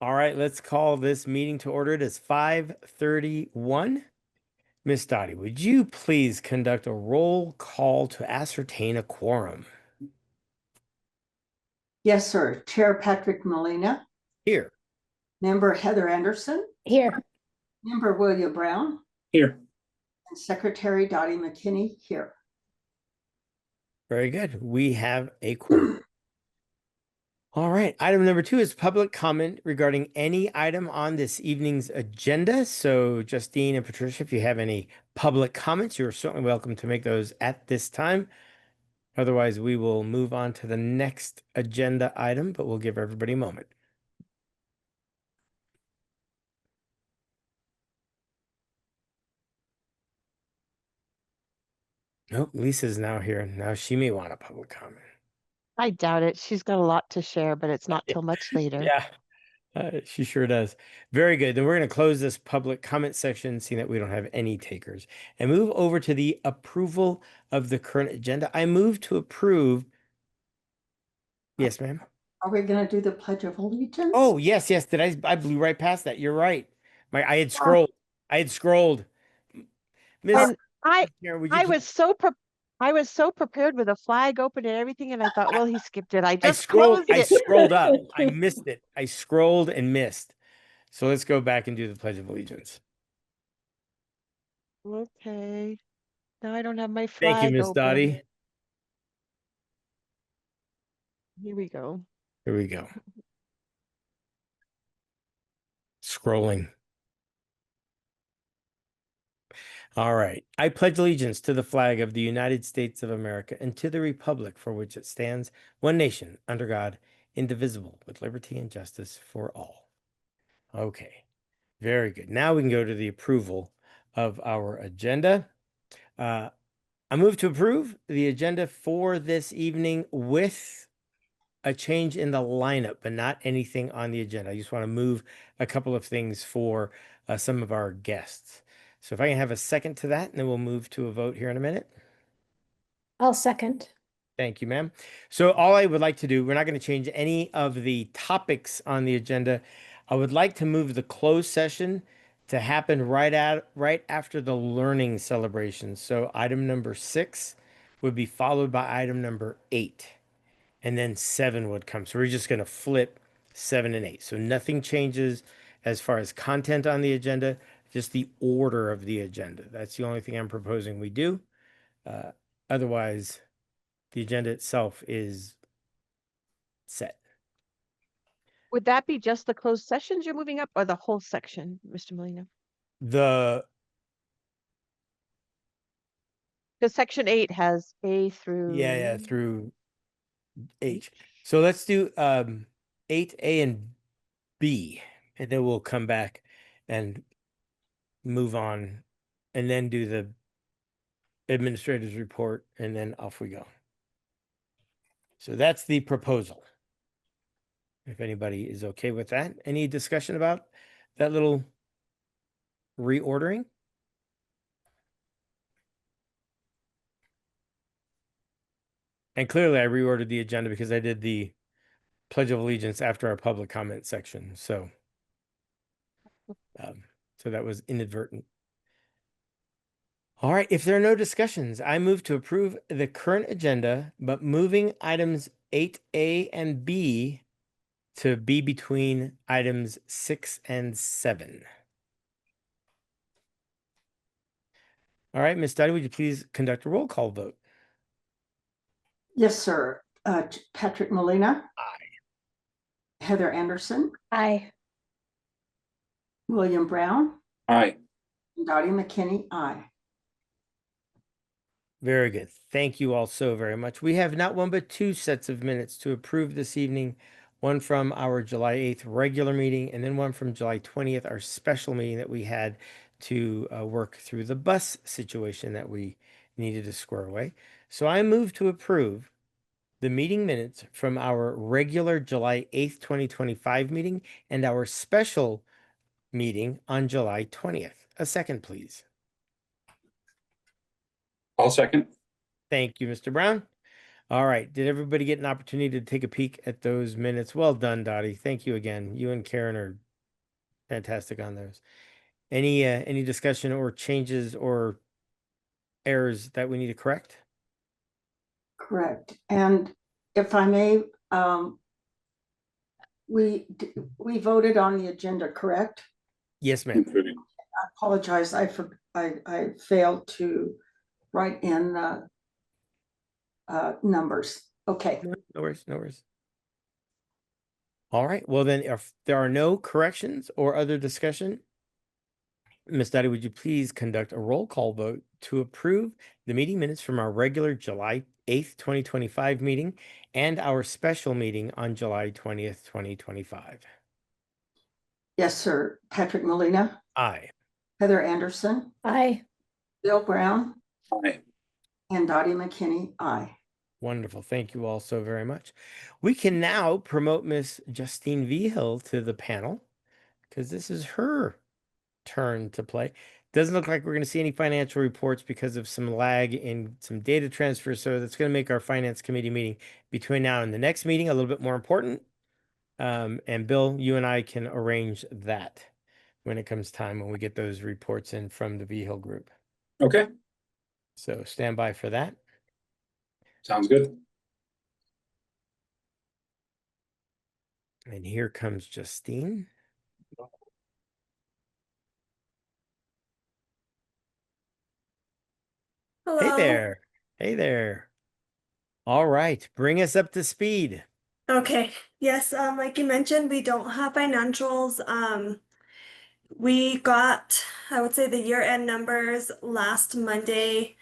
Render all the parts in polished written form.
All right, let's call this meeting to order. It is 5:31. Miss Dottie, would you please conduct a roll call to ascertain a quorum? Yes, sir. Chair Patrick Molina, Here. Member Heather Anderson, Here. Member William Brown, Here. and Secretary Dottie McKinney here. Very good. We have a quorum. All right. Item number 2 is public comment regarding any item on this evening's agenda. So Justine and Patricia, if you have any public comments, you're certainly welcome to make those at this time. Otherwise, we will move on to the next agenda item, but we'll give everybody a moment. Nope, Lisa's now here. Now she may want a public comment. I doubt it. She's got a lot to share, but it's not till much later. Yeah, she sure does. Very good. Then we're going to close this public comment section, seeing that we don't have any takers, and move over to the approval of the current agenda. I move to approve. Yes, ma'am. Are we going to do the Pledge of Allegiance? Oh, yes, yes. I blew right past that. You're right. I had scrolled. Miss And Karen, would you I please- was so prepared with a flag open and everything, and I thought, well, he skipped it. I I just scrolled. closed I it. scrolled up. I missed it. I scrolled and missed. So let's go back and do the Pledge of Allegiance. Okay. Now I don't have my flag Thank you, Miss open. Dottie. Here we go. Here we go. Scrolling. All right. I pledge allegiance to the flag of the United States of America and to the republic for which it stands, one nation, under God, indivisible, with liberty and justice for all. Okay. Very good. Now we can go to the approval of our agenda. I move to approve the agenda for this evening with a change in the lineup, but not anything on the agenda. I just want to move a couple of things for some of our guests. So if I can have a second to that, and then we'll move to a vote here in a minute. I'll second. Thank you, ma'am. So all I would like to do, we're not going to change any of the topics on the agenda. I would like to move the closed session to happen right after the learning celebration. So item number 6 would be followed by item number 8, and then 7 would come. So we're just going to flip 7 and 8. So nothing changes as far as content on the agenda, just the order of the agenda. That's the only thing I'm proposing we do. Otherwise, the agenda itself is set. Would that be just the closed sessions you're moving up, or the whole section, Mr. Molina? The Because section 8 has A through yeah through H. So let's do 8A and B, and then we'll come back and move on, and then do the administrator's report, and then off we go. So that's the proposal. If anybody is okay with that. Any discussion about that little reordering? And clearly I reordered the agenda because I did the Pledge of Allegiance after our public comment section. So that was inadvertent. All right, if there are no discussions, I move to approve the current agenda, but moving items 8A and B to be between items 6 and 7. All right, Ms. Dottie, would you please conduct a roll call vote? Yes, sir. Patrick Molina. Aye. Heather Anderson. Aye. William Brown. Aye. And Dottie McKinney. Aye. Very good. Thank you all so very much. We have not one but 2 sets of minutes to approve this evening. One from our July 8th regular meeting, and then one from July 20th, our special meeting that we had to work through the bus situation that we needed to square away. So I move to approve the meeting minutes from our regular July 8th, 2025 meeting and our special meeting on July 20th. A second, please. I'll second. Thank you, Mr. Brown. All right. Did everybody get an opportunity to take a peek at those minutes? Well done, Dottie. Thank you again. You and Karen are fantastic on those. Any discussion or changes or errors that we need to correct? Correct. And if I may, we voted on the agenda, correct? Yes, ma'am. I apologize. I failed to write in numbers. Okay. No worries, no worries. All right. Well, then, if there are no corrections or other discussion, Ms. Dottie, would you please conduct a roll call vote to approve the meeting minutes from our regular July 8th, 2025 meeting and our special meeting on July 20th, 2025? Yes, sir. Patrick Molina, Aye. Heather Anderson, Aye. Bill Brown, Aye. and Dottie McKinney. Aye. Wonderful. Thank you all so very much. We can now promote Miss Justine Vigil to the panel because this is her turn to play. Doesn't look like we're going to see any financial reports because of some lag in some data transfer. So that's going to make our finance committee meeting between now and the next meeting a little bit more important. And Bill, you and I can arrange that when it comes time when we get those reports in from the Vigil group. Okay, So stand by for that. sounds good. And here comes Justine. Hello. Hey there. Hey there. All right. Bring us up to speed. Okay. Yes, like you mentioned, we don't have financials. We got, I would say, the year-end numbers last Monday.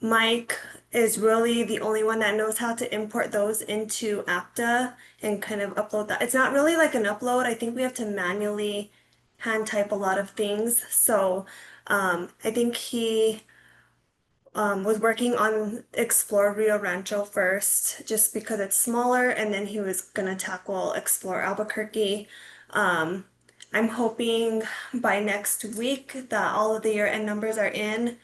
Mike is really the only one that knows how to import those into APTA and kind of upload that. It's not really like an upload. I think we have to manually hand type a lot of things. So, I think he was working on Explore Rio Rancho first, just because it's smaller, and then he was gonna tackle Explore Albuquerque. Um, I'm hoping by next week that all of the year-end numbers are in.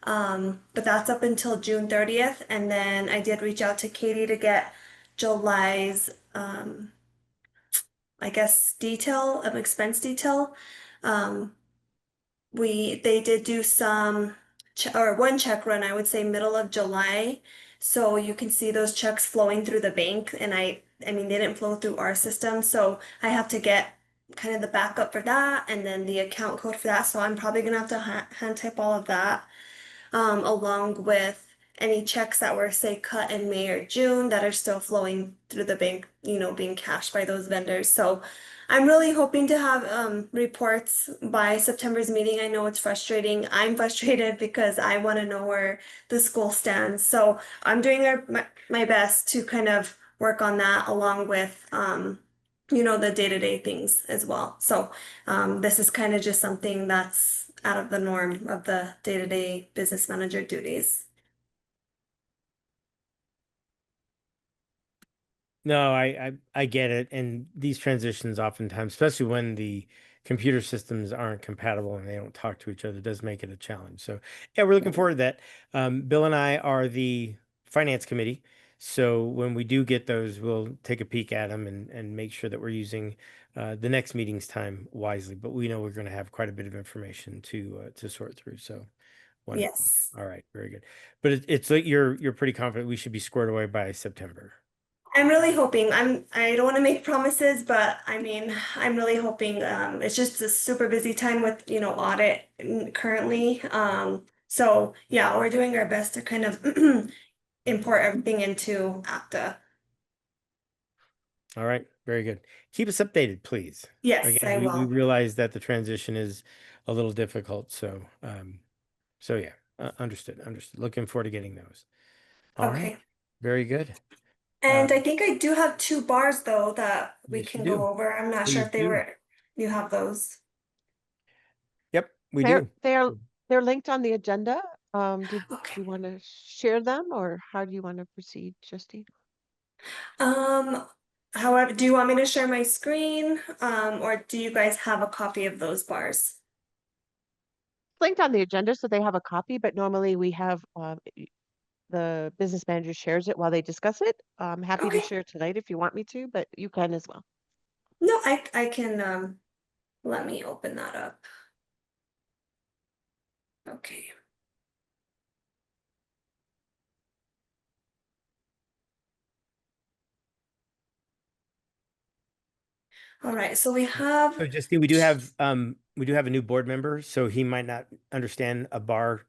But that's up until June 30th, and then I did reach out to Katie to get July's, I guess, expense detail. Um, they did do some or one check run, I would say middle of July. So you can see those checks flowing through the bank, and I mean they didn't flow through our system, so I have to get kind of the backup for that and then the account code for that. So I'm probably gonna have to hand type all of that, along with any checks that were, say, cut in May or June that are still flowing through the bank, being cashed by those vendors. So I'm really hoping to have reports by September's meeting. I know it's frustrating. I'm frustrated because I want to know where the school stands. So I'm doing my best to kind of work on that along with, the day-to-day things as well. So this is kind of just something that's out of the norm of the day-to-day business manager duties. No, I get it. And these transitions oftentimes, especially when the computer systems aren't compatible and they don't talk to each other, does make it a challenge. So yeah, we're looking forward to that. Bill and I are the finance committee. So when we do get those, we'll take a peek at them and make sure that we're using the next meeting's time wisely. But we know we're going to have quite a bit of information to sort through. So wonderful. Yes. All right, very good. But it's like you're pretty confident we should be squared away by September. I'm really hoping. I don't want to make promises, but I mean, I'm really hoping. It's just a super busy time with, audit currently. So yeah, we're doing our best to kind of import everything into APTA. All right, very good. Keep us updated, please. Yes, Again, I we will. realize that the transition is a little difficult, so yeah, understood. Looking forward to getting those. All right, Okay. very good. And I think I do have two bars though that we Yes, you can do. go over. I'm not sure Please if they do. were, you have those. Yep, we They're do. they're linked on the agenda. Did Okay. you want to share them, or how do you want to proceed, Justine? Um, However, do you want me to share my screen? Or do you guys have a copy of those bars? Linked on the agenda, so they have a copy. But normally we have the business manager shares it while they discuss it. I'm happy to Okay. share tonight if you want me to, but you can as well. No, I can, let me open that up. Okay. All right, so we have, So Justine, we do have a new board member, so he might not understand a bar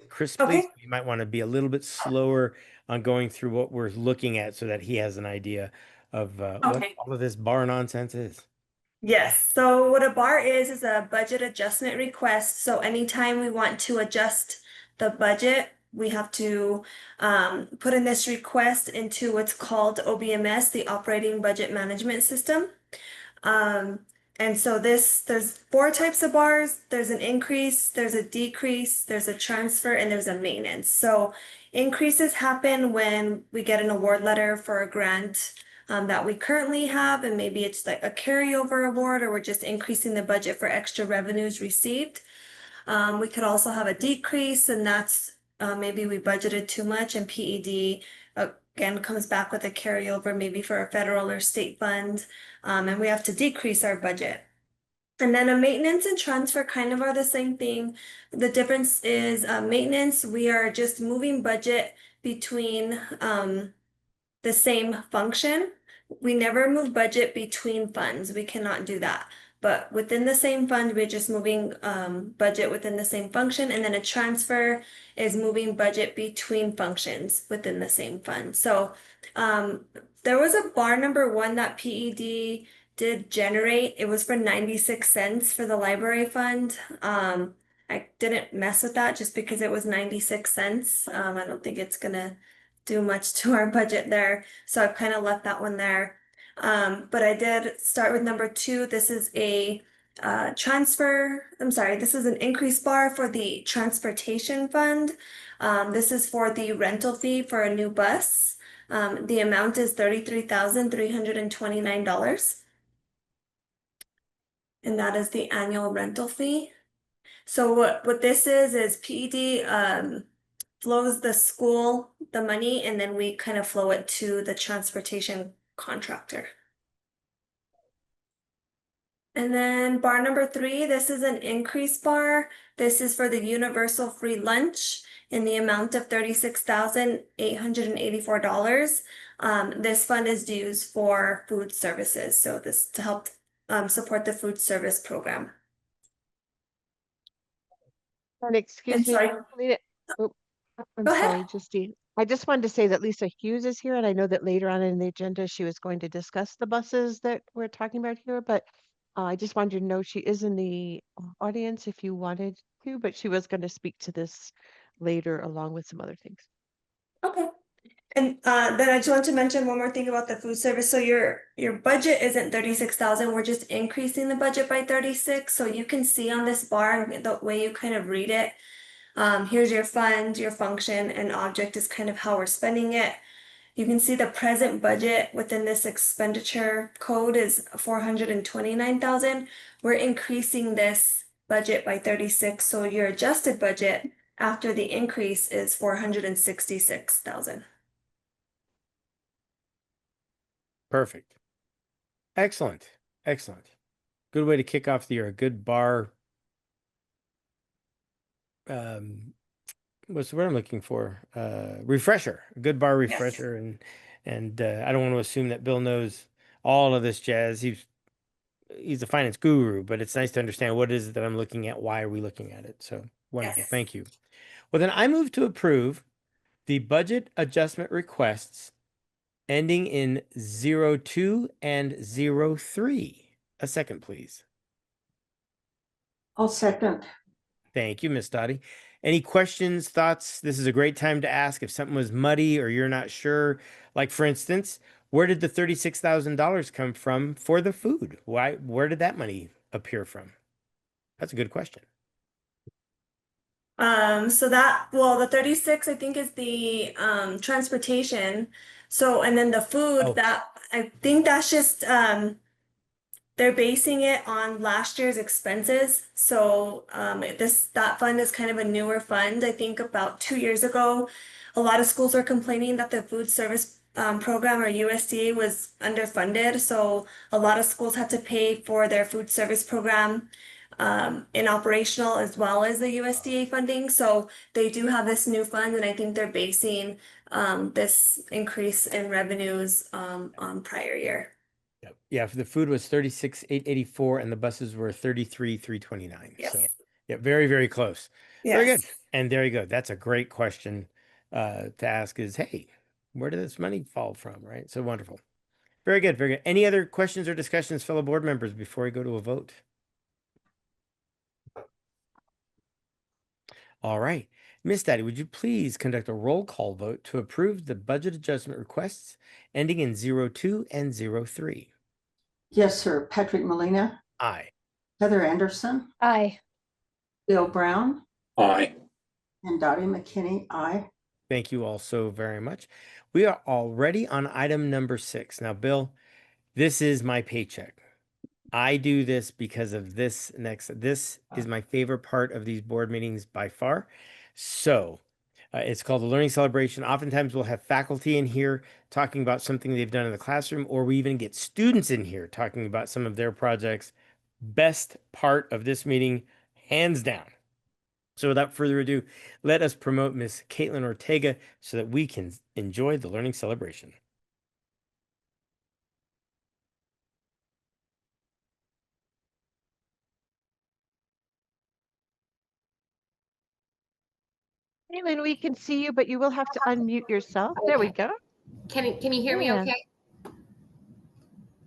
crisply. okay, So you might want to be a little bit slower on going through what we're looking at so that he has an idea of what okay. all of this bar nonsense is. Yes, so what a bar is a budget adjustment request. So anytime we want to adjust the budget, we have to put in this request into what's called OBMS, the Operating Budget Management System. Um, and so there's four types of bars. There's an increase, there's a decrease, there's a transfer, and there's a maintenance. So increases happen when we get an award letter for a grant that we currently have, and maybe it's like a carryover award, or we're just increasing the budget for extra revenues received. We could also have a decrease, and that's maybe we budgeted too much, and PED again comes back with a carryover, maybe for a federal or state fund, and we have to decrease our budget. And then a maintenance and transfer kind of are the same thing. The difference is maintenance, we are just moving budget between the same function. We never move budget between funds. We cannot do that. But within the same fund, we're just moving budget within the same function. And then a transfer is moving budget between functions within the same fund. So there was a bar number one that PED did generate. It was for 96 cents for the library fund. I didn't mess with that just because it was 96 cents. I don't think it's gonna do much to our budget there. So I've kind of left that one there. But I did start with number two. This is a transfer. I'm sorry, this is an increase bar for the transportation fund. This is for the rental fee for a new bus. The amount is $33,329. And that is the annual rental fee. So what this is PED flows the school the money, and then we kind of flow it to the transportation contractor. And then bar number three, this is an increase bar. This is for the universal free lunch in the amount of $36,884. This fund is used for food services, so this to help support the food service program. And excuse And me, sorry, Lita- oh, I'm go ahead. sorry, Justine. I just wanted to say that Lisa Hughes is here, and I know that later on in the agenda she was going to discuss the buses that we're talking about here, but I just wanted you to know she is in the audience if you wanted to, but she was going to speak to this later along with some other things. Okay. And then I just want to mention one more thing about the food service. So your budget isn't 36,000. We're just increasing the budget by 36. So you can see on this bar the way you kind of read it. Here's your fund, your function, and object is kind of how we're spending it. You can see the present budget within this expenditure code is 429,000. We're increasing this budget by 36. So your adjusted budget after the increase is 466,000. Perfect. Excellent. Excellent. Good way to kick off the year. A good bar. What's the word I'm looking for? Refresher. A good bar Yes. refresher. And I don't want to assume that Bill knows all of this jazz. He's a finance guru, but it's nice to understand what is it that I'm looking at. Why are we looking at it? So wonderful. Yes. Thank you. Well, then I move to approve the budget adjustment requests ending in 02 and 03. A second, please. I'll second. Thank you, Miss Dottie. Any questions, thoughts? This is a great time to ask if something was muddy or you're not sure. Like, for instance, where did the $36,000 come from for the food? Where did that money appear from? That's a good question. So the 36 I think is the transportation. So and then the food Oh. that I think that's just they're basing it on last year's expenses. So that fund is kind of a newer fund. I think about 2 years ago, a lot of schools are complaining that the food service program or USDA was underfunded. So a lot of schools had to pay for their food service program in operational as well as the USDA funding. So they do have this new fund, and I think they're basing this increase in revenues on prior year. Yep. Yeah, the food was 36,884 and the buses were 33,329. Yes. So yeah, very, very close. Very good. Yes. And there you go. That's a great question to ask is, hey, where did this money fall from? Right. So wonderful. Very good. Very good. Any other questions or discussions, fellow board members, before we go to a vote? All right. Miss Daddy, would you please conduct a roll call vote to approve the budget adjustment requests ending in 02 and 03? Yes, sir. Patrick Molina, Aye. Heather Anderson, Aye. Bill Brown, Aye. and Dottie McKinney, aye. Thank you all so very much. We are already on item number 6. Now, Bill, this is my paycheck. I do this because of this next. This is my favorite part of these board meetings by far. So it's called the Learning Celebration. Oftentimes we'll have faculty in here talking about something they've done in the classroom, or we even get students in here talking about some of their projects. Best part of this meeting, hands down. So without further ado, let us promote Miss Caitlin Ortega so that we can enjoy the Learning Celebration. Caitlin, we can see you, but you will have to unmute yourself. There we go. Can you hear me Yeah. okay?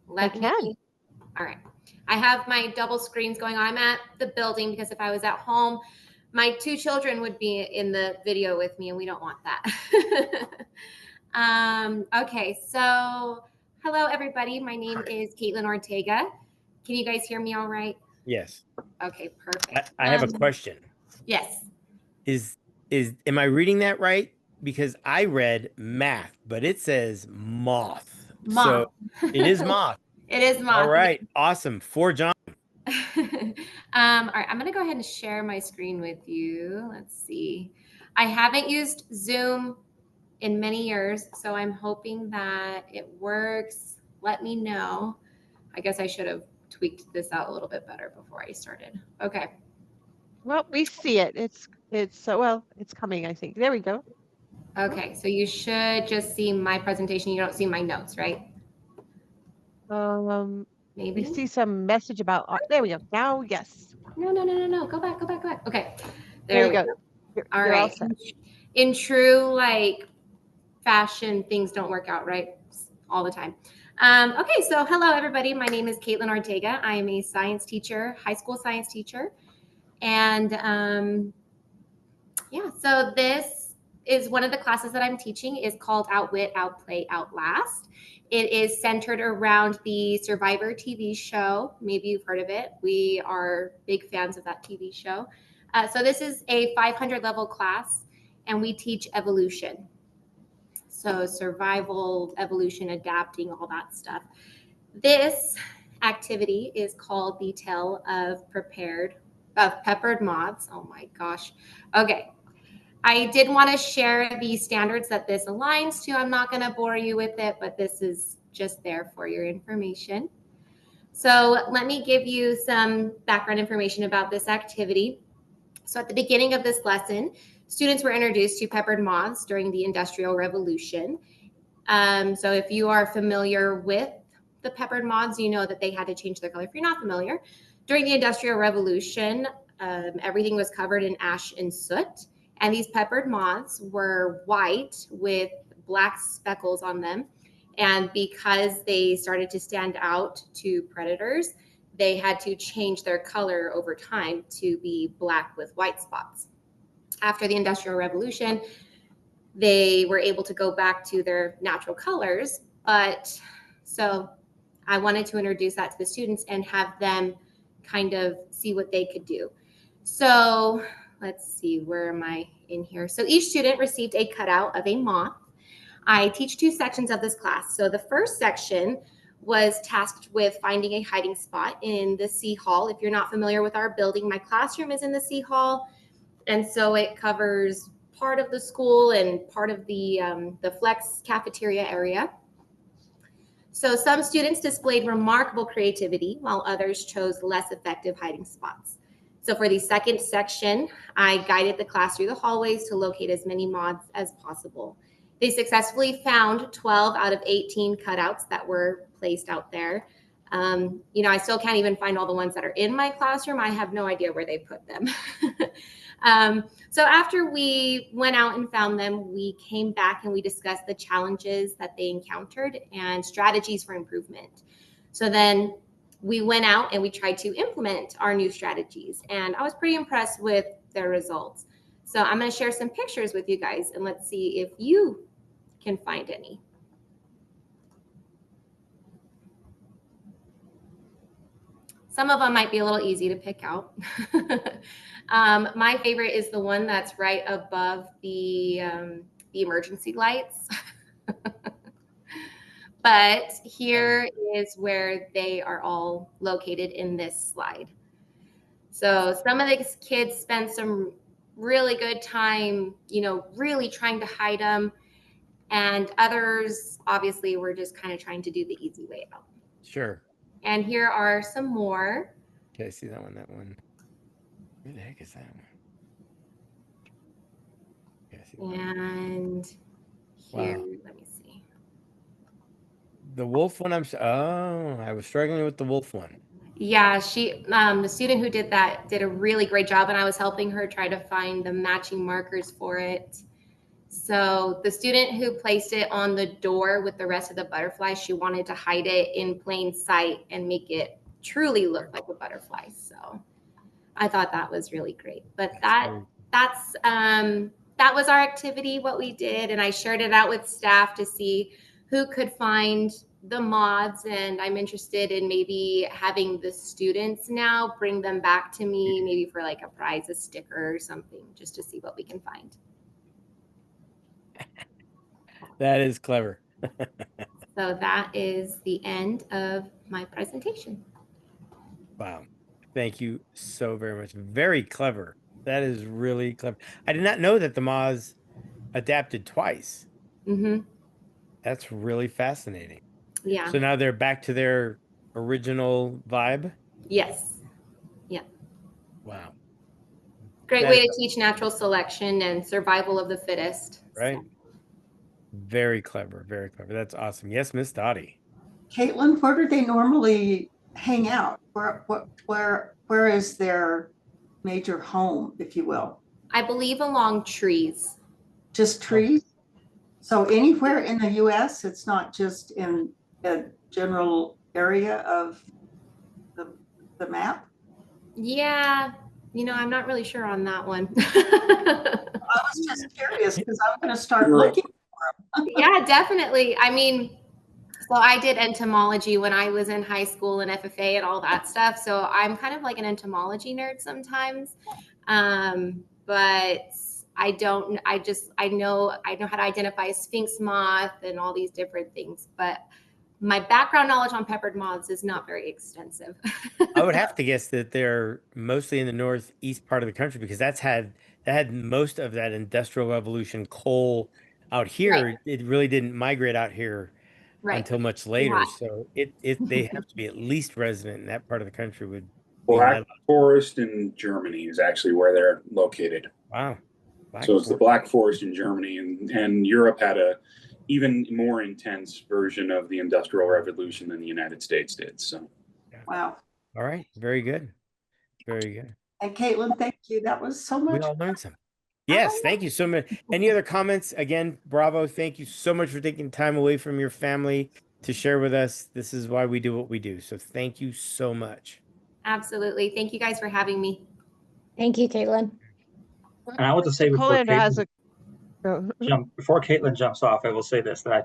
Let can. me. All right. I have my double screens going on. I'm at the building because if I was at home, my 2 children would be in the video with me, and we don't want that. Okay, so hello, everybody. My name is Caitlin Ortega. Can you guys hear me all right? Yes. Okay, perfect. I have a question. Yes. Am I reading that right? Because I read math, but it says moth. Moth. So it is moth. It is moth. All right. Awesome. For John. All right, I'm going to go ahead and share my screen with you. Let's see. I haven't used Zoom in many years, so I'm hoping that it works. Let me know. I guess I should have tweaked this out a little bit better before I started. Okay. Well, we see it. Well, it's coming, I think. There we go. Okay, so you should just see my presentation. You don't see my notes, right? We Maybe. see some message about, there we go. Now, yes. No. Go back. Okay. There There you we go. go. You're All all right. set. In true like fashion, things don't work out right all the time. Okay, so hello everybody. My name is Caitlin Ortega. I am a science teacher, high school science teacher. And yeah, so this is one of the classes that I'm teaching is called Outwit, Outplay, Outlast. It is centered around the Survivor TV show. Maybe you've heard of it. We are big fans of that TV show. So this is a 500 level class, and we teach evolution. So survival, evolution, adapting, all that stuff. This activity is called the Tale of Peppered Moths. Oh my gosh. Okay. I did want to share the standards that this aligns to. I'm not going to bore you with it, but this is just there for your information. So let me give you some background information about this activity. So at the beginning of this lesson, students were introduced to peppered moths during the Industrial Revolution. So if you are familiar with the peppered moths, you know that they had to change their color. If you're not familiar, during the Industrial Revolution, everything was covered in ash and soot. And these peppered moths were white with black speckles on them. And because they started to stand out to predators, they had to change their color over time to be black with white spots. After the Industrial Revolution, they were able to go back to their natural colors. But so I wanted to introduce that to the students and have them kind of see what they could do. So let's see, where am I in here? So each student received a cutout of a moth. I teach 2 sections of this class. So the first section was tasked with finding a hiding spot in the C hall. If you're not familiar with our building, my classroom is in the C hall. And so it covers part of the school and part of the flex cafeteria area. So some students displayed remarkable creativity while others chose less effective hiding spots. So for the second section, I guided the class through the hallways to locate as many moths as possible. They successfully found 12 out of 18 cutouts that were placed out there. You know, I still can't even find all the ones that are in my classroom. I have no idea where they put them. So after we went out and found them, we came back and we discussed the challenges that they encountered and strategies for improvement. So then we went out and we tried to implement our new strategies, and I was pretty impressed with their results. So I'm going to share some pictures with you guys, and let's see if you can find any. Some of them might be a little easy to pick out. My favorite is the one that's right above the emergency lights. But here is where they are all located in this slide. So some of these kids spent some really good time, you know, really trying to hide them. And others obviously were just kind of trying to do the easy way out. Sure. And here are some more. Okay, I see that one. That one. Where the heck is that one? Okay, I see that one. And here, Wow. let me see. The wolf one. Oh, I was struggling with the wolf one. Yeah, the student who did that did a really great job, and I was helping her try to find the matching markers for it. So the student who placed it on the door with the rest of the butterflies, she wanted to hide it in plain sight and make it truly look like a butterfly. So I thought that was really great. But that was our activity, what we did, and I shared it out with staff to see who could find the moths, and I'm interested in maybe having the students now bring them back to me, maybe for like a prize, a sticker or something, just to see what we can find. That is clever. So that is the end of my presentation. Wow. Thank you so very much. Very clever. That is really clever. I did not know that the moths adapted twice. Mm-hmm. That's really fascinating. Yeah. So now they're back to their original vibe? Yes. Yeah. Wow. Great That way is to teach natural selection and survival of the fittest. right. So. Very clever. Very clever. That's awesome. Yes, Miss Dottie. Caitlin, where do they normally hang out? Where is their major home, if you will? I believe along trees. Just trees? So anywhere in the US, it's not just in a general area of the map? Yeah, you know, I'm not really sure on that one. I was just curious because I'm going to start looking. Yeah, definitely. I mean, so I did entomology when I was in high school and FFA and all that stuff. So I'm kind of like an entomology nerd sometimes. But I know how to identify a sphinx moth and all these different things. But my background knowledge on peppered moths is not very extensive. I would have to guess that they're mostly in the northeast part of the country because that had most of that industrial revolution coal out here. Right. It really didn't migrate out here Right. until much later. So they have to be at least resident in that part of the country would be Black Forest in Germany is actually where they're located. wow. So it's the Black Forest in Germany, and Europe had a even more intense version of the Industrial Revolution than the United States did. So, Wow. All right. Very good. Very good. And Caitlin, thank you. That was so We much. all learned something. Yes, thank you so much. Any other comments? Again, bravo. Thank you so much for taking time away from your family to share with us. This is why we do what we do. So thank you so much. Absolutely. Thank you guys for having me. Thank you, Caitlin. And I want to say before Caitlin jumps off, I will say this, that I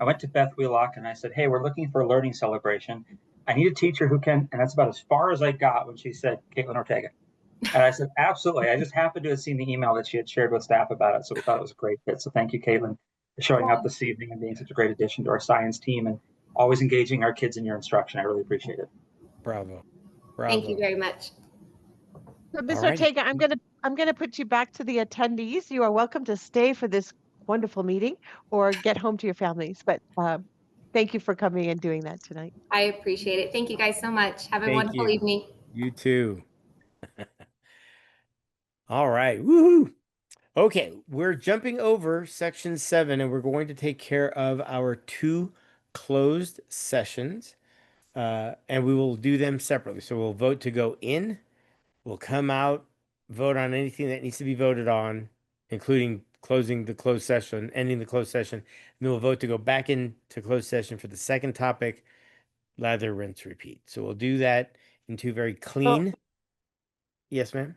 went to Beth Wheelock and I said, hey, we're looking for a learning celebration. I need a teacher who can, and that's about as far as I got when she said Caitlin Ortega. And I said, absolutely. I just happened to have seen the email that she had shared with staff about it. So we thought it was a great fit. So thank you, Caitlin, for showing up this evening and being such a great addition to our science team and always engaging our kids in your instruction. I really appreciate it. Bravo. Thank you very much. So Ms. Ortega, I'm I'm going to put you back to the attendees. You are welcome to stay for this wonderful meeting or get home to your families. But thank you for coming and doing that tonight. I appreciate it. Thank you guys so much. Have a Thank wonderful you. evening. You too. All right. Woohoo. Okay, we're jumping over section 7 and we're going to take care of our 2 closed sessions. And we will do them separately. So we'll vote to go in, we'll come out, vote on anything that needs to be voted on, including closing the closed session, ending the closed session. And then we'll vote to go back into closed session for the second topic, lather, rinse, repeat. So we'll do that in 2 very clean. Yes, ma'am.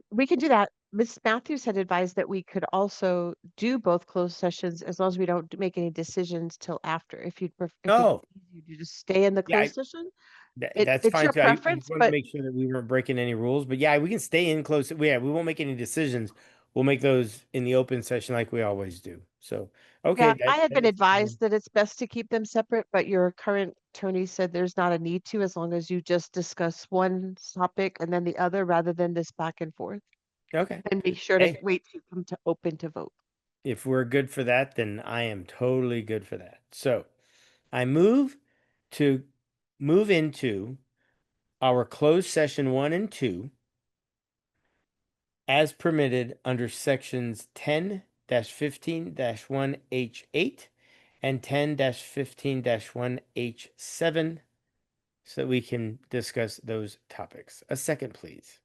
We can do that. Ms. Matthews had advised that we could also do both closed sessions as long as we don't make any decisions till after. If if it's Oh, easier to just stay in the yeah, closed session, that's it's fine your too. I just preference, wanted to but make sure that we weren't breaking any rules. But yeah, we can stay in close. Yeah, we won't make any decisions. We'll make those in the open session like we always do. So, okay, yeah, I had been that's fine. advised that it's best to keep them separate, but your current attorney said there's not a need to as long as you just discuss one topic and then the other rather than this back and forth. Okay. And be sure to Hey, wait to come to open to vote. if we're good for that, then I am totally good for that. So, I move to move into our closed session 1 and 2 as permitted under sections 10-15-1H8 and 10-15-1H7 so that we can discuss those topics. A second, please.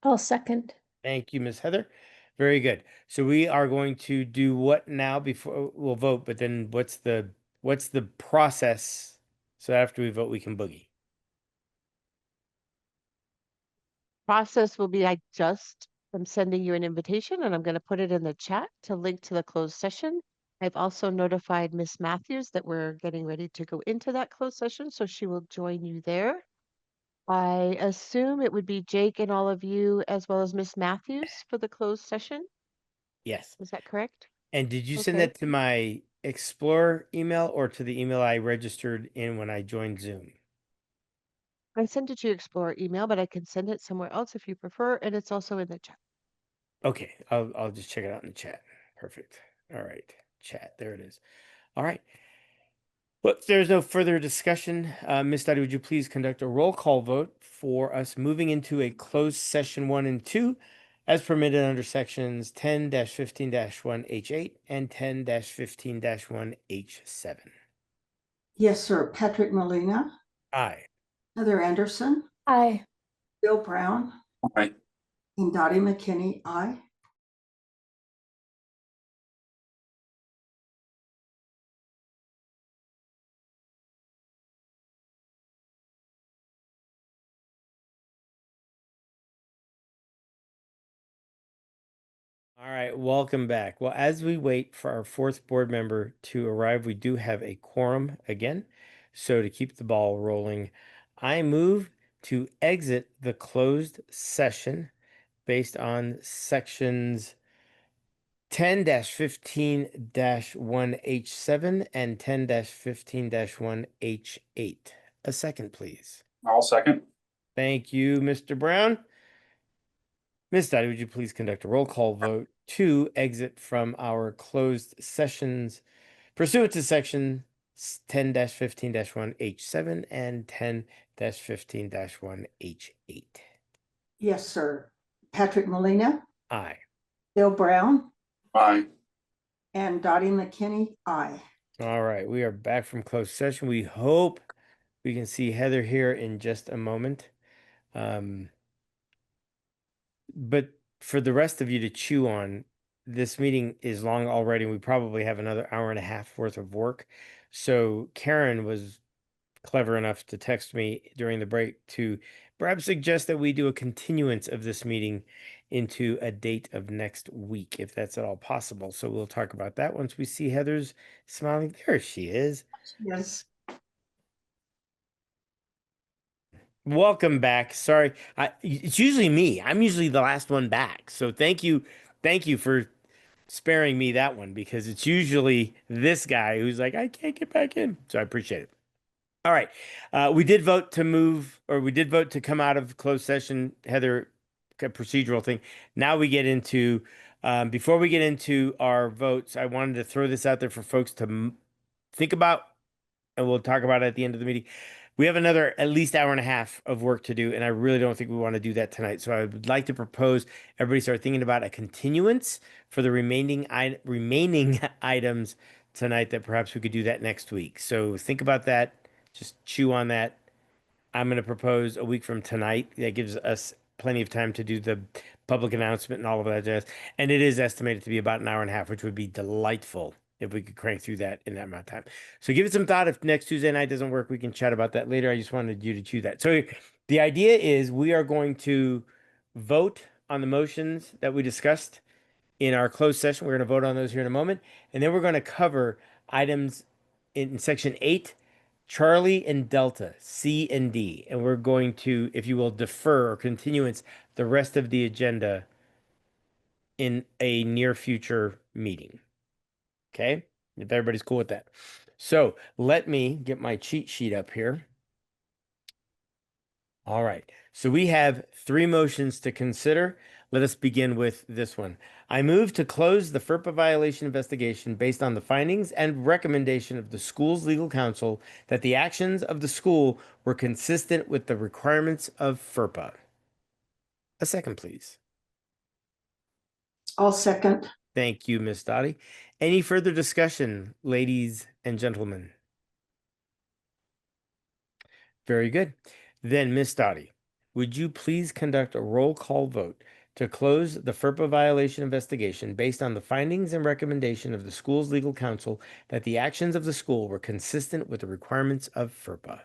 I'll second. Thank you, Ms. Heather. Very good. So we are going to do what now before we'll vote, but then what's the process so after we vote we can boogie? Process will be I'm sending you an invitation and I'm going to put it in the chat to link to the closed session. I've also notified Miss Matthews that we're getting ready to go into that closed session, so she will join you there. I assume it would be Jake and all of you as well as Miss Matthews for the closed session. Yes. Is that correct? And did you send Okay. that to my Explorer email or to the email I registered in when I joined Zoom? I sent it to your Explorer email, but I can send it somewhere else if you prefer, and it's also in the chat. Okay, I'll just check it out in the chat. Perfect. All right, chat. There it is. All right. Well, if there's no further discussion, Ms. Dottie, would you please conduct a roll call vote for us moving into a closed session 1 and 2 as permitted under sections 10-15-1H8 and 10-15-1H7? Yes, sir. Patrick Molina, Aye. Heather Anderson, Aye. Bill Brown, Aye. and Dottie McKinney, aye. All right, welcome back. Well, as we wait for our 4th board member to arrive, we do have a quorum again. So to keep the ball rolling, I move to exit the closed session based on sections 10-15-1H7 and 10-15-1H8. A second, please. I'll second. Thank you, Mr. Brown. Ms. Dottie, would you please conduct a roll call vote to exit from our closed sessions pursuant to section 10-15-1H7 and 10-15-1H8? Yes, sir. Patrick Molina, Aye. Bill Brown, Aye. and Dottie McKinney, aye. All right, we are back from closed session. We hope we can see Heather here in just a moment. But for the rest of you to chew on, this meeting is long already, and we probably have another hour and a half worth of work. So Karen was clever enough to text me during the break to perhaps suggest that we do a continuance of this meeting into a date of next week, if that's at all possible. So we'll talk about that once we see Heather's smiling. There she is. Yes. Welcome back. Sorry, it's usually me. I'm usually the last one back. So thank you for sparing me that one because it's usually this guy who's like, I can't get back in. So I appreciate it. All right. We did vote to move, or we did vote to come out of closed session, Heather, a procedural thing. Now we get into, before we get into our votes, I wanted to throw this out there for folks to think about, and we'll talk about it at the end of the meeting. We have another at least hour and a half of work to do, and I really don't think we want to do that tonight. So I would like to propose everybody start thinking about a continuance for the remaining items tonight, that perhaps we could do that next week. So think about that. Just chew on that. I'm going to propose a week from tonight. That gives us plenty of time to do the public announcement and all of that jazz. And it is estimated to be about an hour and a half, which would be delightful if we could crank through that in that amount of time. So give it some thought. If next Tuesday night doesn't work, we can chat about that later. I just wanted you to chew that. So the idea is we are going to vote on the motions that we discussed in our closed session. We're going to vote on those here in a moment. And then we're going to cover items in section 8, Charlie and Delta, C and D. And we're going to, if you will, defer or continuance the rest of the agenda in a near future meeting. Okay? If everybody's cool with that. So let me get my cheat sheet up here. All right. So we have 3 motions to consider. Let us begin with this one. I move to close the FERPA violation investigation based on the findings and recommendation of the school's legal counsel that the actions of the school were consistent with the requirements of FERPA. A second, please. I'll second. Thank you, Miss Dottie. Any further discussion, ladies and gentlemen? Very good. Then, Miss Dottie, would you please conduct a roll call vote to close the FERPA violation investigation based on the findings and recommendation of the school's legal counsel that the actions of the school were consistent with the requirements of FERPA?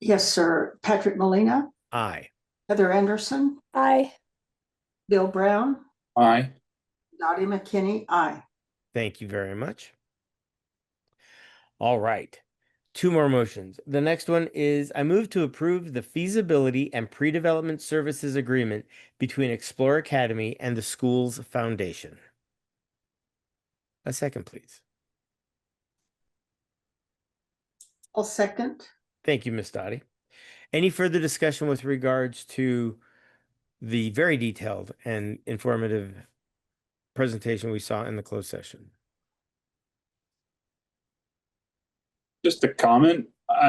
Yes, sir. Patrick Molina, Aye. Heather Anderson, Aye. Bill Brown, Aye. Dottie McKinney, aye. Thank you very much. All right. 2 more motions. The next one is I move to approve the feasibility and pre-development services agreement between Explore Academy and the school's foundation. A second, please. I'll second. Thank you, Miss Dottie. Any further discussion with regards to the very detailed and informative presentation we saw in the closed session? Just a comment.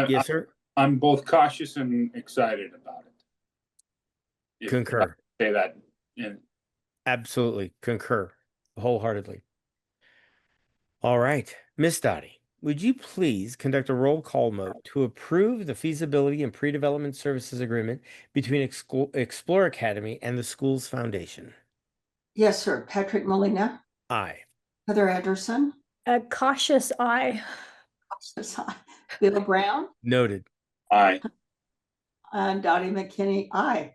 Yes, sir. I'm both cautious and excited about it. If Concur. I say that. Yeah. Absolutely. Concur wholeheartedly. All right. Miss Dottie, would you please conduct a roll call vote to approve the feasibility and pre-development services agreement between Explore Academy and the school's foundation? Yes, sir. Patrick Molina, Aye. Heather Anderson, A cautious aye. Bill Brown, Noted. Aye. and Dottie McKinney, aye.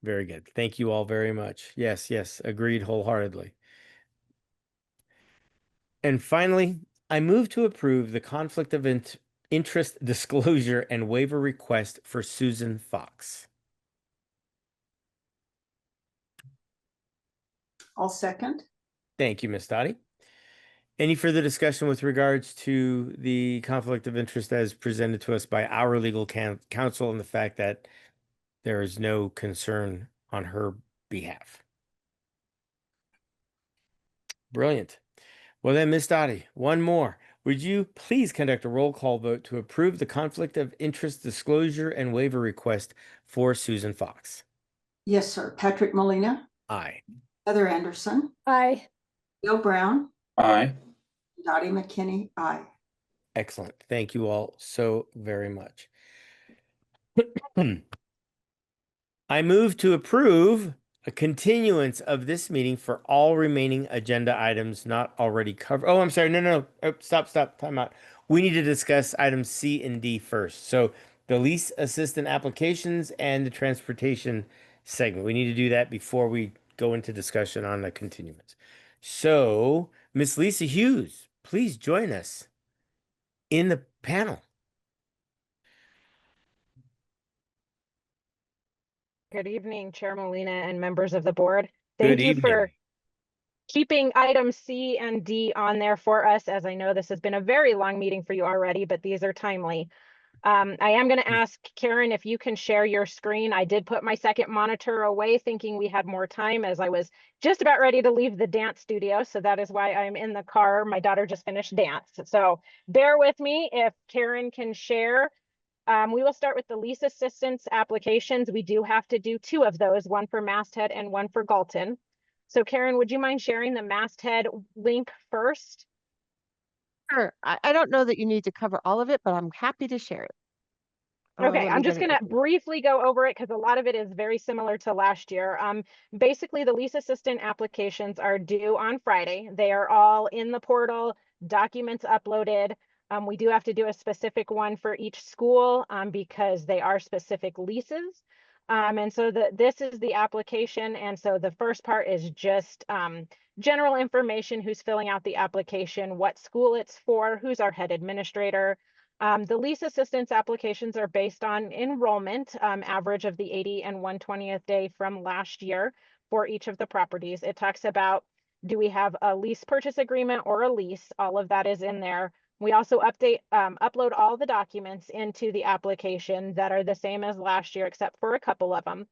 Very good. Thank you all very much. Yes, yes, agreed wholeheartedly. And finally, I move to approve the conflict of interest disclosure and waiver request for Susan Fox. I'll second. Thank you, Miss Dottie. Any further discussion with regards to the conflict of interest as presented to us by our legal counsel and the fact that there is no concern on her behalf? Brilliant. Well then, Miss Dottie, one more. Would you please conduct a roll call vote to approve the conflict of interest disclosure and waiver request for Susan Fox? Yes, sir. Patrick Molina, Aye. Heather Anderson, Aye. Bill Brown, Aye. Dottie McKinney, aye. Excellent. Thank you all so very much. I move to approve a continuance of this meeting for all remaining agenda items not already covered. Oh, I'm sorry. No. Oh, stop. Time out. We need to discuss items C and D first. So the lease assistant applications and the transportation segment. We need to do that before we go into discussion on the continuance. So, Miss Lisa Hughes, please join us in the panel. Good evening, Chair Molina and members of the board. Good Thank you for evening. keeping items C and D on there for us, as I know this has been a very long meeting for you already, but these are timely. I am going to ask Karen if you can share your screen. I did put my second monitor away thinking we had more time as I was just about ready to leave the dance studio. So that is why I'm in the car. My daughter just finished dance. So bear with me if Karen can share. We will start with the lease assistance applications. We do have to do 2 of those, one for Masthead and one for Galton. So Karen, would you mind sharing the Masthead link first? Sure. I don't know that you need to cover all of it, but I'm happy to share it. Okay, Let I'm me just get it going to open. briefly go over it because a lot of it is very similar to last year. Basically, the lease assistant applications are due on Friday. They are all in the portal, documents uploaded. We do have to do a specific one for each school because they are specific leases. And so this is the application. And so the first part is just general information, who's filling out the application, what school it's for, who's our head administrator. The lease assistance applications are based on enrollment, average of the 80 and 120th day from last year for each of the properties. It talks about, do we have a lease purchase agreement or a lease? All of that is in there. We also upload all the documents into the application that are the same as last year, except for a couple of them.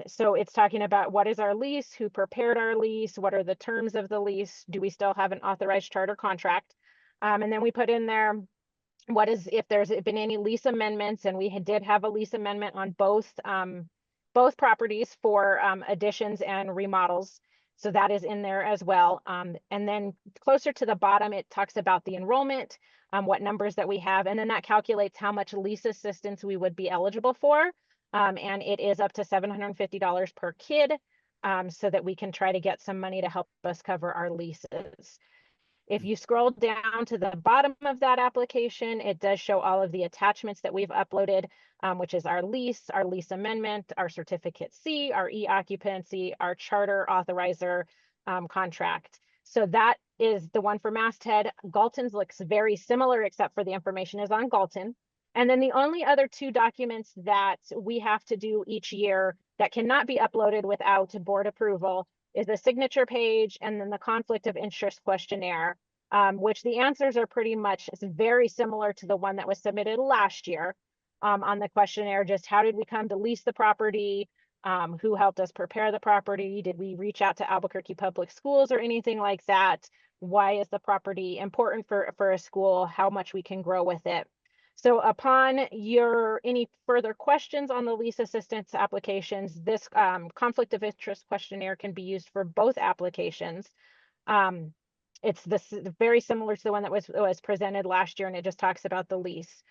So it's talking about what is our lease, who prepared our lease, what are the terms of the lease, do we still have an authorized charter contract? And then we put in there what is, if there's been any lease amendments, and we did have a lease amendment on both properties for additions and remodels. So that is in there as well. And then closer to the bottom, it talks about the enrollment, what numbers that we have, and then that calculates how much lease assistance we would be eligible for. And it is up to $750 per kid, so that we can try to get some money to help us cover our leases. If you scroll down to the bottom of that application, it does show all of the attachments that we've uploaded, which is our lease amendment, our certificate C, our e-occupancy, our charter authorizer contract. So that is the one for Masthead. Galton's looks very similar, except for the information is on Galton. And then the only other 2 documents that we have to do each year that cannot be uploaded without board approval is the signature page and then the conflict of interest questionnaire, which the answers are pretty much very similar to the one that was submitted last year on the questionnaire. Just how did we come to lease the property? Who helped us prepare the property? Did we reach out to Albuquerque Public Schools or anything like that? Why is the property important for a school? How much we can grow with it? So upon any further questions on the lease assistance applications, this conflict of interest questionnaire can be used for both applications. It's very similar to the one that was presented last year, and it just talks about the lease.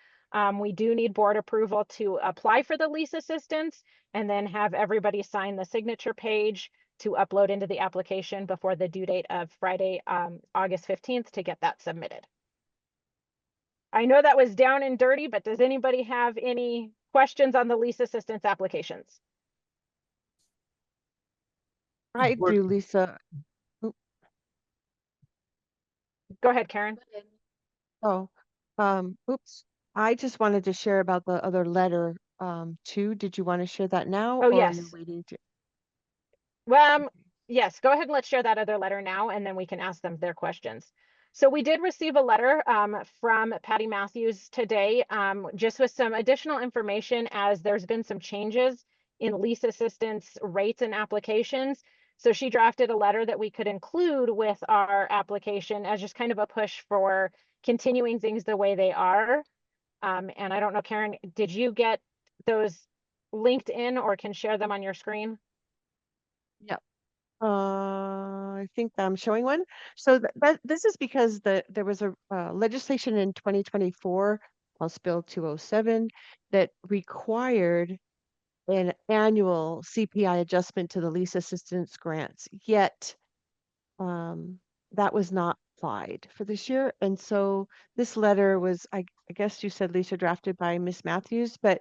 We do need board approval to apply for the lease assistance, and then have everybody sign the signature page to upload into the application before the due date of Friday, August 15th, to get that submitted. I know that was down and dirty, but does anybody have any questions on the lease assistance applications? I do, Lisa. Go ahead, Karen. Oh, oops. I just wanted to share about the other letter, too. Did you want to share that now, Oh, or are you yes. waiting to? Well, yes, go ahead and let's share that other letter now, and then we can ask them their questions. So we did receive a letter from Patty Matthews today, just with some additional information, as there's been some changes in lease assistance rates and applications. So she drafted a letter that we could include with our application as just kind of a push for continuing things the way they are. And I don't know, Karen, did you get those linked in or can share them on your screen? Yeah. I think I'm showing one. So this is because there was a legislation in 2024, House Bill 207, that required an annual CPI adjustment to the lease assistance grants. Yet that was not applied for this year. And so this letter was, I guess you said, Lisa, drafted by Miss Matthews, but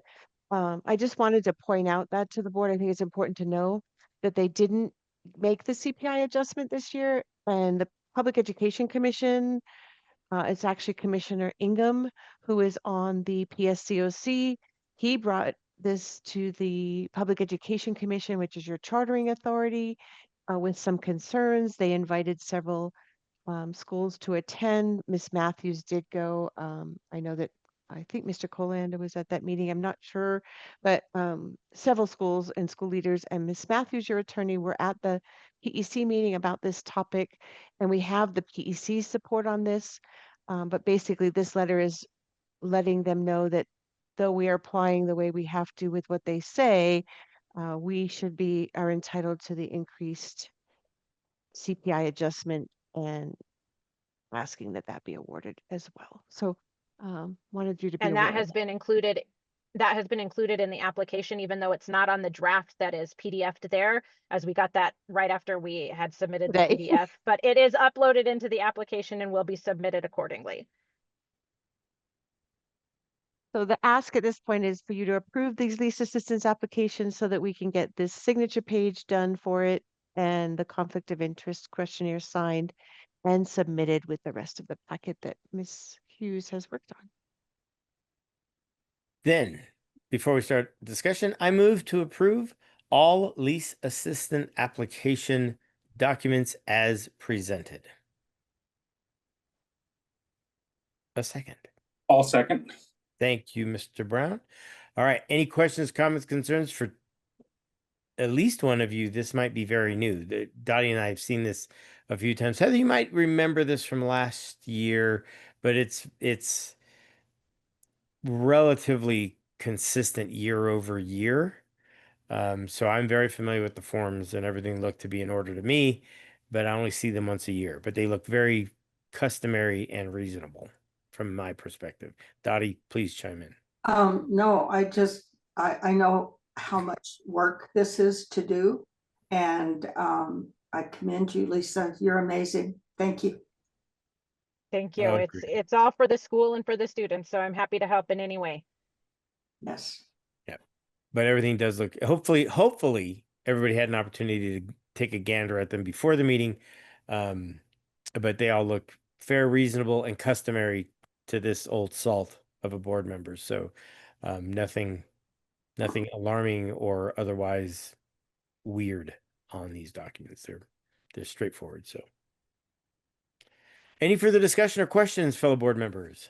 I just wanted to point out that to the board. I think it's important to know that they didn't make the CPI adjustment this year, and the Public Education Commission, it's actually Commissioner Ingham, who is on the PSCOC. He brought this to the Public Education Commission, which is your chartering authority, with some concerns. They invited several schools to attend. Miss Matthews did go. I know that I think Mr. Colander was at that meeting. I'm not sure, but several schools and school leaders and Miss Matthews, your attorney, were at the PEC meeting about this topic, and we have the PEC support on this. But basically, this letter is letting them know that though we are applying the way we have to with what they say, we are entitled to the increased CPI adjustment and asking that that be awarded as well. So wanted you to be And aware that of has that. been included. That has been included in the application, even though it's not on the draft that is PDF'd there, as we got that right after we had submitted the Today. PDF. But it is uploaded into the application and will be submitted accordingly. So the ask at this point is for you to approve these lease assistance applications so that we can get this signature page done for it and the conflict of interest questionnaire signed and submitted with the rest of the packet that Ms. Hughes has worked on. Then, before we start discussion, I move to approve all lease assistant application documents as presented. A second. All second. Thank you, Mr. Brown. All right. Any questions, comments, concerns for at least one of you? This might be very new. Dottie and I have seen this a few times. Heather, you might remember this from last year, but it's relatively consistent year over year. So I'm very familiar with the forms, and everything looked to be in order to me, but I only see them once a year. But they look very customary and reasonable from my perspective. Dottie, please chime in. No, I know how much work this is to do. And I commend you, Lisa. You're amazing. Thank you. Thank I you. would It's agree. it's all for the school and for the students, so I'm happy to help in any way. Yes. But everything does look, hopefully everybody had an opportunity to take a gander at them before the meeting. But they all look fair, reasonable, and customary to this old salt of a board member. So nothing alarming or otherwise weird on these documents. They're straightforward. So any further discussion or questions, fellow board members?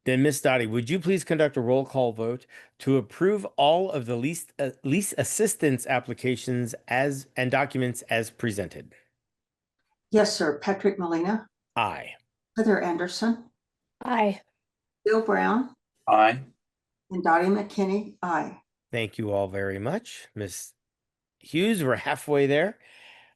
Then, Miss Dottie, would you please conduct a roll call vote to approve all of the lease assistance applications and documents as presented? Yes, sir. Patrick Molina, Aye. Heather Anderson, Aye. Bill Brown, Aye. and Dottie McKinney. Aye. Thank you all very much. Miss Hughes, we're halfway there.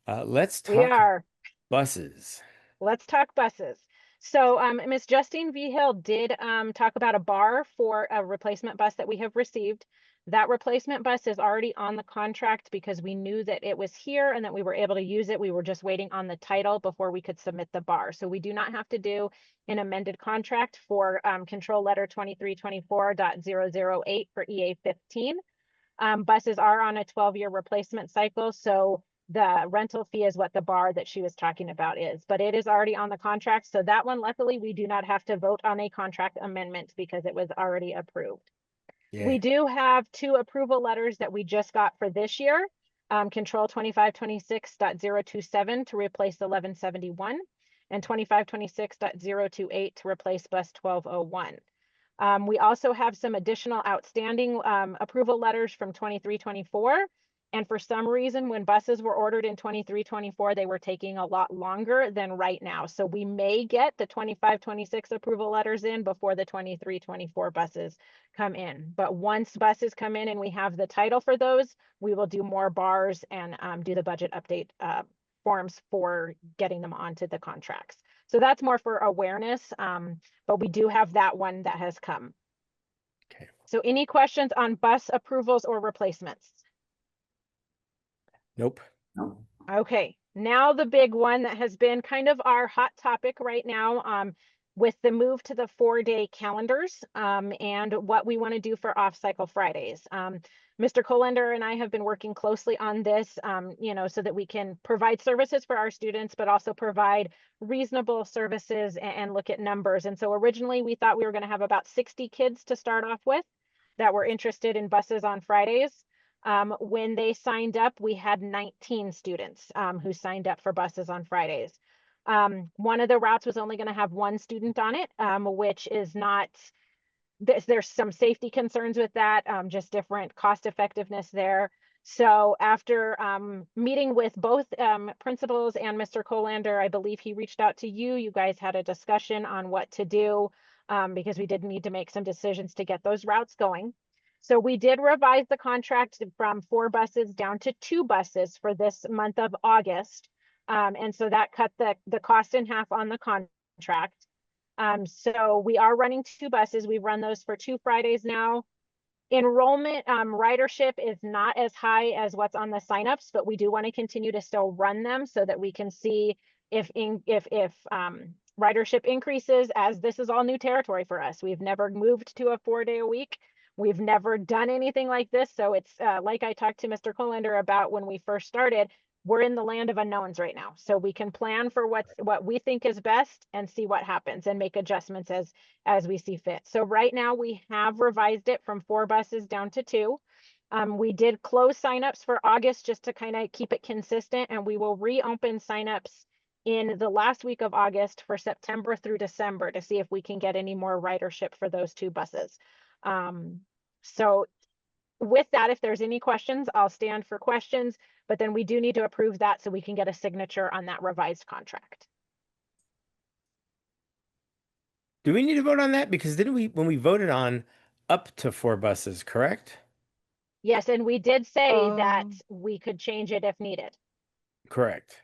Let's We talk are. buses. Let's talk buses. So Ms. Justine Vigil did talk about a bar for a replacement bus that we have received. That replacement bus is already on the contract because we knew that it was here and that we were able to use it. We were just waiting on the title before we could submit the bar. So we do not have to do an amended contract for control letter 2324.008 for EA15. Buses are on a 12-year replacement cycle. So the rental fee is what the bar that she was talking about is, but it is already on the contract. So that one, luckily, we do not have to vote on a contract amendment because it was already approved. Yeah. We do have 2 approval letters that we just got for this year. Control 2526.027 to replace 1171 and 2526.028 to replace bus 1201. We also have some additional outstanding approval letters from 2324. And for some reason, when buses were ordered in 2324, they were taking a lot longer than right now. So we may get the 2526 approval letters in before the 2324 buses come in. But once buses come in and we have the title for those, we will do more bars and do the budget update forms for getting them onto the contracts. So that's more for awareness, but we do have that one that has come. Okay. So any questions on bus approvals or replacements? Nope. No. Okay, now the big one that has been kind of our hot topic right now, with the move to the 4-day calendars and what we want to do for off-cycle Fridays. Mr. Colander and I have been working closely on this, so that we can provide services for our students, but also provide reasonable services and look at numbers. And so originally we thought we were going to have about 60 kids to start off with that were interested in buses on Fridays. When they signed up, we had 19 students who signed up for buses on Fridays. One of the routes was only going to have one student on it, which is not, there's some safety concerns with that, just different cost effectiveness there. So after meeting with both principals and Mr. Colander, I believe he reached out to you. You guys had a discussion on what to do because we did need to make some decisions to get those routes going. So we did revise the contract from 4 buses down to 2 buses for this month of August. And so that cut the cost in half on the contract. So we are running 2 buses. We've run those for 2 Fridays now. Enrollment, ridership is not as high as what's on the signups, but we do want to continue to still run them so that we can see if ridership increases, as this is all new territory for us. We've never moved to a 4-day a week. We've never done anything like this. So it's like I talked to Mr. Colander about when we first started, we're in the land of unknowns right now. So we can plan for what we think is best and see what happens and make adjustments as we see fit. So right now we have revised it from 4 buses down to 2. We did close signups for August just to kind of keep it consistent, and we will reopen signups in the last week of August for September through December to see if we can get any more ridership for those 2 buses. So with that, if there's any questions, I'll stand for questions, but then we do need to approve that so we can get a signature on that revised contract. Do we need to vote on that? Because didn't we, when we voted on up to 4 buses, correct? Yes, and we did say that Um, we could change it if needed, Correct.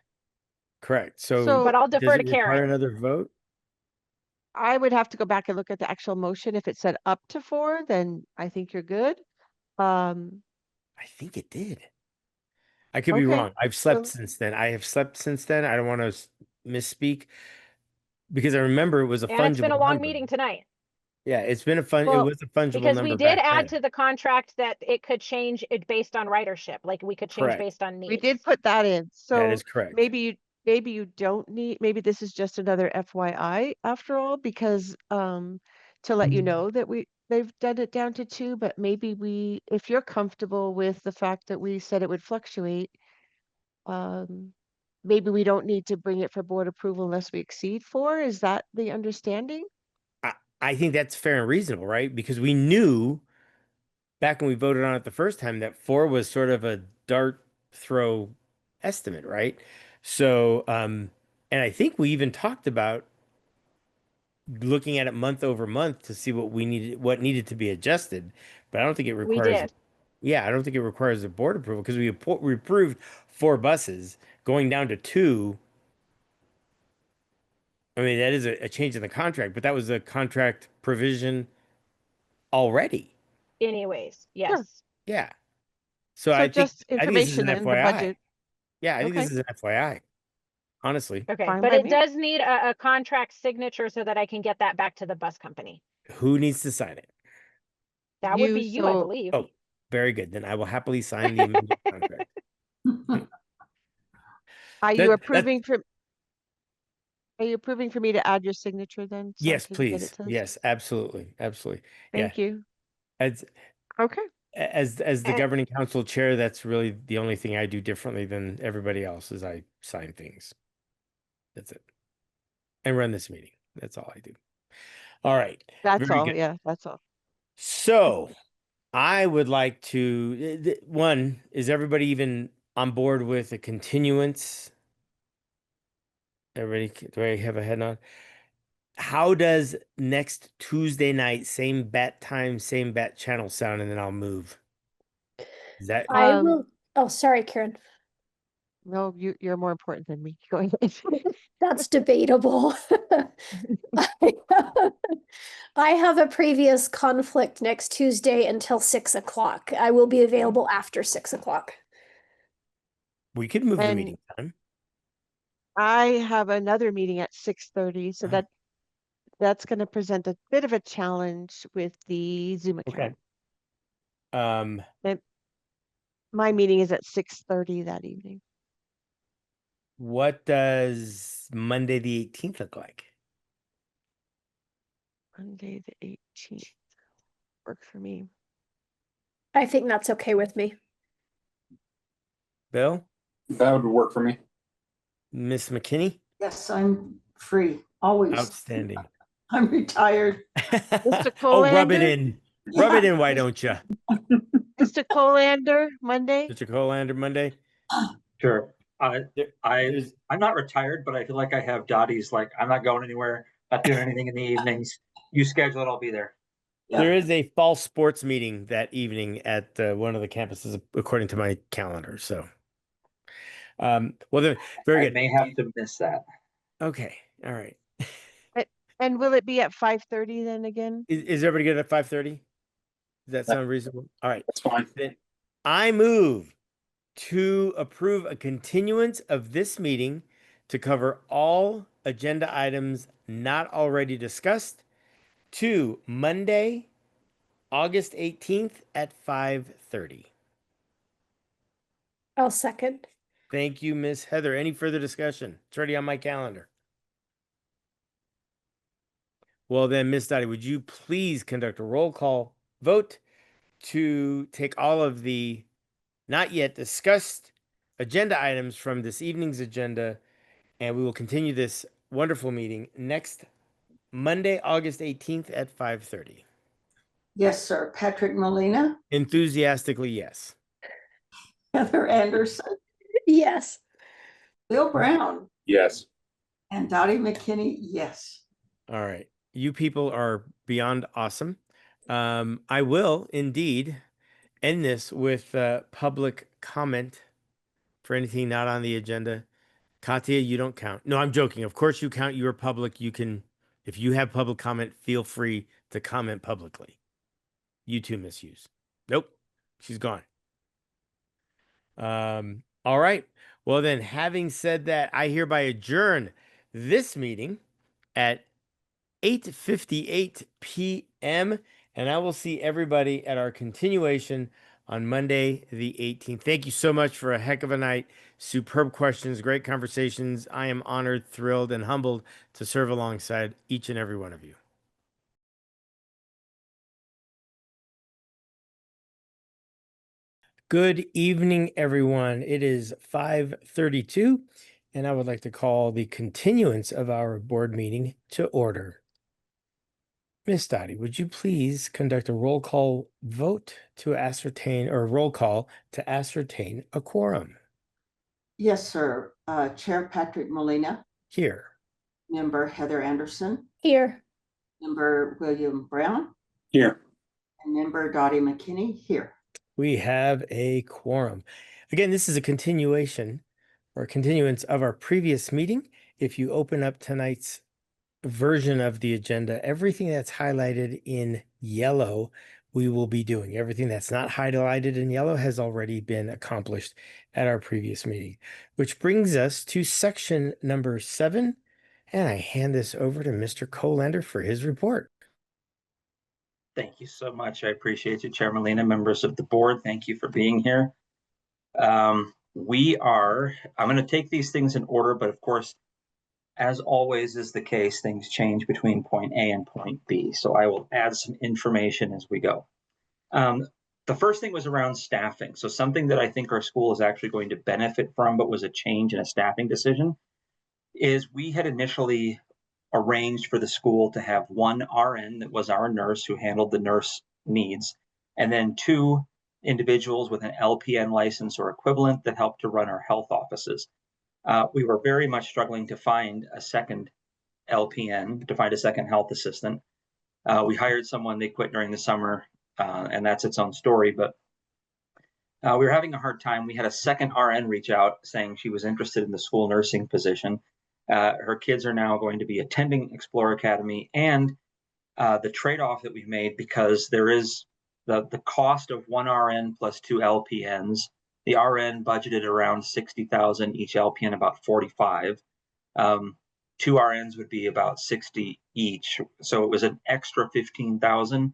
Correct. So So but I'll does defer it to require Karen. another vote? I would have to go back and look at the actual motion. If it said up to 4, then I think you're good. Um, I think it did. I could be okay. wrong. I've slept So since then. I have slept since then. I don't want to misspeak because I remember it was a And it's been a fungible long number. meeting tonight. Yeah, it's been a fun, it well, was a fungible Because we number did back add then. to the contract that it could change it based on ridership, like we could change Correct. based on we needs. did put that in. That So is correct. maybe you don't need, maybe this is just another FYI after all, because to let you know that they've done it down to 2, but maybe if you're comfortable with the fact that we said it would fluctuate, maybe we don't need to bring it for board approval unless we exceed 4. Is that the understanding? I think that's fair and reasonable, right? Because we knew back when we voted on it the first time that 4 was sort of a dart throw estimate, right? So, and I think we even talked about looking at it month over month to see what needed to be adjusted. But I don't think it We requires, did. yeah, I don't think it requires a board approval because we approved 4 buses going down to 2. I mean, that is a change in the contract, but that was a contract provision already. Anyways, Sure. yes. Yeah. So So I think just this is information an then, the FYI. budget. Yeah, I think this Okay, is an FYI, honestly. Okay, fine but by it me. does need a contract signature so that I can get that back to the bus company. Who needs to sign it? That would be you, I So believe. Oh, very good. Then I will happily sign the amended contract. are you That approving for me to add your signature then so I yes, can get it please. to this? Yes, absolutely. Absolutely. Yeah. Thank you. As Okay. as the And governing council chair, that's really the only thing I do differently than everybody else is I sign things. That's it. And run this meeting. That's all I do. All right. That's Very all. good. Yeah, that's all. So I would like to, one, is everybody even on board with a continuance? Everybody, do I have a head nod? How does next Tuesday night, same bat time, same bat channel sound, and then I'll move? Is that I Um, will. Oh, sorry, Karen. no, you're more important than me. Go ahead. That's debatable. I have a previous conflict next Tuesday until 6 o'clock. I will be available after 6 o'clock. we could move the And meeting time? I have another meeting at 6:30, so that's going to present a bit of a challenge with the Zoom Okay. account. Um, My meeting is at 6:30 that evening. what does Monday the 18th look like? Monday the 18th. Work for me. I think that's okay with me. Bill? That would work for me. Miss McKinney? Yes, I'm free, always. Outstanding. I'm retired. Mr. Oh, rub it Colander? in. Rub Yeah. it in, why don't you? Mr. Colander, Monday? Mr. Colander, Monday? Sure. There- I'm there's not retired, but I feel like I have Dottie's like, I'm not going anywhere, not doing anything in the evenings. You schedule it, I'll be there. there is a fall sports meeting that evening at one of the campuses, according to my calendar. So, well, then, very I good. may have to miss that. Okay, all right. And will it be at 5:30 then again? Is everybody good at 5:30? Does that sound reasonable? All right. That's fine. Then I move to approve a continuance of this meeting to cover all agenda items not already discussed to Monday, August 18th at 5:30. I'll second. Thank you, Miss Heather. Any further discussion? It's already on my calendar. Well, then, Miss Dottie, would you please conduct a roll call vote to take all of the not yet discussed agenda items from this evening's agenda, and we will continue this wonderful meeting next Monday, August 18th at 5:30. Yes, sir. Patrick Molina, Enthusiastically, yes. Heather Anderson, Yes. Bill Brown, Yes. and Dottie McKinney, yes. All right. You people are beyond awesome. I will indeed end this with public comment for anything not on the agenda. Katya, you don't count. No, I'm joking. Of course you count. You are public. You can, if you have public comment, feel free to comment publicly. You too, misuse. Nope. She's gone. All right. Well then, having said that, I hereby adjourn this meeting at 8:58 p.m. and I will see everybody at our continuation on Monday the 18th. Thank you so much for a heck of a night. Superb questions, great conversations. I am honored, thrilled, and humbled to serve alongside each and every one of you. Good evening, everyone. It is 5:32, and I would like to call the continuance of our board meeting to order. Miss Dottie, would you please conduct a roll call vote to ascertain, or roll call to ascertain a quorum? Yes, sir. Chair Patrick Molina, Here. member Heather Anderson, Here. member William Brown, Here. and member Dottie McKinney, here. We have a quorum. Again, this is a continuation or continuance of our previous meeting. If you open up tonight's version of the agenda, everything that's highlighted in yellow, we will be doing. Everything that's not highlighted in yellow has already been accomplished at our previous meeting, which brings us to section number 7. And I hand this over to Mr. Colander for his report. Thank you so much. I appreciate you, Chair Molina, members of the board. Thank you for being here. I'm going to take these things in order, but of course, as always is the case, things change between point A and point B. So I will add some information as we go. The first thing was around staffing. So something that I think our school is actually going to benefit from, but was a change in a staffing decision, is we had initially arranged for the school to have one RN that was our nurse who handled the nurse needs, and then 2 individuals with an LPN license or equivalent that helped to run our health offices. We were very much struggling to find a second LPN, to find a second health assistant. We hired someone, they quit during the summer, and that's its own story, but we were having a hard time. We had a second RN reach out saying she was interested in the school nursing position. Her kids are now going to be attending Explore Academy, and the trade-off that we've made, because there is the cost of 1 RN plus 2 LPNs. The RN budgeted around $60,000, each LPN about 45. 2 RNs would be about 60 each, so it was an extra 15,000.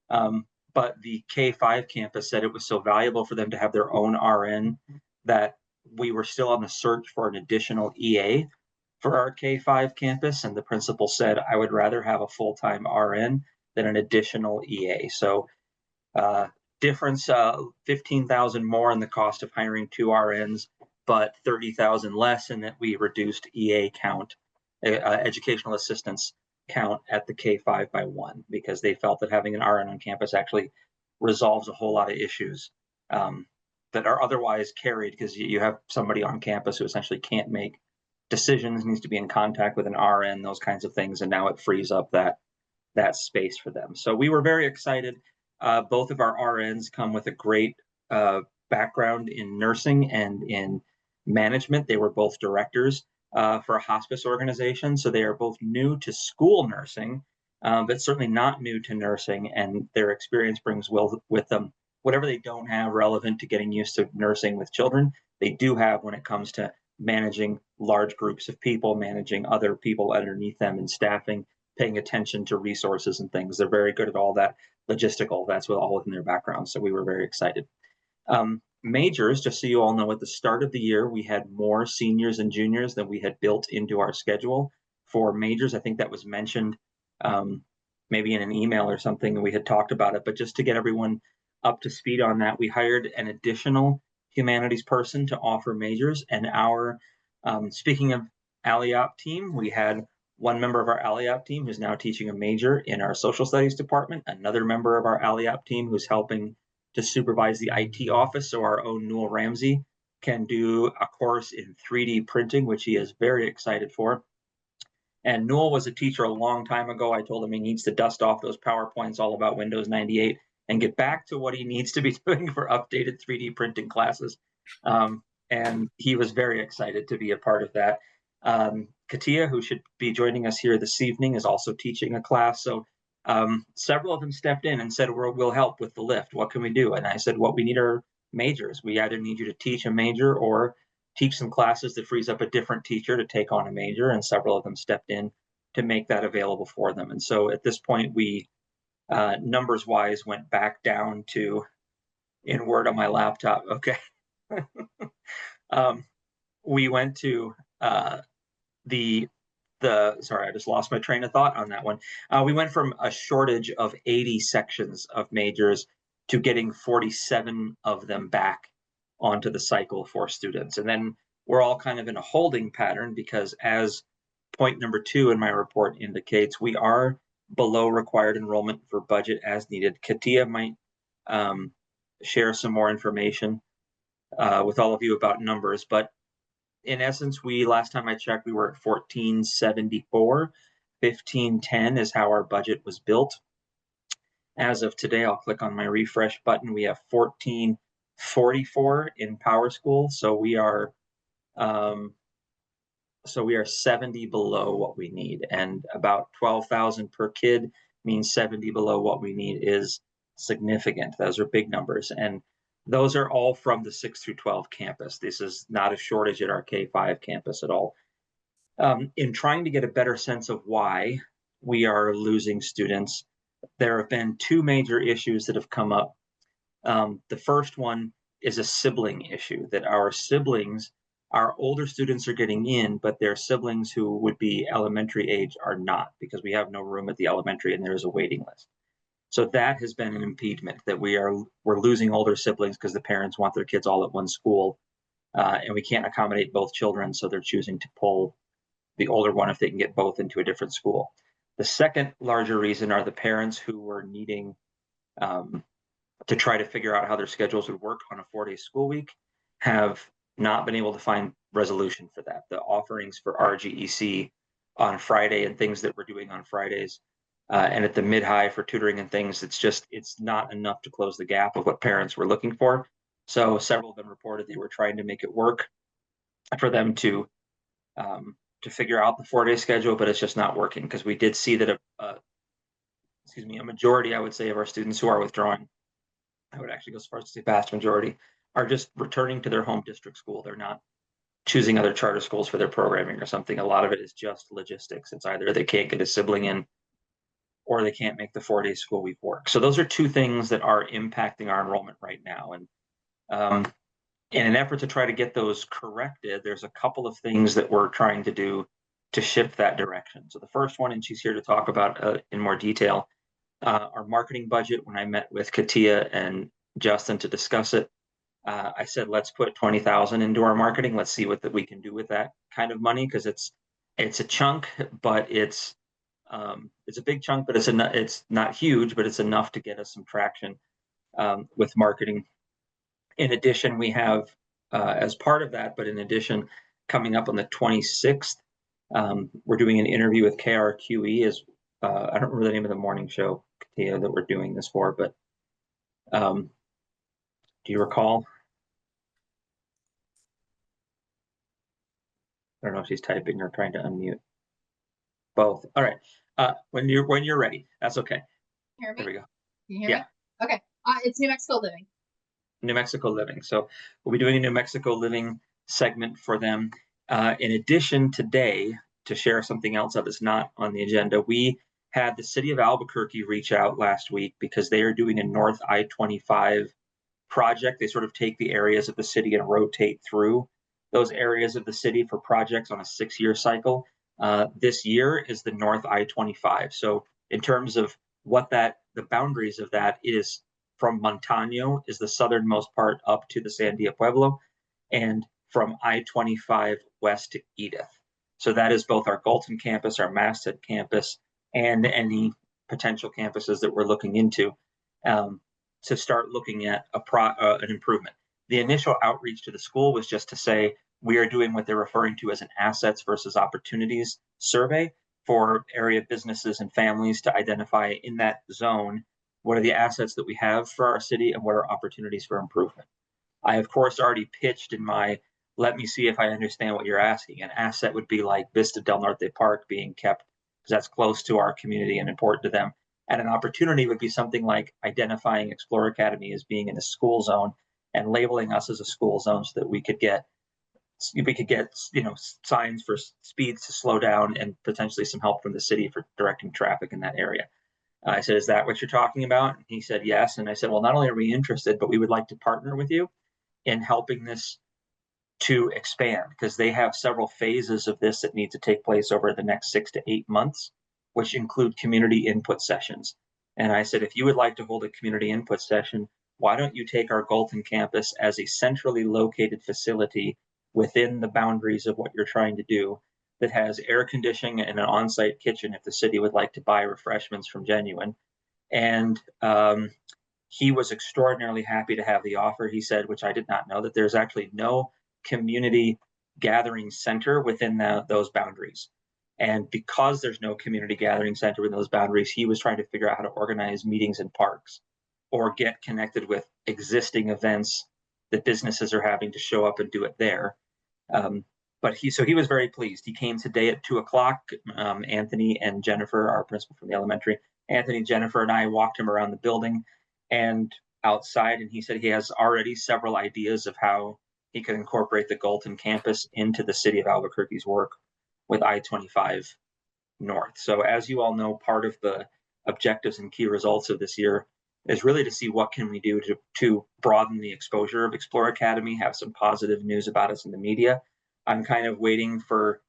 But the K5 campus said it was so valuable for them to have their own RN that we were still on the search for an additional EA for our K5 campus, and the principal said, I would rather have a full-time RN than an additional EA. So difference, 15,000 more in the cost of hiring 2 RNs, but 30,000 less in that we reduced EA count, educational assistance count at the K-5 by 1, because they felt that having an RN on campus actually resolves a whole lot of issues that are otherwise carried, because you have somebody on campus who essentially can't make decisions, needs to be in contact with an RN, those kinds of things, and now it frees up that space for them. So we were very excited. Both of our RNs come with a great background in nursing and in management. They were both directors for a hospice organization, so they are both new to school nursing, but certainly not new to nursing, and their experience brings with them whatever they don't have relevant to getting used to nursing with children, they do have when it comes to managing large groups of people, managing other people underneath them, and staffing, paying attention to resources and things. They're very good at all that logistical. That's all within their background. So we were very excited. Majors, just so you all know, at the start of the year, we had more seniors and juniors than we had built into our schedule for majors. I think that was mentioned maybe in an email or something, and we had talked about it. But just to get everyone up to speed on that, we hired an additional humanities person to offer majors. And our, speaking of ALIOP team, we had one member of our ALIOP team who's now teaching a major in our social studies department, another member of our ALIOP team who's helping to supervise the IT office, so our own Newell Ramsey can do a course in 3D printing, which he is very excited for. And Newell was a teacher a long time ago. I told him he needs to dust off those PowerPoints all about Windows 98 and get back to what he needs to be doing for updated 3D printing classes. And he was very excited to be a part of that. Katia, who should be joining us here this evening, is also teaching a class. So several of them stepped in and said, we'll help with the lift. What can we do? And I said, what we need are majors. We either need you to teach a major or teach some classes that frees up a different teacher to take on a major. And several of them stepped in to make that available for them. And so at this point, we numbers wise went back down to, in Word on my laptop, okay. We went to sorry, I just lost my train of thought on that one. We went from a shortage of 80 sections of majors to getting 47 of them back onto the cycle for students. And then we're all kind of in a holding pattern because, as point number 2 in my report indicates, we are below required enrollment for budget as needed. Katia might share some more information with all of you about numbers, but in essence, last time I checked, we were at 1474. 1510 is how our budget was built. As of today, I'll click on my refresh button. We have 1444 in PowerSchool, so we are 70 below what we need, and about 12,000 per kid means 70 below what we need is significant. Those are big numbers, and those are all from the 6 through 12 campus. This is not a shortage at our K-5 campus at all. In trying to get a better sense of why we are losing students, there have been 2 major issues that have come up. The first one is a sibling issue, that our older students are getting in, but their siblings who would be elementary age are not, because we have no room at the elementary and there is a waiting list. So that has been an impediment, that we're losing older siblings because the parents want their kids all at one school, and we can't accommodate both children, so they're choosing to pull the older one if they can get both into a different school. The second larger reason are the parents who were needing to try to figure out how their schedules would work on a 4-day school week have not been able to find resolution for that. The offerings for RGEC on Friday and things that we're doing on Fridays, and at the mid-high for tutoring and things, it's not enough to close the gap of what parents were looking for. So several of them reported they were trying to make it work for them to figure out the 4-day schedule, but it's just not working, because we did see that a majority, I would say, of our students who are withdrawing, I would actually go as far as to say vast majority, are just returning to their home district school. They're not choosing other charter schools for their programming or something. A lot of it is just logistics. It's either they can't get a sibling in, or they can't make the 4-day school week work. So those are 2 things that are impacting our enrollment right now. And in an effort to try to get those corrected, there's a couple of things that we're trying to do to shift that direction. So the first one, and she's here to talk about in more detail, our marketing budget. When I met with Katia and Justin to discuss it. I said, let's put 20,000 into our marketing. Let's see what we can do with that kind of money, because it's a chunk, but it's a big chunk, but it's not huge, but it's enough to get us some traction with marketing. In addition, we have as part of that, but in addition, coming up on the 26th, we're doing an interview with KRQE. I don't remember the name of the morning show, Katia, that we're doing this for, but do you recall? I don't know if she's typing or trying to unmute. Both. All right. When you're ready, that's okay. Hear me? There we go. Can you hear me? Okay. It's New Mexico Living. New Mexico Living. So we'll be doing a New Mexico Living segment for them. In addition, today, to share something else that is not on the agenda, we had the city of Albuquerque reach out last week because they are doing a North I-25 project. They sort of take the areas of the city and rotate through those areas of the city for projects on a 6-year cycle. This year is the North I-25. So in terms of what the boundaries of that is, from Montano is the southernmost part up to the Sandia Pueblo, and from I-25 west to Edith. So that is both our Galton campus, our Masthead campus, and any potential campuses that we're looking into to start looking at an improvement. The initial outreach to the school was just to say, we are doing what they're referring to as an assets versus opportunities survey for area businesses and families to identify in that zone what are the assets that we have for our city and what are opportunities for improvement. I, of course, already pitched in my, let me see if I understand what you're asking. An asset would be like Vista del Norte Park being kept because that's close to our community and important to them. And an opportunity would be something like identifying Explorer Academy as being in a school zone and labeling us as a school zone so that we could get signs for speeds to slow down and potentially some help from the city for directing traffic in that area. I said, is that what you're talking about? And he said, yes. And I said, well, not only are we interested, but we would like to partner with you in helping this to expand, because they have several phases of this that need to take place over the next 6 to 8 months, which include community input sessions. And I said, if you would like to hold a community input session, why don't you take our Galton campus as a centrally located facility within the boundaries of what you're trying to do, that has air conditioning and an on-site kitchen if the city would like to buy refreshments from Genuine. And he was extraordinarily happy to have the offer. He said, which I did not know, that there's actually no community gathering center within those boundaries. And because there's no community gathering center within those boundaries, he was trying to figure out how to organize meetings in parks or get connected with existing events that businesses are having to show up and do it there. But he was very pleased. He came today at 2:00. Anthony and Jennifer, our principal from the elementary, Anthony, Jennifer, and I walked him around the building and outside, and he said he has already several ideas of how he could incorporate the Galton campus into the city of Albuquerque's work with I-25 North. So as you all know, part of the objectives and key results of this year is really to see what can we do to broaden the exposure of Explorer Academy, have some positive news about us in the media. I'm kind of waiting for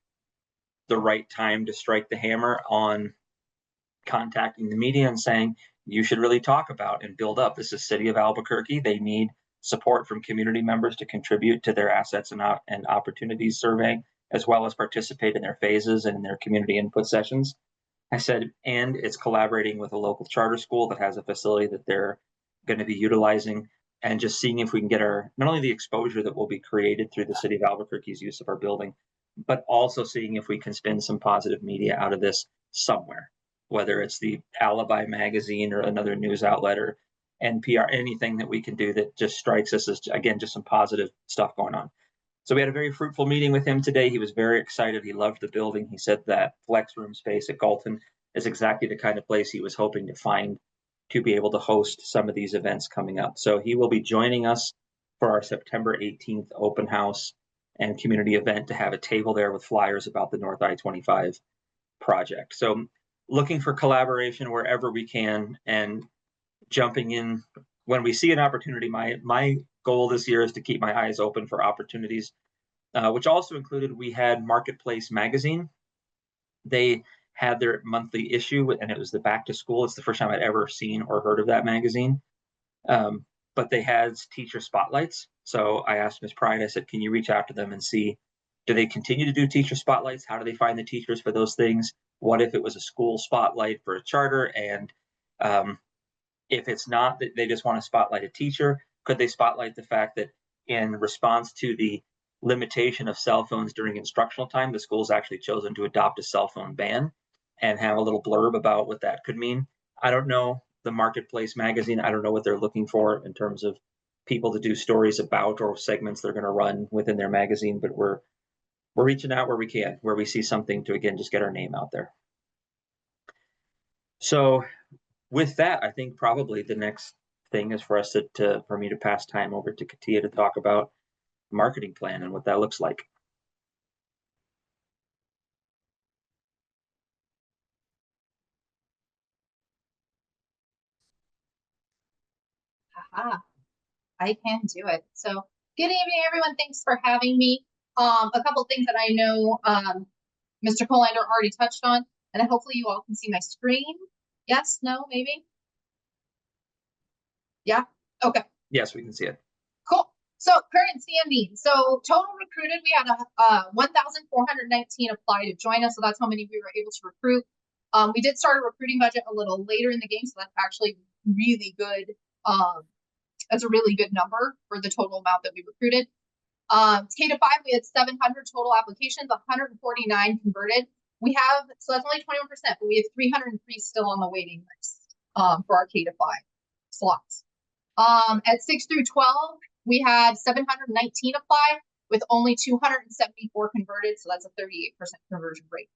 the right time to strike the hammer on contacting the media and saying, you should really talk about and build up. This is City of Albuquerque. They need support from community members to contribute to their assets and opportunities survey, as well as participate in their phases and in their community input sessions. I said, and it's collaborating with a local charter school that has a facility that they're going to be utilizing, and just seeing if we can get not only the exposure that will be created through the City of Albuquerque's use of our building, but also seeing if we can spin some positive media out of this somewhere, whether it's the Alibi magazine or another news outlet or NPR, anything that we can do that just strikes us as, again, just some positive stuff going on. So we had a very fruitful meeting with him today. He was very excited. He loved the building. He said that flex room space at Galton is exactly the kind of place he was hoping to find to be able to host some of these events coming up. So he will be joining us for our September 18th open house and community event to have a table there with flyers about the North I-25 project. So looking for collaboration wherever we can and jumping in when we see an opportunity. My goal this year is to keep my eyes open for opportunities, which also included, we had Marketplace magazine. They had their monthly issue, and it was the back to school. It's the first time I'd ever seen or heard of that magazine. but they had teacher spotlights. So I asked Ms. Pride, I said, can you reach out to them and see, do they continue to do teacher spotlights? How do they find the teachers for those things? What if it was a school spotlight for a charter? And if it's not that they just want to spotlight a teacher, could they spotlight the fact that in response to the limitation of cell phones during instructional time, the school's actually chosen to adopt a cell phone ban and have a little blurb about what that could mean? I don't know the Marketplace magazine. I don't know what they're looking for in terms of people to do stories about or segments they're going to run within their magazine, but we're reaching out where we can, where we see something to, again, just get our name out there. So with that, I think probably the next thing is for us for me to pass time over to Katia to talk about marketing plan and what that looks like. Haha, I can do it. So good evening, everyone. Thanks for having me. A couple things that I know Mr. Colander already touched on, and hopefully you all can see my screen. Yes, no, maybe? Yeah, okay. Yes, we can see it. Cool. So current CME. So total recruited, we had 1,419 apply to join us. So that's how many we were able to recruit. We did start a recruiting budget a little later in the game, so that's actually really good. That's a really good number for the total amount that we recruited. K-5, we had 700 total applications, 149 converted. We have, so that's only 21%, but we have 303 still on the waiting list for our K-5 slots. At 6 through 12, we had 719 apply with only 274 converted, so that's a 38% conversion rate.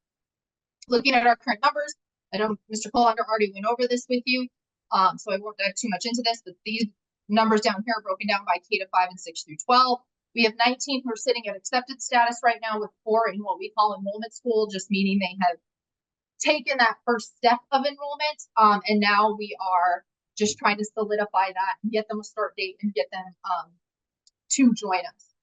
Looking at our current numbers, I know Mr. Colander already went over this with you, so I won't dive too much into this, but these numbers down here are broken down by K-5 and 6 through 12. We have 19 who are sitting at accepted status right now, with 4 in what we call enrollment school, just meaning they have taken that first step of enrollment, and now we are just trying to solidify that and get them a start date and get them to join us.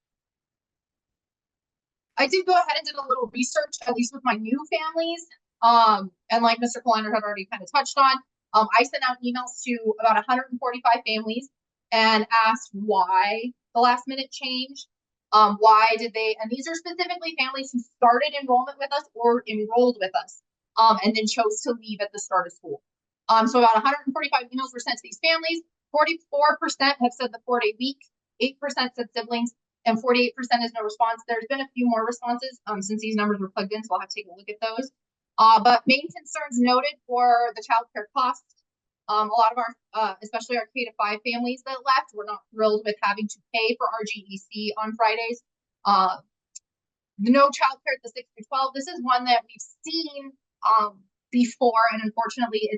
I did go ahead and did a little research, at least with my new families, and like Mr. Colander had already kind of touched on, I sent out emails to about 145 families and asked why the last minute change. Why did they, and these are specifically families who started enrollment with us or enrolled with us, and then chose to leave at the start of school. So about 145 emails were sent to these families. 44% have said the 4-day week, 8% said siblings, and 48% is no response. There's been a few more responses since these numbers were plugged in, so I'll have to take a look at those. But main concerns noted for the child care costs. A lot of our, especially our K-5 families that left, were not thrilled with having to pay for our GEC on Fridays. No child care at the 6 through 12. This is one that we've seen before, and unfortunately,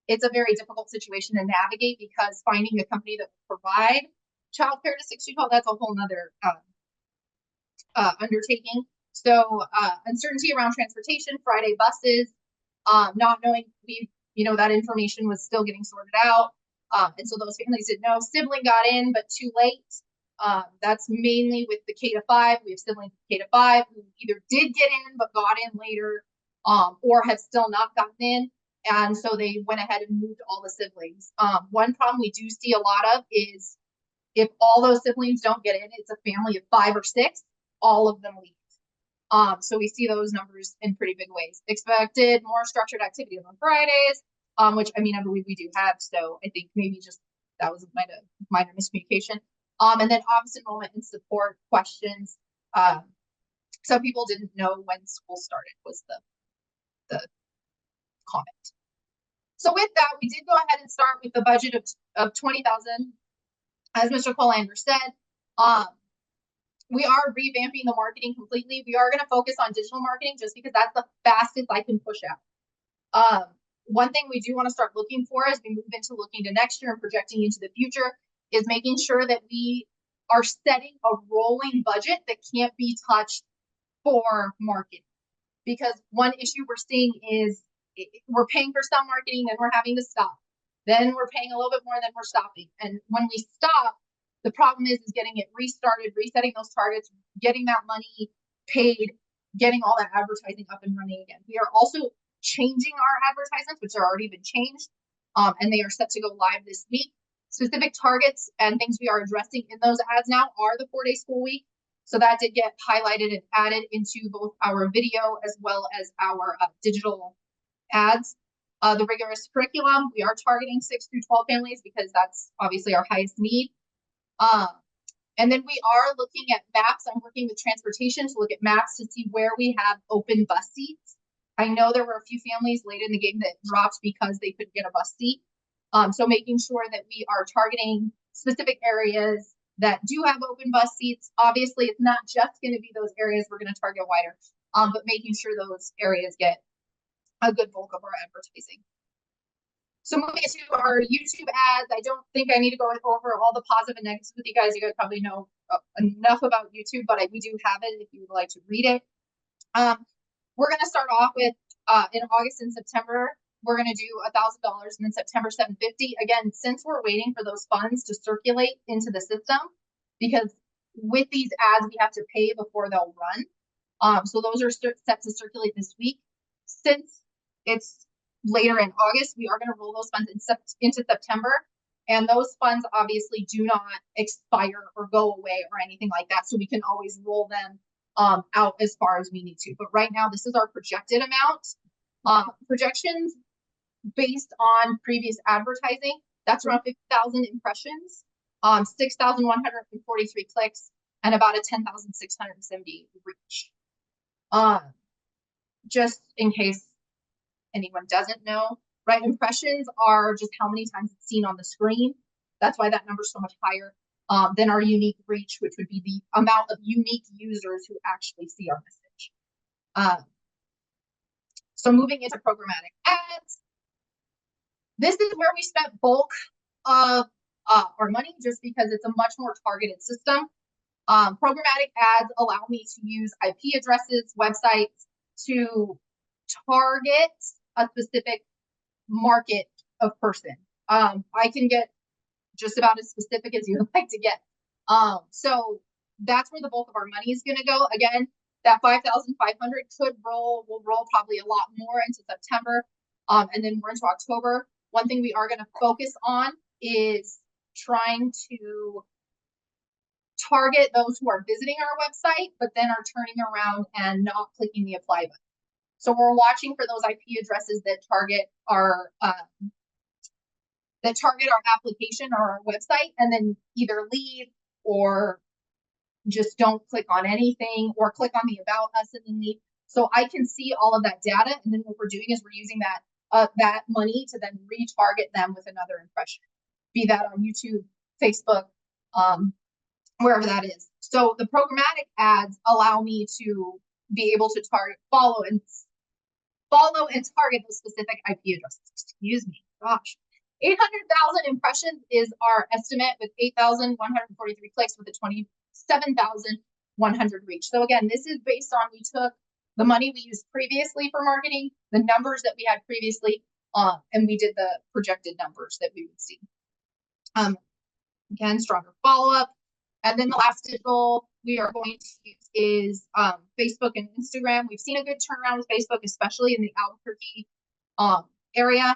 it's a very difficult situation to navigate, because finding a company that will provide childcare to 6 through 12, that's a whole nother undertaking. So uncertainty around transportation, Friday buses, not knowing, that information was still getting sorted out. And so those families didn't know. Sibling got in, but too late. That's mainly with the K-5. We have siblings with K-5 who either did get in, but got in later, or have still not gotten in. And so they went ahead and moved all the siblings. One problem we do see a lot of is if all those siblings don't get in, it's a family of 5 or 6, all of them leave. So we see those numbers in pretty big ways. Expected more structured activities on Fridays, which I believe we do have. So I think maybe just that was a minor miscommunication. And then office enrollment and support questions. Some people didn't know when school started was the comment. So with that, we did go ahead and start with the budget of $20,000. As Mr. Colander said, we are revamping the marketing completely. We are going to focus on digital marketing just because that's the fastest I can push out. One thing we do want to start looking for as we move into looking to next year and projecting into the future is making sure that we are setting a rolling budget that can't be touched for marketing. Because one issue we're seeing is we're paying for some marketing, then we're having to stop. Then we're paying a little bit more, then we're stopping. And when we stop, the problem is getting it restarted, resetting those targets, getting that money paid, getting all that advertising up and running again. We are also changing our advertisements, which have already been changed, and they are set to go live this week. specific targets and things we are addressing in those ads now are the 4-day school week. So that did get highlighted and added into both our video as well as our digital ads. The rigorous curriculum, we are targeting 6 through 12 families because that's obviously our highest need. And then we are looking at maps. I'm working with transportation to look at maps to see where we have open bus seats. I know there were a few families late in the game that dropped because they couldn't get a bus seat. So making sure that we are targeting specific areas that do have open bus seats. Obviously, it's not just going to be those areas we're going to target wider, but making sure those areas get a good bulk of our advertising. So moving to our YouTube ads, I don't think I need to go over all the positive and negatives with you guys. You guys probably know enough about YouTube, but we do have it if you would like to read it. We're going to start off with in August and September, we're going to do $1,000, and then September $750. Again, since we're waiting for those funds to circulate into the system, because with these ads we have to pay before they'll run. So those are set to circulate this week. Since it's later in August, we are going to roll those funds into September, and those funds obviously do not expire or go away or anything like that, so we can always roll them out as far as we need to. But right now, this is our projected amount. Projections based on previous advertising, that's around 50,000 impressions, 6,143 clicks, and about a 10,670 reach. Just in case anyone doesn't know, right? Impressions are just how many times it's seen on the screen. That's why that number is so much higher than our unique reach, which would be the amount of unique users who actually see our message. So moving into programmatic ads, this is where we spent bulk of our money, just because it's a much more targeted system. Programmatic ads allow me to use IP addresses, websites to target a specific market of person. I can get just about as specific as you would like to get. So that's where the bulk of our money is going to go. Again, that 5,500 will roll probably a lot more into September. And then we're into October. One thing we are going to focus on is trying to target those who are visiting our website, but then are turning around and not clicking the apply button. So we're watching for those IP addresses that target our application or our website, and then either leave or just don't click on anything, or click on the About Us and then leave. So I can see all of that data, and then what we're doing is we're using that money to then retarget them with another impression, be that on YouTube, Facebook, wherever that is. So the programmatic ads allow me to be able to follow and target those specific IP addresses. Excuse me, gosh. 800,000 impressions is our estimate, with 8,143 clicks with a 27,100 reach. So again, this is based on, we took the money we used previously for marketing, the numbers that we had previously, and we did the projected numbers that we would see. Again, stronger follow-up. And then the last digital we are going to use is Facebook and Instagram. We've seen a good turnaround with Facebook, especially in the Albuquerque area.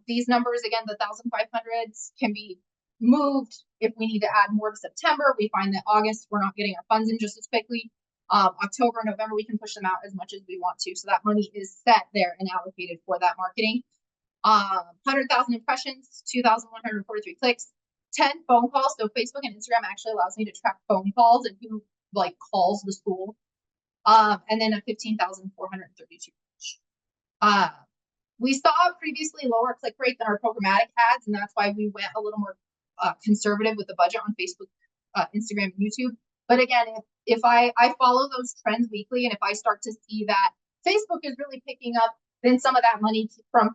These numbers, again, the 1,500s can be moved if we need to add more to September. We find that August, we're not getting our funds in just as quickly. October and November, we can push them out as much as we want to. So that money is set there and allocated for that marketing. 100,000 impressions, 2,143 clicks, 10 phone calls. So Facebook and Instagram actually allows me to track phone calls and who calls the school. And then a 15,432 reach. We saw previously lower click rate than our programmatic ads, and that's why we went a little more conservative with the budget on Facebook, Instagram, and YouTube. But again, if I follow those trends weekly, and if I start to see that Facebook is really picking up, then some of that money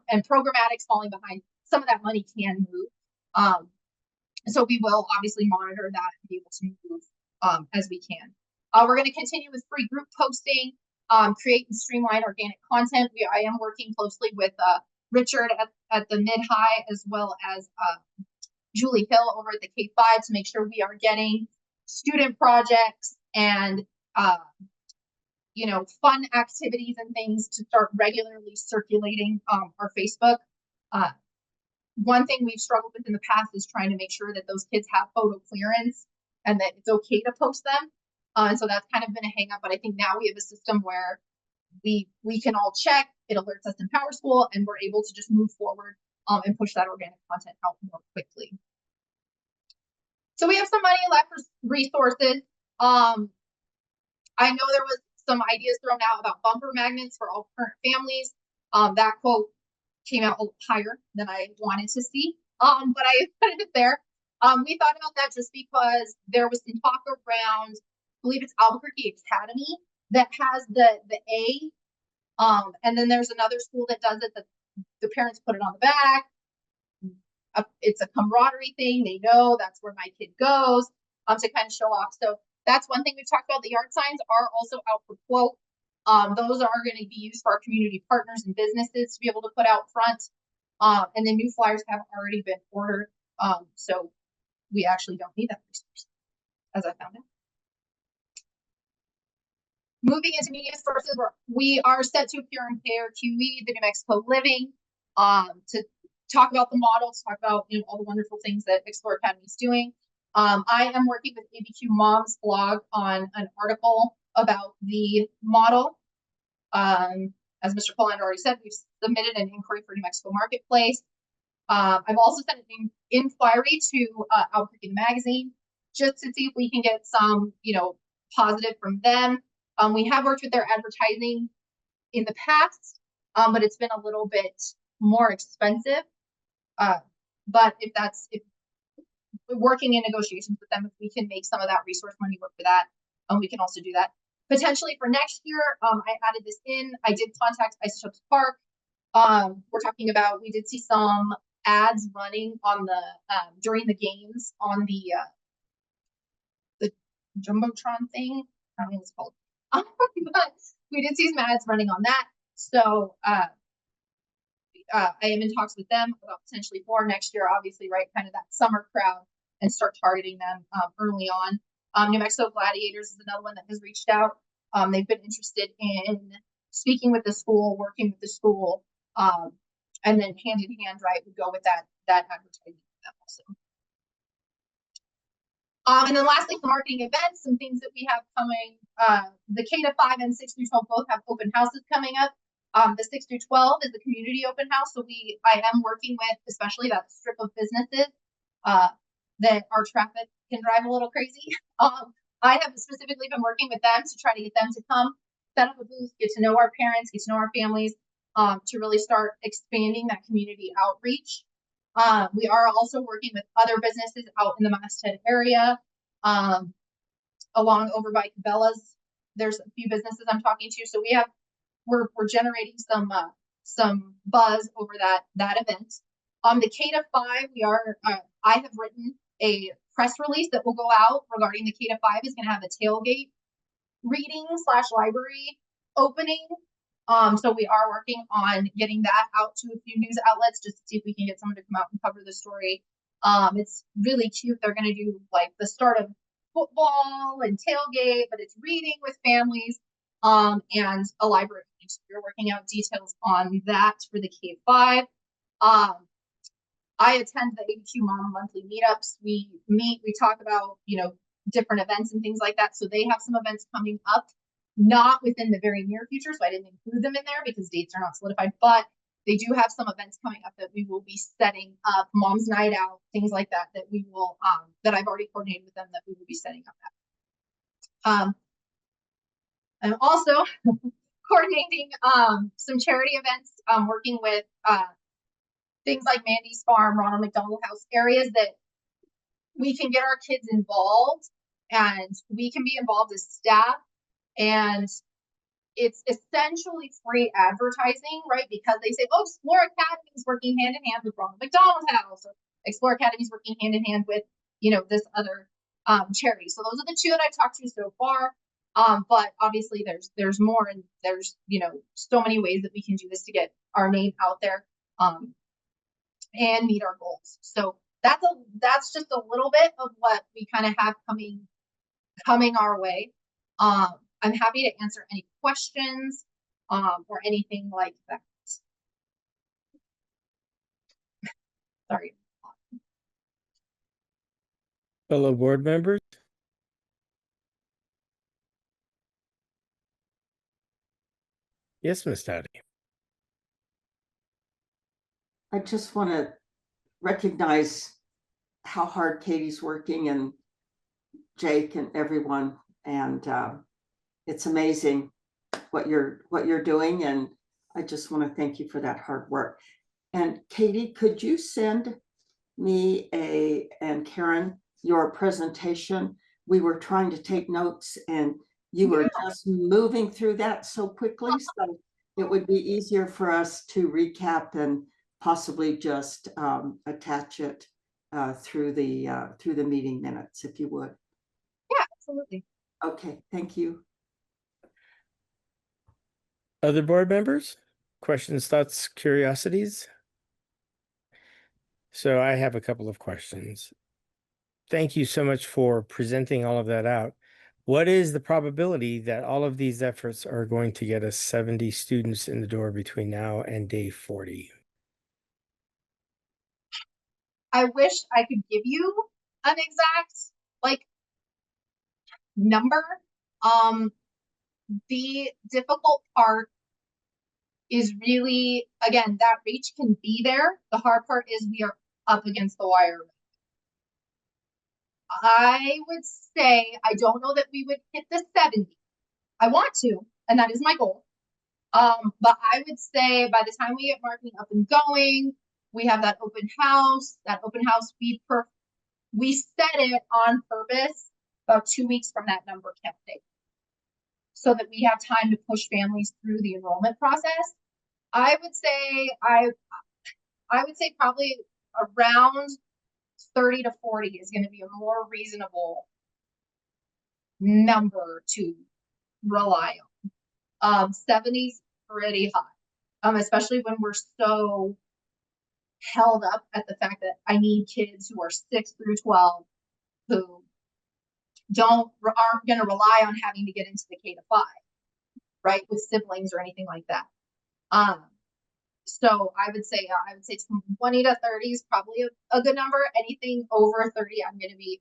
and programmatic's falling behind, some of that money can move. So we will obviously monitor that and be able to move as we can. We're going to continue with free group posting, create and streamline organic content. I am working closely with Richard at the mid-high, as well as Julie Hill over at the K-5, to make sure we are getting student projects and fun activities and things to start regularly circulating our Facebook. one thing we've struggled with in the past is trying to make sure that those kids have photo clearance and that it's okay to post them. And so that's kind of been a hang up, but I think now we have a system where we can all check, it alerts us in PowerSchool, and we're able to just move forward and push that organic content out more quickly. So we have some money left for resources. I know there was some ideas thrown out about bumper magnets for all current families. That quote came out a little higher than I wanted to see, but I put it there. We thought about that just because there was some talk around, I believe it's Albuquerque Academy, that has the A, and then there's another school that does it that the parents put it on the back. It's a camaraderie thing. They know that's where my kid goes, to kind of show off. So that's one thing we've talked about. The yard signs are also out for quote. Those are going to be used for our community partners and businesses to be able to put out front. And then new flyers have already been ordered. So we actually don't need that resource, as I found out. Moving into media sources, we are set to appear in KRQE, the New Mexico Living, to talk about the model, to talk about all the wonderful things that Explore Academy is doing. I am working with ABQ Mom's blog on an article about the model. As Mr. Poland already said, we've submitted an inquiry for New Mexico Marketplace. I've also sent an inquiry to Albuquerque Magazine just to see if we can get some, positive from them. We have worked with their advertising in the past, but it's been a little bit more expensive. But if we're working in negotiations with them, if we can make some of that resource money work for that, we can also do that. Potentially for next year, I added this in. I did contact Isotopes Park. We're talking about, we did see some ads running on the during the games on the Jumbotron thing. I don't know what it's called. But we did see some ads running on that. So I am in talks with them about potentially for next year, obviously, right? Kind of that summer crowd and start targeting them early on. New Mexico Gladiators is another one that has reached out. They've been interested in speaking with the school, working with the school, and then hand in hand, right, we go with that advertising with them also. And then lastly, for marketing events, some things that we have coming. The K-5 and 6-12 both have open houses coming up. The 6-12 is the community open house. So I am working with, especially that strip of businesses that our traffic can drive a little crazy. I have specifically been working with them to try to get them to come set up a booth, get to know our parents, get to know our families, to really start expanding that community outreach. We are also working with other businesses out in the Masthead area, along over by Cabela's. There's a few businesses I'm talking to. So we're generating some buzz over that event. The K-5, I have written a press release that will go out regarding the K-5 is going to have a tailgate reading / library opening. So we are working on getting that out to a few news outlets just to see if we can get someone to come out and cover the story. It's really cute. They're going to do like the start of football and tailgate, but it's reading with families, and a library. So we're working out details on that for the K-5. I attend the ABQ Mom monthly meetups. We meet, we talk about, different events and things like that. So they have some events coming up, not within the very near future. So I didn't include them in there because dates are not solidified, but they do have some events coming up that we will be setting up, Mom's Night Out, things like that, that we will, that I've already coordinated with them that we will be setting up at. I'm also coordinating some charity events, working with things like Mandy's Farm, Ronald McDonald House, areas that we can get our kids involved and we can be involved as staff. And it's essentially free advertising, right? Because they say, oh, Explore Academy is working hand in hand with Ronald McDonald House, or Explore Academy is working hand in hand with, this other charity. So those are the two that I've talked to so far. But obviously there's more, and there's, so many ways that we can do this to get our name out there, and meet our goals. So that's just a little bit of what we kind of have coming our way. I'm happy to answer any questions, or anything like that. Sorry. Fellow board members? Yes, Miss Dowdy. I just want to recognize how hard Katie's working and Jake and everyone. And it's amazing what you're doing. And I just want to thank you for that hard work. And Katie, could you send me and Karen your presentation? We were trying to take notes and you were just moving through that so quickly. So it would be easier for us to recap and possibly just attach it through the meeting minutes, if you would. Yeah, absolutely. Okay, thank you. Other board members? Questions, thoughts, curiosities? So I have a couple of questions. Thank you so much for presenting all of that out. What is the probability that all of these efforts are going to get us 70 students in the door between now and day 40? I wish I could give you an exact like number. The difficult part is really, again, that reach can be there. The hard part is we are up against the wire. I would say, I don't know that we would hit the 70. I want to, and that is my goal. But I would say by the time we get marketing up and going, we have that open house. That open house, we set it on purpose about 2 weeks from that number count date, so that we have time to push families through the enrollment process. I would say probably around 30 to 40 is going to be a more reasonable number to rely on. 70 is pretty high, especially when we're so held up at the fact that I need kids who are 6 through 12 who aren't going to rely on having to get into the K to 5, right, with siblings or anything like that. So I would say 20 to 30 is probably a good number. Anything over 30, I'm going to be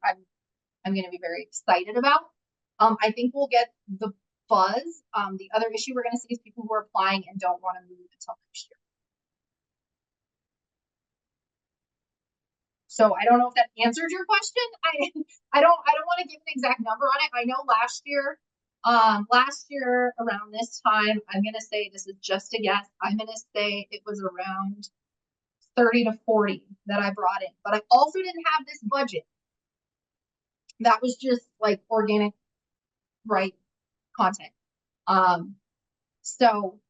very excited about. I think we'll get the buzz. The other issue we're going to see is people who are applying and don't want to move until next year. So I don't know if that answered your question. I don't want to give an exact number on it. I know last year around this time, I'm going to say, this is just a guess, I'm going to say it was around 30 to 40 that I brought in, but I also didn't have this budget. That was just like organic, right, content. So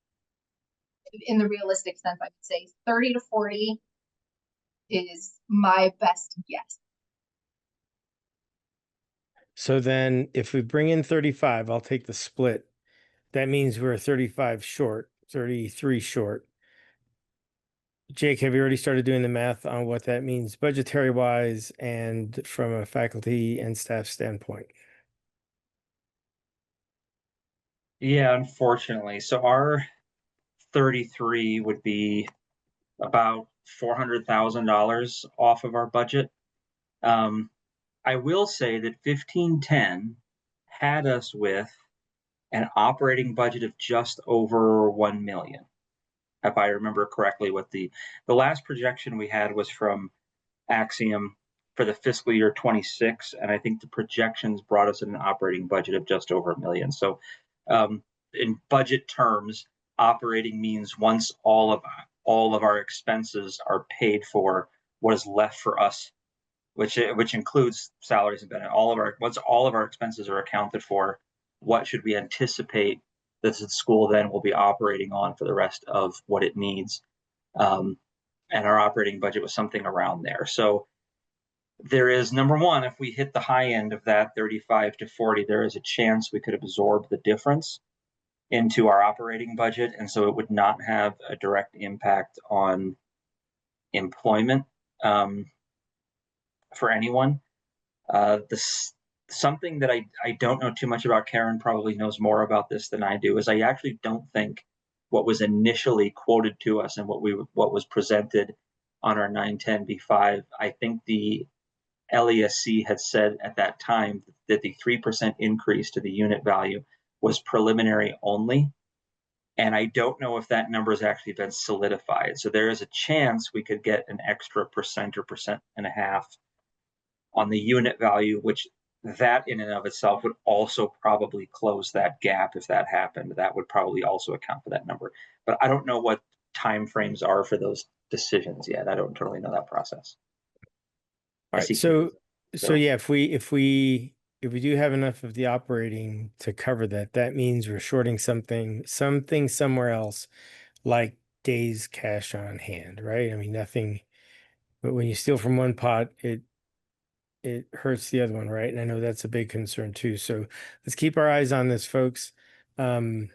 in the realistic sense, I would say 30 to 40 is my best guess. So then if we bring in 35, I'll take the split. That means we're 35 short, 33 short. Jake, have you already started doing the math on what that means budgetary wise and from a faculty and staff standpoint? Yeah, unfortunately. So our 33 would be about $400,000 off of our budget. I will say that 1510 had us with an operating budget of just over 1 million. If I remember correctly, what the last projection we had was from Axiom for the fiscal year 26, and I think the projections brought us an operating budget of just over 1 million. So in budget terms, operating means once all of our expenses are paid for, what is left for us, which includes salaries and benefits. Once all of our expenses are accounted for, what should we anticipate that the school then will be operating on for the rest of what it needs? And our operating budget was something around there. So there is, number one, if we hit the high end of that 35 to 40, there is a chance we could absorb the difference into our operating budget. And so it would not have a direct impact on employment for anyone. Something that I don't know too much about, Karen probably knows more about this than I do, is I actually don't think what was initially quoted to us and what was presented on our 910B5. I think the LESC had said at that time that the 3% increase to the unit value was preliminary only. And I don't know if that number has actually been solidified. So there is a chance we could get an extra percent or 1.5% on the unit value, which that in and of itself would also probably close that gap if that happened. That would probably also account for that number. But I don't know what timeframes are for those decisions yet. I don't totally know that process. All right. So yeah, if we do have enough of the operating to cover that, that means we're shorting something somewhere else, like days cash on hand, right? I mean, nothing, but when you steal from one pot, it hurts the other one, right? And I know that's a big concern too. So let's keep our eyes on this, folks. Heather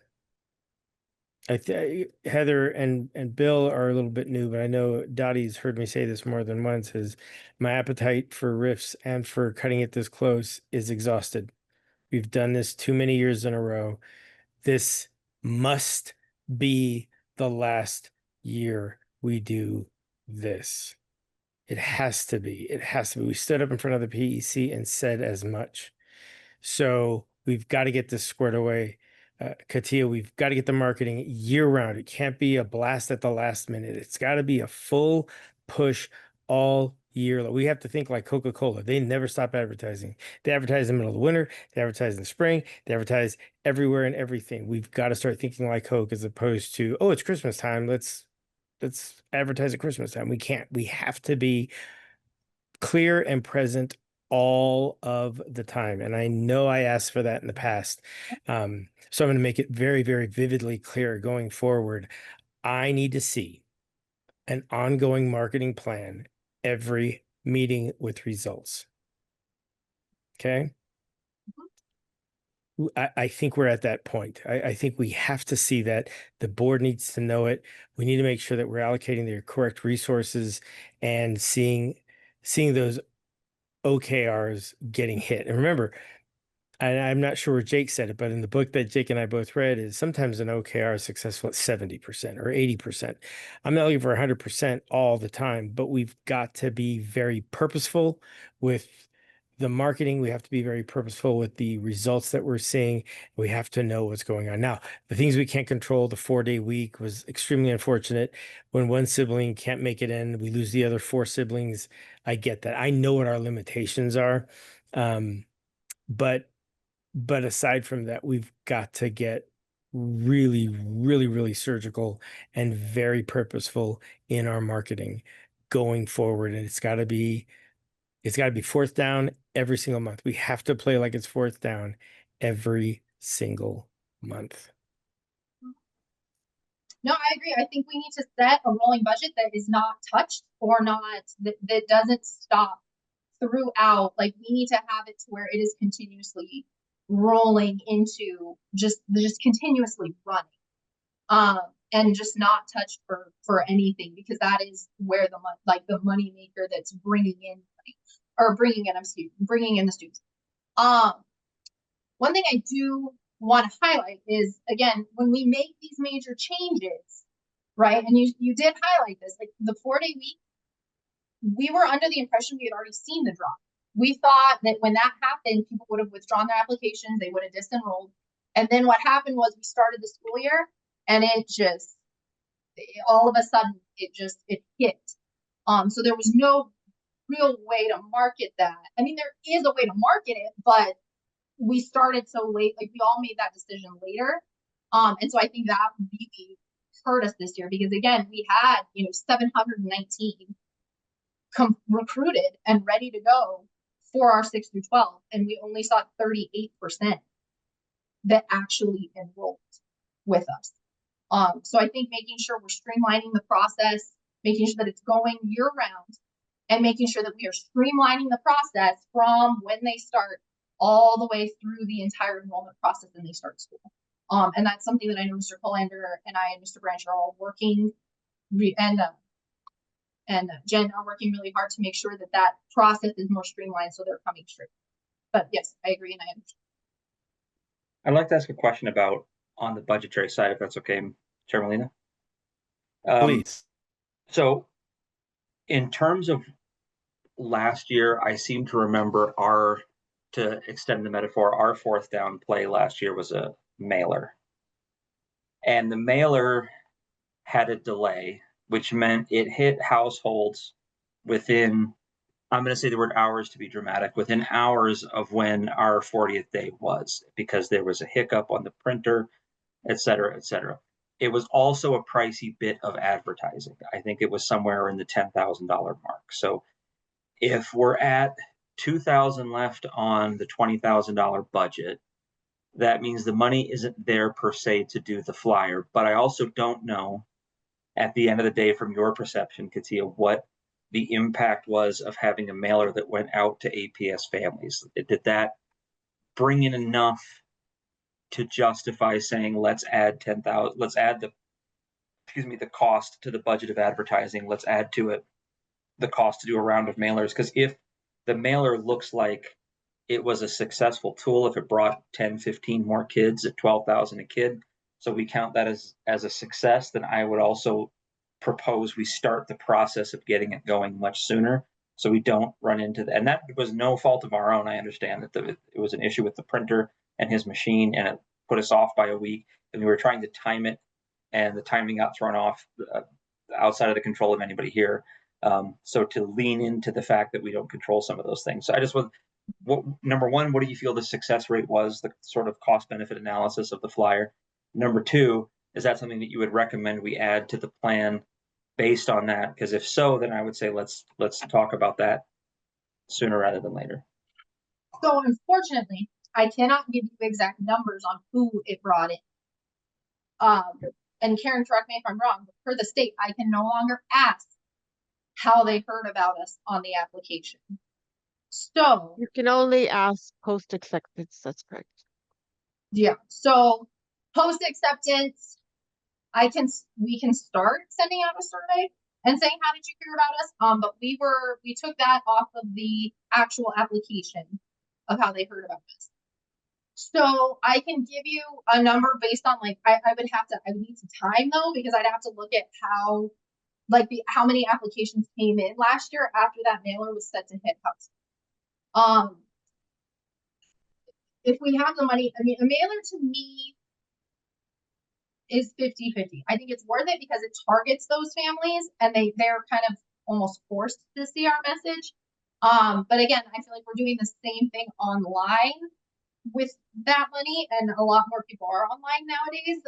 and Bill are a little bit new, but I know Dottie's heard me say this more than once, is my appetite for riffs and for cutting it this close is exhausted. We've done this too many years in a row. This must be the last year we do this. It has to be. It has to be. We stood up in front of the PEC and said as much. So we've got to get this squared away. Katia, we've got to get the marketing year round. It can't be a blast at the last minute. It's got to be a full push all year. We have to think like Coca-Cola. They never stop advertising. They advertise in the middle of the winter. They advertise in the spring. They advertise everywhere and everything. We've got to start thinking like Coke as opposed to, oh, it's Christmas time. Let's advertise at Christmas time. We can't. We have to be clear and present all of the time. And I know I asked for that in the past. So I'm going to make it very, very vividly clear going forward. I need to see an ongoing marketing plan every meeting with results. Okay. I think we're at that point. I think we have to see that. The board needs to know it. We need to make sure that we're allocating the correct resources and seeing those OKRs getting hit. And remember, and I'm not sure where Jake said it, but in the book that Jake and I both read, is sometimes an OKR is successful at 70% or 80%. I'm not looking for 100% all the time, but we've got to be very purposeful with the marketing. We have to be very purposeful with the results that we're seeing. We have to know what's going on. Now, the things we can't control, the 4-day week was extremely unfortunate. When one sibling can't make it in, we lose the other 4 siblings. I get that. I know what our limitations are. But aside from that, we've got to get really, really, really surgical and very purposeful in our marketing going forward. And it's got to be 4th down every single month. We have to play like it's 4th down every single month. No, I agree. I think we need to set a rolling budget that is not touched or that doesn't stop throughout. Like, we need to have it to where it is continuously rolling into just continuously running. And just not touched for anything, because that is where the money maker that's bringing in the students. One thing I do want to highlight is, again, when we make these major changes, right? And you did highlight this, like the 4-day week, we were under the impression we had already seen the drop. We thought that when that happened, people would have withdrawn their applications, they would have disenrolled. And then what happened was we started the school year, and all of a sudden it hit. So there was no real way to market that. I mean, there is a way to market it, but we started so late, like we all made that decision later. And so I think that really hurt us this year, because again, we had, 719 recruited and ready to go for our 6 through 12. And we only saw 38% that actually enrolled with us. So I think making sure we're streamlining the process, making sure that it's going year round, and making sure that we are streamlining the process from when they start all the way through the entire enrollment process and they start school. And that's something that I know Mr. Colander and I and Mr. Branch are all working, and Jen are working really hard to make sure that process is more streamlined, so they're coming straight. But yes, I agree, and I understand. I'd like to ask a question about on the budgetary side, if that's okay, Chair Molina. Please. So In terms of last year, I seem to remember to extend the metaphor, our fourth down play last year was a mailer. And the mailer had a delay, which meant it hit households within, I'm going to say the word hours to be dramatic, within hours of when our 40th day was, because there was a hiccup on the printer, et cetera, et cetera. It was also a pricey bit of advertising. I think it was somewhere in the $10,000 mark. So if we're at 2,000 left on the $20,000 budget, that means the money isn't there per se to do the flyer. But I also don't know at the end of the day, from your perception, Katia, what the impact was of having a mailer that went out to APS families. Did that bring in enough to justify saying, let's add 10,000, let's add the cost to the budget of advertising, let's add to it the cost to do a round of mailers? Because if the mailer looks like it was a successful tool, if it brought 10, 15 more kids at 12,000 a kid, so we count that as a success, then I would also propose we start the process of getting it going much sooner, so we don't run into that. And that was no fault of our own. I understand that it was an issue with the printer and his machine, and it put us off by a week, and we were trying to time it, and the timing got thrown off outside of the control of anybody here. So to lean into the fact that we don't control some of those things. So I just want, number one, what do you feel the success rate was, the sort of cost benefit analysis of the flyer? Number two, is that something that you would recommend we add to the plan based on that? Because if so, then I would say let's talk about that sooner rather than later. So unfortunately, I cannot give you exact numbers on who it brought in. And Karen, correct me if I'm wrong, but for the state, I can no longer ask how they heard about us on the application. So You can only ask post acceptance. That's correct. yeah. So post acceptance, we can start sending out a survey and saying, how did you hear about us? But we took that off of the actual application of how they heard about us. So I can give you a number based on like, I would need some time though, because I'd have to look at how many applications came in last year after that mailer was set to hit house. If we have the money, I mean, a mailer to me is 50-50. I think it's worth it because it targets those families and they're kind of almost forced to see our message. But again, I feel like we're doing the same thing online with that money, and a lot more people are online nowadays.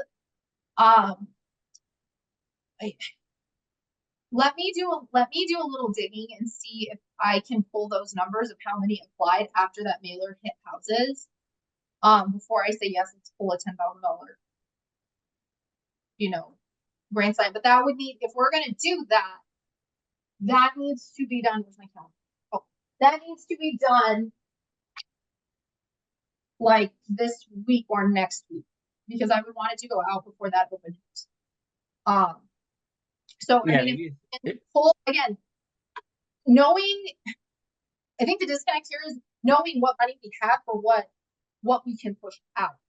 Let me do a little digging and see if I can pull those numbers of how many applied after that mailer hit houses. Before I say yes, let's pull a $10,000, grant sign. But that would need, if we're gonna do that, that needs to be done. Where's my calendar? Oh, that needs to be done like this week or next week, because I would want it to go out before that open house. So yeah, I mean, pull again, knowing, I think the disconnect here is knowing what money we have for what we can push out.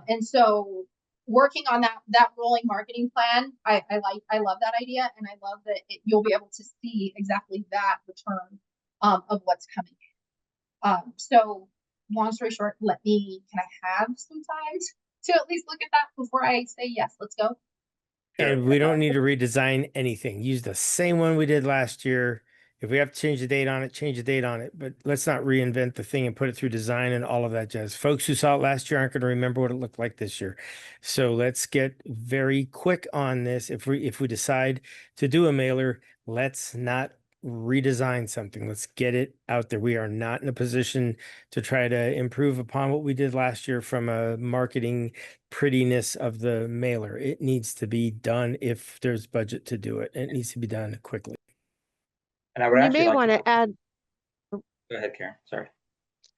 And so working on that rolling marketing plan, I love that idea, and I love that you'll be able to see exactly that return of what's coming. So long story short, can I have some time to at least look at that before I say yes, let's go? And we don't need to redesign anything. Use the same one we did last year. If we have to change the date on it, change the date on it. But let's not reinvent the thing and put it through design and all of that jazz. Folks who saw it last year aren't going to remember what it looked like this year. So let's get very quick on this. If we decide to do a mailer, let's not redesign something. Let's get it out there. We are not in a position to try to improve upon what we did last year from a marketing prettiness of the mailer. It needs to be done if there's budget to do it. It needs to be done quickly. And I would You may want to add. Go ahead, Karen. Sorry.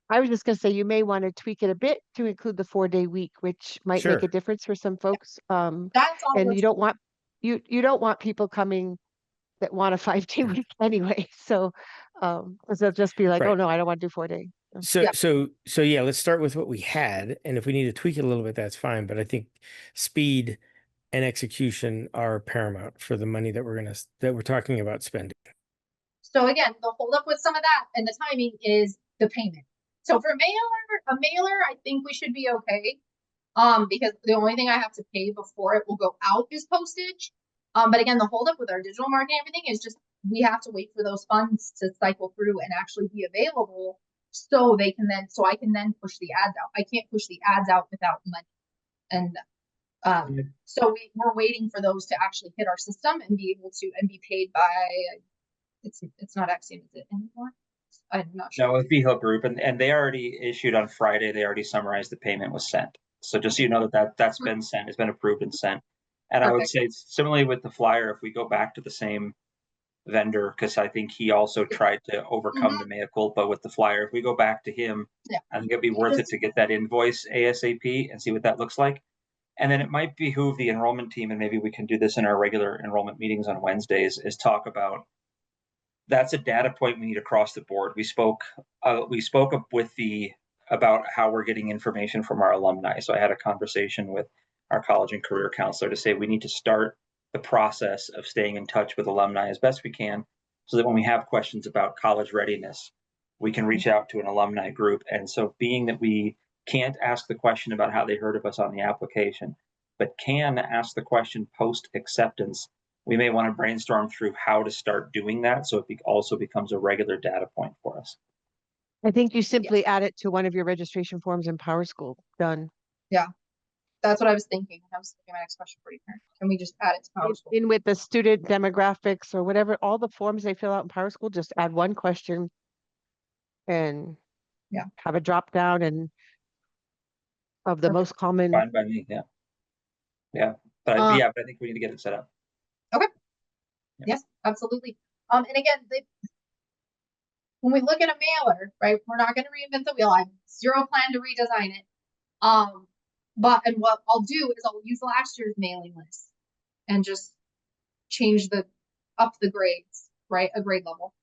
I was just going to say you may want to tweak it a bit to include the 4-day week, which might make a difference for some folks. That's all. And you don't want people coming that want a 5-day week anyway. So because they'll just be like, oh no, I don't want to do 4 days. So yeah, let's start with what we had. And if we need to tweak it a little bit, that's fine. But I think speed and execution are paramount for the money that we're talking about spending. So again, the holdup with some of that and the timing is the payment. So for a mailer, I think we should be okay. Because the only thing I have to pay before it will go out is postage. But again, the holdup with our digital marketing, everything is just we have to wait for those funds to cycle through and actually be available so I can then push the ads out. I can't push the ads out without money. And so we're waiting for those to actually hit our system and be able to and be paid by it's not Axiom, is it anymore? I'm not sure. No, with VHO Group, and they already issued on Friday. They already summarized the payment was sent. So just so you know that's been sent, it's been approved and sent. And I would say similarly with the flyer, if we go back to the same vendor, because I think he also tried to overcome the mea culpa with the flyer. If we go back to him, I think it'd be worth it to get that invoice ASAP and see what that looks like. And then it might behoove the enrollment team, and maybe we can do this in our regular enrollment meetings on Wednesdays, is talk about that's a data point we need across the board. We spoke with about how we're getting information from our alumni. So I had a conversation with our college and career counselor to say we need to start the process of staying in touch with alumni as best we can, so that when we have questions about college readiness, we can reach out to an alumni group. And so being that we can't ask the question about how they heard of us on the application, but can ask the question post acceptance, we may want to brainstorm through how to start doing that so it also becomes a regular data point for us. I think you simply add it to one of your registration forms in PowerSchool. Done. Yeah, that's what I was thinking. I was thinking my next question for you, Karen. Can we just add it to PowerSchool? In with the student demographics or whatever, all the forms they fill out in PowerSchool, just add one question and have a drop down and of the most common. Fine by me, yeah. But I think we need to get it set up. Okay. Yes, absolutely. And again, when we look at a mailer, right, we're not going to reinvent the wheel. I have zero plan to redesign it. And what I'll do is I'll use last year's mailing list and just change up the grades, right, a grade level.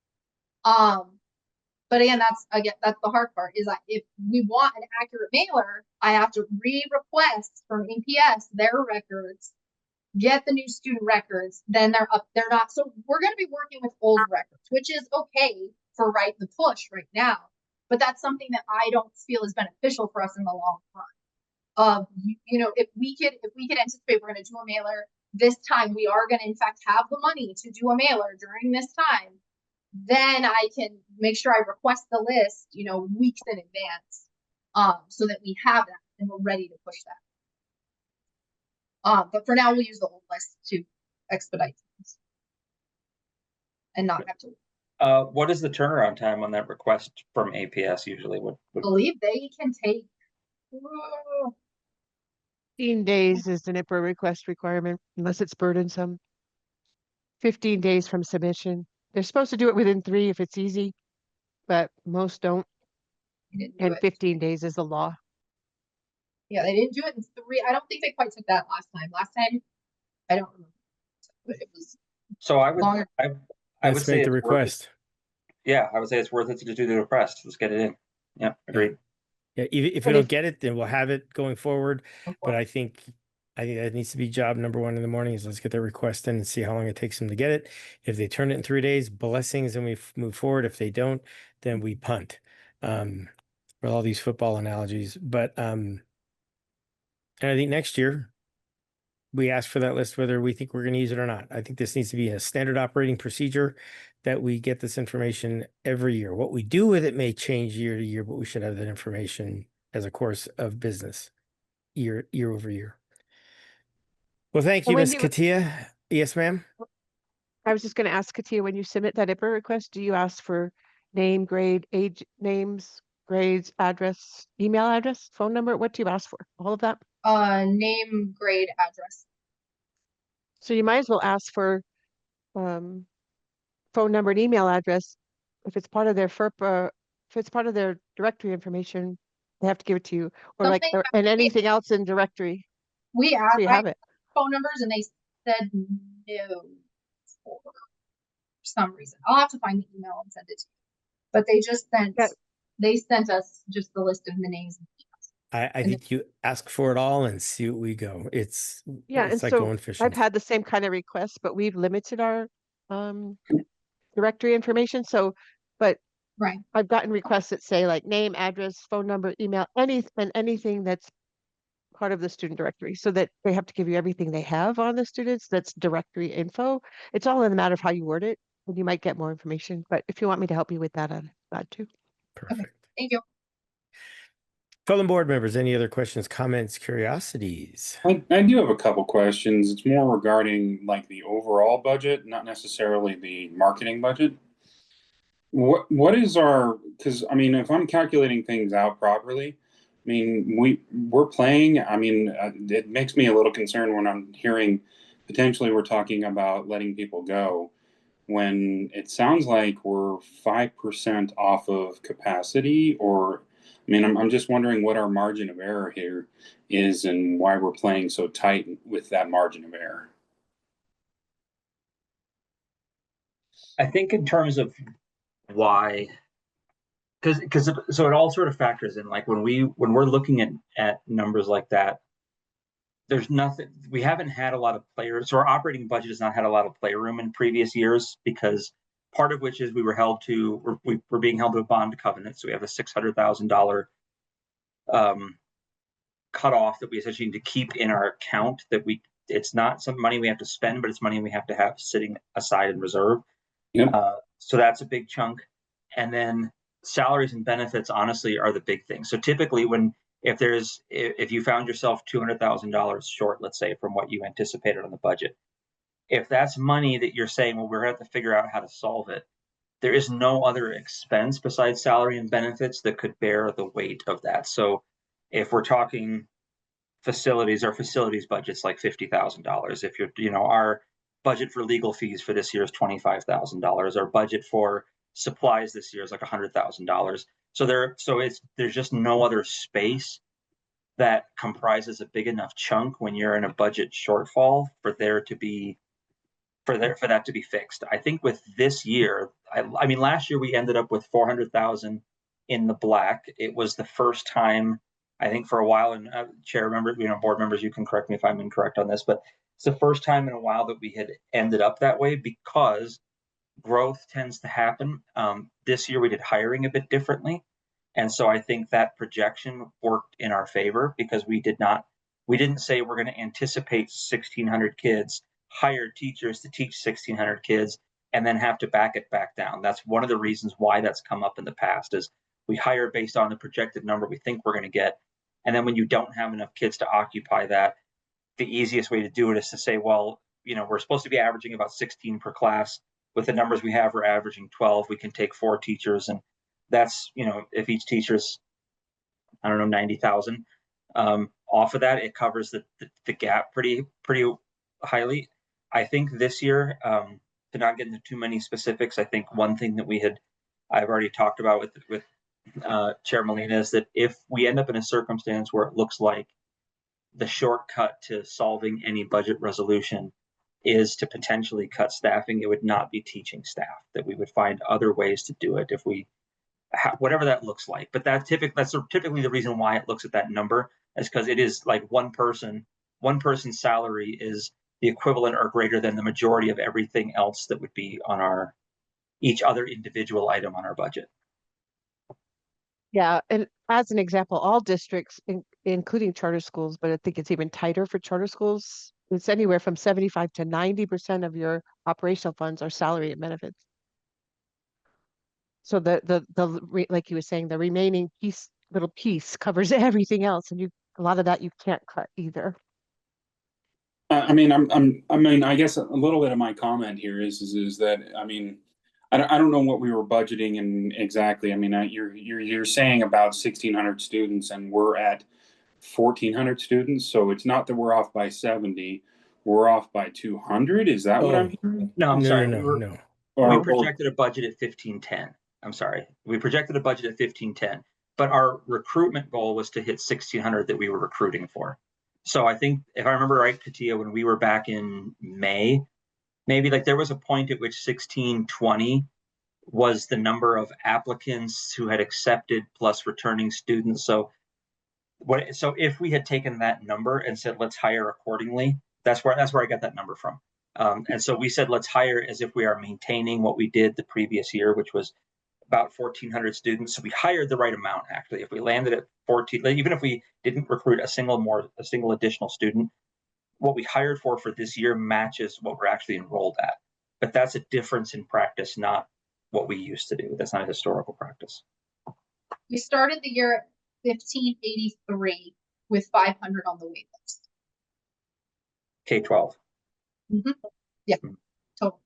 But again, that's the hard part is that if we want an accurate mailer, I have to re-request from APS their records, get the new student records, then they're not. So we're going to be working with old records, which is okay for the push right now, but that's something that I don't feel is beneficial for us in the long run. If we could anticipate we're going to do a mailer this time, we are going to in fact have the money to do a mailer during this time, then I can make sure I request the list, weeks in advance, so that we have that and we're ready to push that. But for now, we'll use the old list to expedite things and not have to. What is the turnaround time on that request from APS usually? I believe they can take 15 days is an IPRA request requirement, unless it's burdensome. 15 days from submission. They're supposed to do it within 3 if it's easy, but most don't. And 15 days is the law. Yeah, they didn't do it in 3. I don't think they quite took that last time. Last time, I don't remember. But it was so I would say make the request. I would say it's worth it to do the request. Let's get it in. Yeah, agreed. Yeah, if we don't get it, then we'll have it going forward. But I think that needs to be job number 1 in the morning is let's get the request in and see how long it takes them to get it. If they turn it in 3 days, blessings, and we move forward. If they don't, then we punt. With all these football analogies, but and I think next year we ask for that list whether we think we're going to use it or not. I think this needs to be a standard operating procedure that we get this information every year. What we do with it may change year to year, but we should have that information as a course of business year over year. Well, thank you, Ms. Katia. Yes, ma'am. I was just going to ask Katia, when you submit that IPRA request, do you ask for name, grade, age, names, grades, address, email address, phone number? What do you ask for? All of that? Name, grade, address. So you might as well ask for phone number and email address. If it's part of their FERPA, if it's part of their directory information, they have to give it to you. Or and anything else in directory. We asked, so you have it. Phone numbers and they said no for some reason. I'll have to find the email and send it to you. But they just sent us just the list of the names. I And think you ask for it all and see what we go. yeah, and It's like so going I've fishing. had the same kind of requests, but we've limited our um directory information. So, but Right. I've gotten requests that say like name, address, phone number, email, anything that's part of the student directory, so that they have to give you everything they have on the students. That's directory info. It's all in the matter of how you word it, and you might get more information. But if you want me to help you with that, I'm glad to. Okay. Perfect. Thank you. Fellow board members, any other questions, comments, curiosities? I do have a couple questions. It's more regarding like the overall budget, not necessarily the marketing budget. What is our, because I mean, if I'm calculating things out properly, I mean, we're playing, I mean, it makes me a little concerned when I'm hearing potentially we're talking about letting people go when it sounds like we're 5% off of capacity, or I mean, I'm just wondering what our margin of error here is and why we're playing so tight with that margin of error. I think in terms of why, because so it all sort of factors in. Like when we're looking at numbers like that, there's nothing, we haven't had a lot of players, so our operating budget has not had a lot of playroom in previous years, because part of which is we were being held to a bond covenant, so we have a $600,000 cutoff that we essentially need to keep in our account. It's not some money we have to spend, but it's money we have to have sitting aside in reserve. Yep. So that's a big chunk. And then salaries and benefits, honestly, are the big thing. So typically if you found yourself $200,000 short, let's say, from what you anticipated on the budget, if that's money that you're saying, well, we're going to have to figure out how to solve it, there is no other expense besides salary and benefits that could bear the weight of that. So if we're talking facilities, our facilities budget's like $50,000. If our budget for legal fees for this year is $25,000. Our budget for supplies this year is like $100,000. So there's just no other space that comprises a big enough chunk when you're in a budget shortfall for that to be fixed. I think with this year, I mean, last year we ended up with 400,000 in the black. It was the first time, I think, for a while, and chair member, board members, you can correct me if I'm incorrect on this, but it's the first time in a while that we had ended up that way, because growth tends to happen. This year we did hiring a bit differently. And so I think that projection worked in our favor, because we didn't say we're going to anticipate 1,600 kids, hire teachers to teach 1,600 kids, and then have to back it back down. That's one of the reasons why that's come up in the past, is we hire based on the projected number we think we're going to get. And then when you don't have enough kids to occupy that, the easiest way to do it is to say, well, we're supposed to be averaging about 16 per class. With the numbers we have, we're averaging 12. We can take 4 teachers, and that's, if each teacher's, I don't know, 90,000, off of that, it covers the gap pretty highly. I think this year, to not get into too many specifics, I think one thing that I've already talked about with Chair Molina, is that if we end up in a circumstance where it looks like the shortcut to solving any budget resolution is to potentially cut staffing, it would not be teaching staff, that we would find other ways to do it if we, whatever that looks like. But that's typically the reason why it looks at that number, is because it is like one person's salary is the equivalent or greater than the majority of everything else that would be on each other individual item on our budget. Yeah, and as an example, all districts, including charter schools, but I think it's even tighter for charter schools, it's anywhere from 75 to 90% of your operational funds are salary and benefits. So like you were saying, the remaining little piece covers everything else, and a lot of that you can't cut either. I mean, I guess a little bit of my comment here is that, I mean, I don't know what we were budgeting and exactly. I mean, you're saying about 1,600 students, and we're at 1,400 students. So it's not that we're off by 70, we're off by 200. Is that what I'm hearing? No, I'm sorry. No. We projected a budget at 1,510. I'm sorry. We projected a budget at 1,510, but our recruitment goal was to hit 1,600 that we were recruiting for. So I think, if I remember right, Katia, when we were back in May, maybe like there was a point at which 1,620 was the number of applicants who had accepted plus returning students. So So if we had taken that number and said let's hire accordingly, that's where I got that number from. And so we said let's hire as if we are maintaining what we did the previous year, which was about 1,400 students. So we hired the right amount actually. If we landed at 14, even if we didn't recruit a single additional student, what we hired for this year matches what we're actually enrolled at. But that's a difference in practice, not what we used to do. That's not a historical practice. We started the year at 1,583 with 500 on the wait list. K-12. Yeah, total.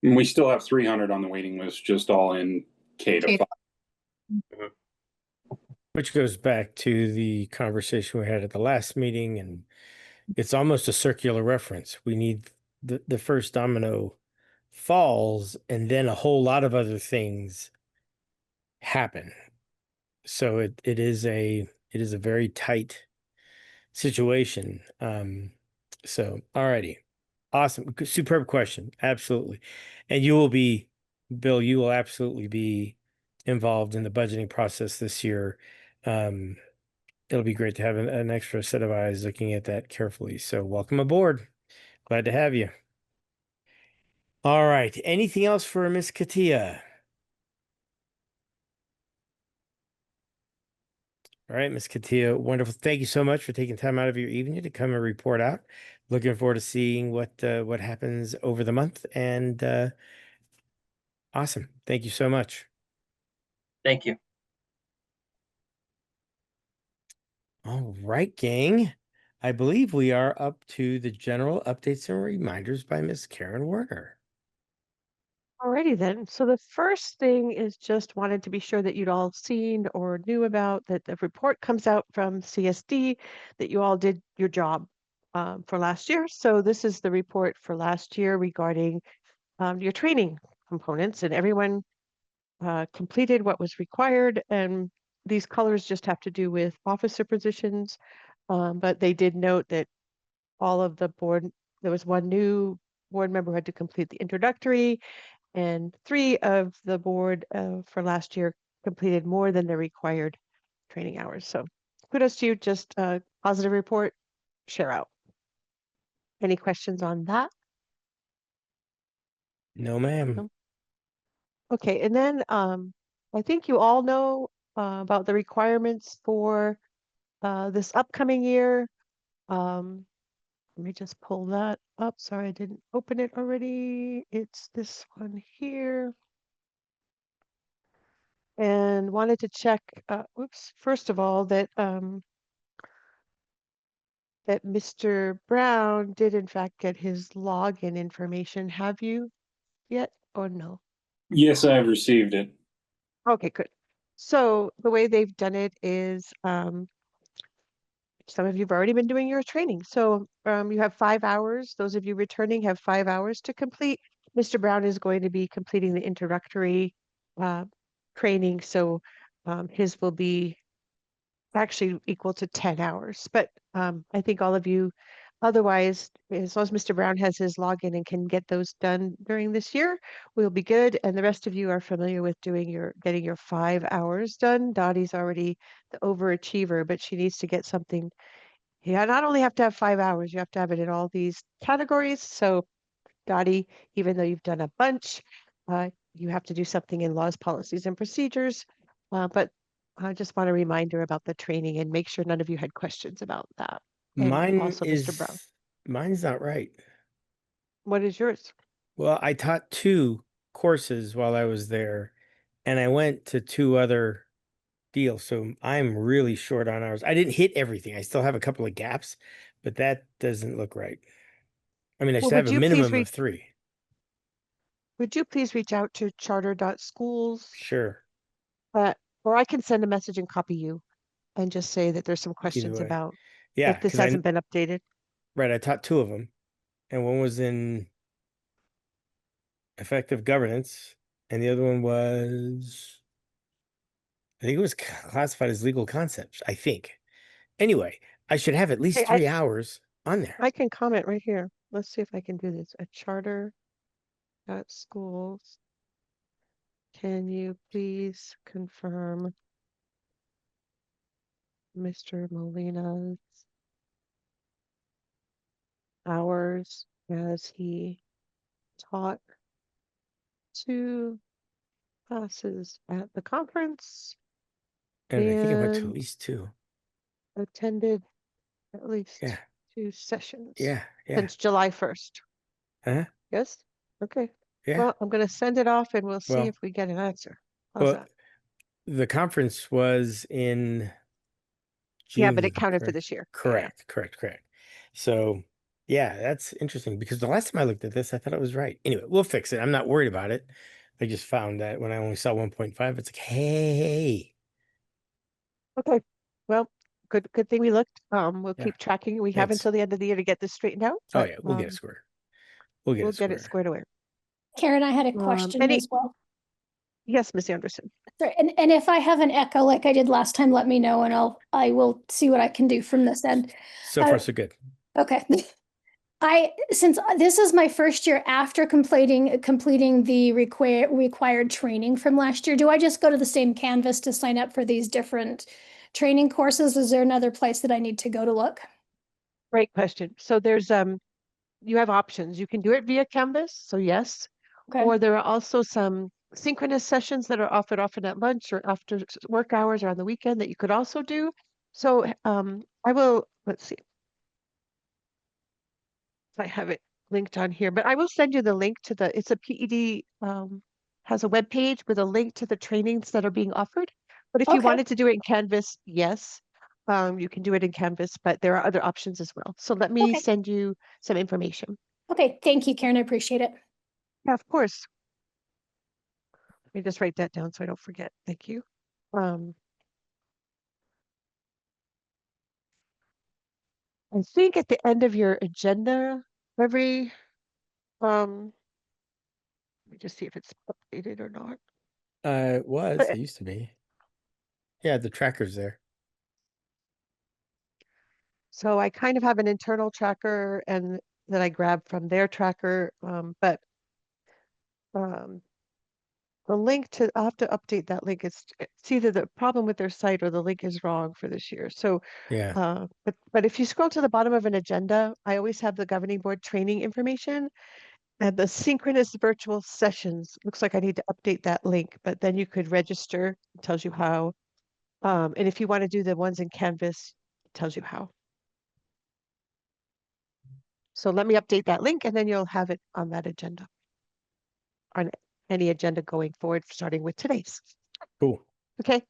And we still have 300 on the waiting list, just all in K to K to 5. Which goes back to the conversation we had at the last meeting, and it's almost a circular reference. We need the first domino falls, and then a whole lot of other things happen. So it is a very tight situation. So alrighty. Awesome. Superb question. Absolutely. And you will be, Bill, you will absolutely be involved in the budgeting process this year. It'll be great to have an extra set of eyes looking at that carefully. So welcome aboard. Glad to have you. All right. Anything else for Miss Katia? All right, Miss Katia, wonderful. Thank you so much for taking time out of your evening to come and report out. Looking forward to seeing what happens over the month. And awesome. Thank you so much. Thank you. All right, gang. I believe we are up to the general updates and reminders by Miss Karen Werner. Alrighty then. So the first thing is just wanted to be sure that you'd all seen or knew about that the report comes out from CSD that you all did your job for last year. So this is the report for last year regarding your training components, and everyone completed what was required. And these colors just have to do with officer positions, but they did note that all of the board, there was one new board member who had to complete the introductory, and 3 of the board for last year completed more than the required training hours. So kudos to you, just a positive report, share out. Any questions on that? No, ma'am. No? Okay, and then I think you all know about the requirements for this upcoming year. Let me just pull that up. Sorry, I didn't open it already. It's this one here. And wanted to check, first of all, that that Mr. Brown did in fact get his login information. Have you yet or no? Yes, I have received it. Okay, good. So the way they've done it is some of you have already been doing your training. So you have 5 hours. Those of you returning have 5 hours to complete. Mr. Brown is going to be completing the introductory training. So his will be actually equal to 10 hours. But I think all of you, otherwise, as long as Mr. Brown has his login and can get those done during this year, we'll be good. And the rest of you are familiar with getting your 5 hours done. Dottie's already the overachiever, but she needs to get something. You not only have to have 5 hours, you have to have it in all these categories. So Dottie, even though you've done a bunch, you have to do something in laws, policies, and procedures. But I just want a reminder about the training and make sure none of you had questions about that. And also Mr. Brown. Mine's not right. What is yours? Well, I taught 2 courses while I was there, and I went to 2 other deals. So I'm really short on hours. I didn't hit everything. I still have a couple of gaps, but that doesn't look right. I mean, I Well, should have a minimum of 3. would you please reach out to charter.schools? Sure. Or I can send a message and copy you and just say that there's some Either questions way. about Yeah, if this because hasn't been updated. right, I taught 2 of them, and one was in effective governance, and the other one was, I think it was classified as legal concepts, I think. Anyway, I should have at least Hey, 3 hours on there. I can comment right here. Let's see if I can do this. A charter.schools. Can you please confirm Mr. Molina's hours as he taught 2 classes at the conference And I think I went to at and least 2. attended at least Yeah. 2 sessions Yeah. Yeah. since July 1st. Huh? Yes? Okay. Yeah. Well, I'm going to send it off and we'll see Well, if we get an answer. How's well, that? the conference was in Yeah, but June, it counted for correct? this year. Yeah. Correct. So, yeah, that's interesting because the last time I looked at this, I thought it was right. Anyway, we'll fix it. I'm not worried about it. I just found that when I only saw 1.5, it's like, hey. Okay. Well, good thing we looked. We'll Yeah. keep tracking. We have Thanks. until the end of the year to get this straightened out, Oh, but yeah, we'll get it square. We'll get we'll it get it square. squared away. Karen, I had a question Any as well. Yes, Miss Anderson. Sorry, and if I have an echo like I did last time, let me know and I will see what I can do from this end. So far, so good. Okay. Since this is my first year after completing the required training from last year, do I just go to the same Canvas to sign up for these different training courses? Is there another place that I need to go to look? Great question. So there's you have options. You can do it via Canvas, so yes. Okay. Or there are also some synchronous sessions that are offered often at lunch or after work hours or on the weekend that you could also do. So I will, let's see. I have it linked on here, but I will send you the link to it's a PED, has a web page with a link to the trainings that are being offered. But if you Okay. wanted to do it in Canvas, yes, you can do it in Canvas, but there are other options as well. So let me Okay. send you some information. Okay. Thank you, Karen. I appreciate it. Yeah, of course. Let me just write that down so I don't forget. Thank you. I think at the end of your agenda, let me just see if it's updated or not. It was. It used to be. Yeah, the tracker's there. So I kind of have an internal tracker and that I grabbed from their tracker, but the link to, I'll have to update that link. It's either the problem with their site or the link is wrong for this year. So, Yeah. but if you scroll to the bottom of an agenda, I always have the governing board training information and the synchronous virtual sessions. Looks like I need to update that link, but then you could register. It tells you how. And if you want to do the ones in Canvas, it tells you how. So let me update that link and then you'll have it on that agenda. On any agenda going forward, starting with today's. Cool. Okay.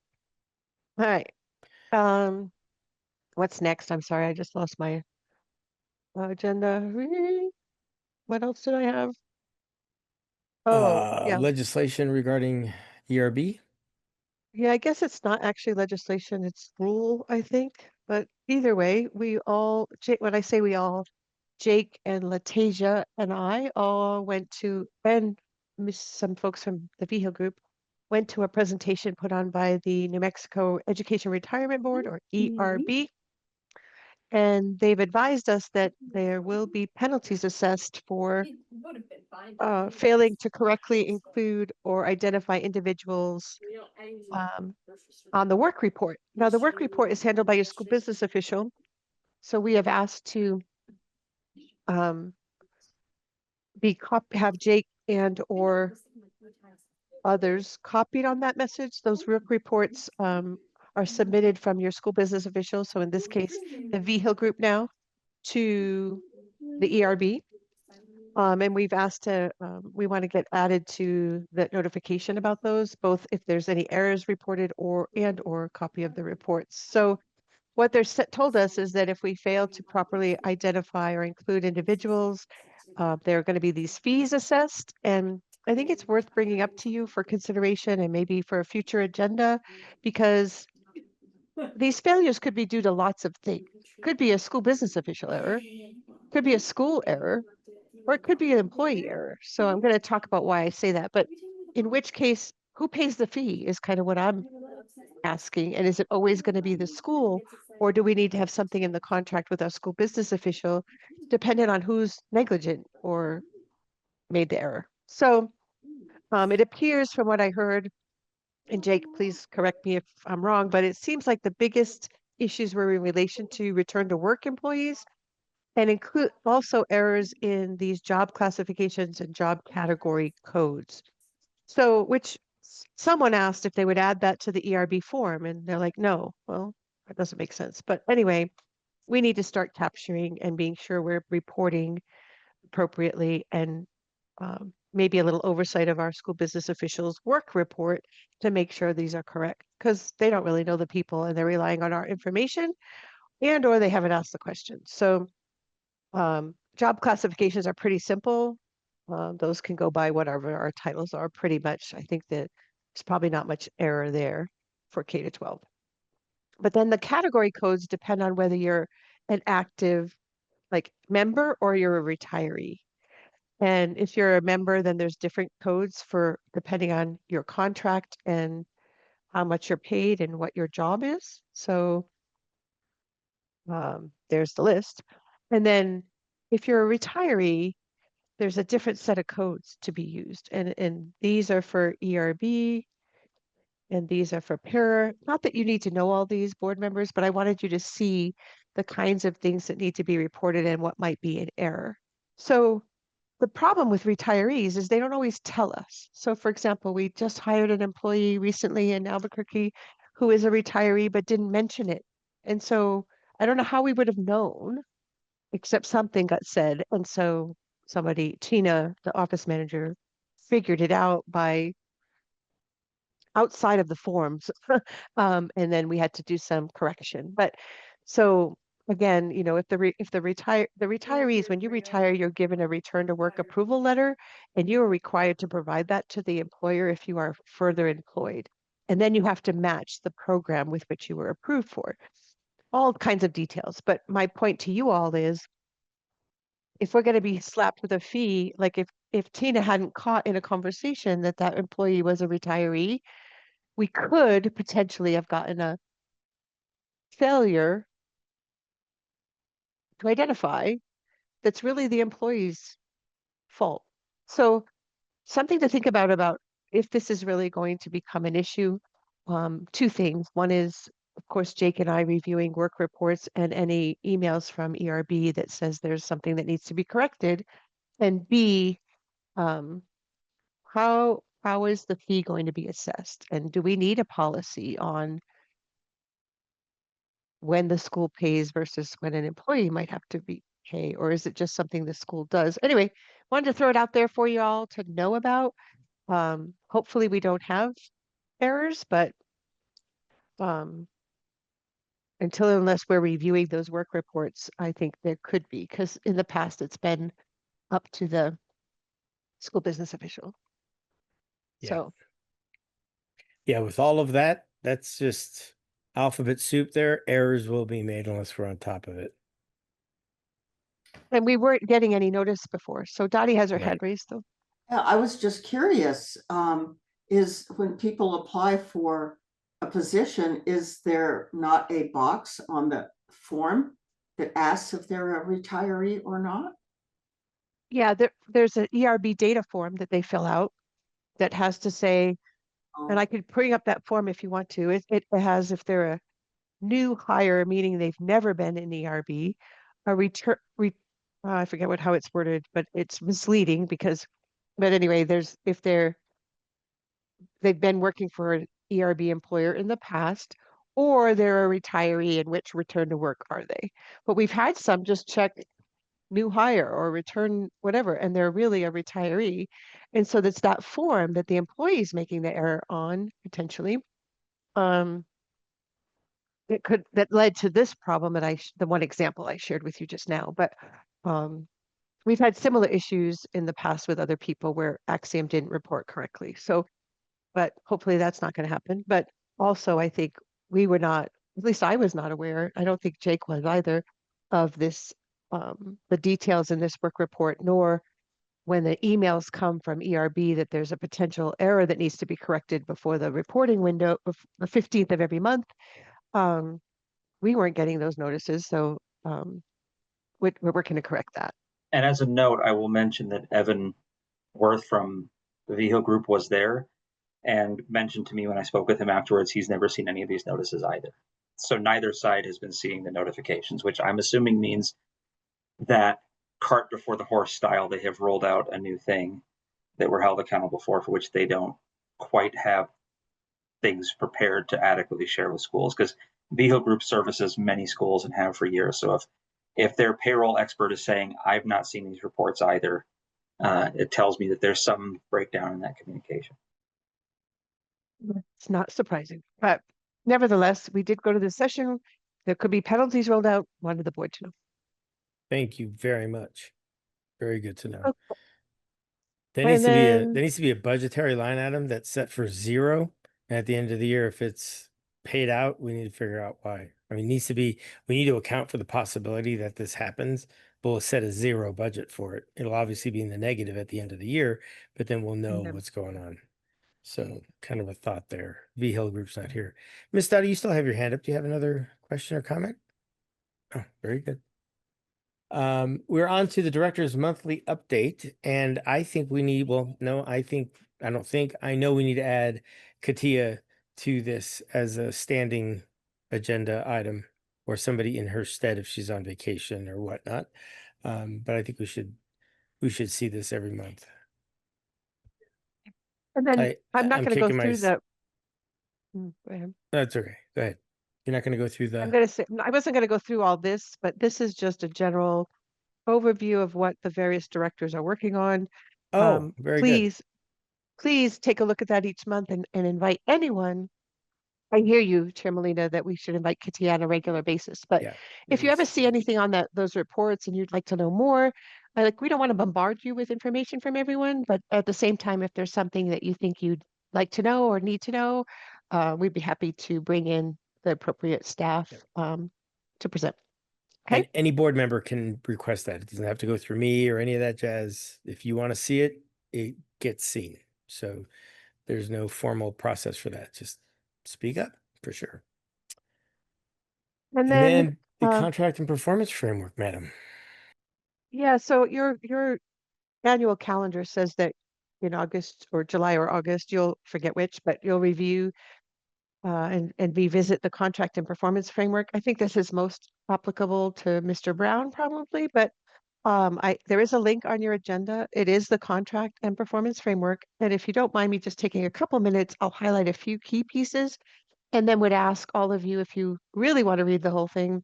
All right. What's next? I'm sorry, I just lost my agenda. What else did I have? Oh, yeah. Legislation regarding ERB. Yeah, I guess it's not actually legislation, it's rule, I think. But either way, when I say we all, Jake and Latasia and I all went to, and some folks from the VHIL group went to a presentation put on by the New Mexico Education Retirement Board, or ERB. And they've advised us that there will be penalties assessed for failing to correctly include or identify individuals on the work report. Now, the work report is handled by your school business official. So we have asked to have Jake and or others copied on that message. Those work reports are submitted from your school business official. So in this case, the VHIL group now to the ERB. And we've asked we want to get added to the notification about those, both if there's any errors reported or a copy of the reports. So what they're told us is that if we fail to properly identify or include individuals, there are going to be these fees assessed. And I think it's worth bringing up to you for consideration and maybe for a future agenda, because these failures could be due to lots of things. Could be a school business official error, could be a school error, or it could be an employee error. So I'm going to talk about why I say that. But in which case, who pays the fee is kind of what I'm asking. And is it always going to be the school, or do we need to have something in the contract with our school business official, dependent on who's negligent or made the error? So it appears from what I heard, and Jake, please correct me if I'm wrong, but it seems like the biggest issues were in relation to return to work employees and include also errors in these job classifications and job category codes. So, which someone asked if they would add that to the ERB form, and they're like, no, well, that doesn't make sense. But anyway, we need to start capturing and being sure we're reporting appropriately and maybe a little oversight of our school business officials' work report to make sure these are correct because they don't really know the people and they're relying on our information and or they haven't asked the question. So job classifications are pretty simple. Those can go by whatever our titles are pretty much. I think that there's probably not much error there for K to 12. But then the category codes depend on whether you're an active like member or you're a retiree. And if you're a member, then there's different codes for depending on your contract and how much you're paid and what your job is. So there's the list. And then if you're a retiree, there's a different set of codes to be used. And these are for ERB and these are for para. Not that you need to know all these board members, but I wanted you to see the kinds of things that need to be reported and what might be in error. So the problem with retirees is they don't always tell us. So for example, we just hired an employee recently in Albuquerque who is a retiree but didn't mention it. And so I don't know how we would have known except something got said. And so somebody, Tina, the office manager, figured it out by outside of the forms. And then we had to do some correction. But so again, you know, if the retirees, when you retire, you're given a return to work approval letter, and you are required to provide that to the employer if you are further employed. And then you have to match the program with which you were approved for. All kinds of details. But my point to you all is if we're going to be slapped with a fee, like if Tina hadn't caught in a conversation that that employee was a retiree, we could potentially have gotten a failure to identify that's really the employee's fault. So something to think about if this is really going to become an issue. Two things. One is, of course, Jake and I reviewing work reports and any emails from ERB that says there's something that needs to be corrected. And B, how is the fee going to be assessed? And do we need a policy on when the school pays versus when an employee might have to be pay, or is it just something the school does? Anyway, wanted to throw it out there for you all to know about. Hopefully we don't have errors, but unless we're reviewing those work reports, I think there could be, because in the past it's been up to the school business official. Yeah. So Yeah, with all of that, that's just alphabet soup there. Errors will be made unless we're on top of it. and we weren't getting any notice before. So Dottie has her Right. hand raised though. Yeah, I was just curious, is when people apply for a position, is there not a box on the form that asks if they're a retiree or not? Yeah, there's an ERB data form that they fill out that has to say, and I could bring up that form if you want to. It has if they're a new hire, meaning they've never been in ERB, a return, I forget how it's worded, but it's misleading because, but anyway, if they've been working for an ERB employer in the past, or they're a retiree, in which return to work are they? But we've had some just check new hire or return whatever, and they're really a retiree. And so that's that form that the employee is making the error on potentially. That led to this problem that the one example I shared with you just now. But we've had similar issues in the past with other people where Axiom didn't report correctly. So, but hopefully that's not going to happen. But also, I think we were not, at least I was not aware. I don't think Jake was either of this, the details in this work report, nor when the emails come from ERB that there's a potential error that needs to be corrected before the reporting window, the 15th of every month. We weren't getting those notices, so we're working to correct that. And as a note, I will mention that Evan Worth from the VHO group was there and mentioned to me when I spoke with him afterwards, he's never seen any of these notices either. So neither side has been seeing the notifications, which I'm assuming means that cart before the horse style, they have rolled out a new thing that we're held accountable for which they don't quite have things prepared to adequately share with schools, because Vehicle Group services many schools and have for years. So if their payroll expert is saying, I've not seen these reports either, it tells me that there's some breakdown in that communication. It's not surprising, but nevertheless, we did go to the session. There could be penalties rolled out. Wanted the board to know. Thank you very much. Very good to know. Okay. There And needs to be then- there needs to be a budgetary line item that's set for 0. At the end of the year, if it's paid out, we need to figure out why. I mean, we need to account for the possibility that this happens, but we'll set a 0 budget for it. It'll obviously be in the negative at the end of the year, but then we'll know Okay. what's going on. So kind of a thought there. V Hill Group's not here. Miss Dottie, you still have your hand up. Do you have another question or comment? Oh, very good. We're on to the director's monthly update, and I think we need, well, no, I know we need to add Katia to this as a standing agenda item, or somebody in her stead if she's on vacation or whatnot. But I think we should see this every month. And then I'm not I'm going to go kicking through my- the. Go ahead. That's okay. Go ahead. You're not going to go through I'm the, going to say, I wasn't going to go through all this, but this is just a general overview of what the various directors are working on. oh, very good. Please take a look at that each month and invite anyone. I hear you, Chair Molina, that we should invite Katia on a regular basis, but Yeah. if you ever Yes. see anything on those reports and you'd like to know more, we don't want to bombard you with information from everyone, but at the same time, if there's something that you think you'd like to know or need to know, we'd be happy to bring in the appropriate staff to present. And Okay. any board member can request that. It doesn't have to go through me or any of that jazz. If you want to see it, it gets seen. So there's no formal process for that. Just speak up for sure. And And then, then the contract and performance framework, madam. yeah, so your annual calendar says that in August or July or August, you'll forget which, but you'll review and revisit the contract and performance framework. I think this is most applicable to Mr. Brown probably, but there is a link on your agenda. It is the contract and performance framework. And if you don't mind me just taking a couple minutes, I'll highlight a few key pieces and then would ask all of you if you really want to read the whole thing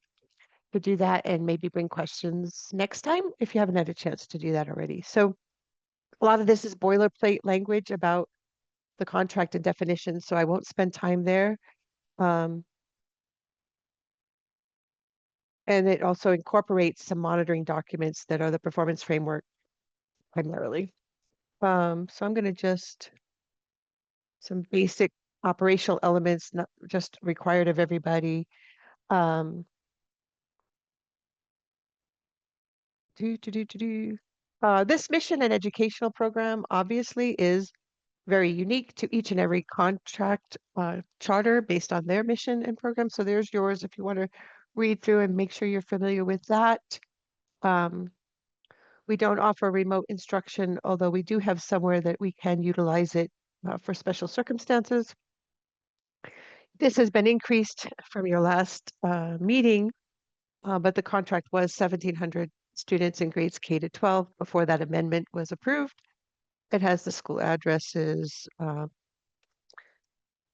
to do that and maybe bring questions next time if you haven't had a chance to do that already. So a lot of this is boilerplate language about the contract and definitions, so I won't spend time there. And it also incorporates some monitoring documents that are the performance framework primarily. So I'm going to just some basic operational elements, not just required of everybody. This mission and educational program obviously is very unique to each and every contract charter based on their mission and program. So there's yours if you want to read through and make sure you're familiar with that. We don't offer remote instruction, although we do have somewhere that we can utilize it for special circumstances. This has been increased from your last meeting, but the contract was 1,700 students in grades K to 12 before that amendment was approved. It has the school addresses.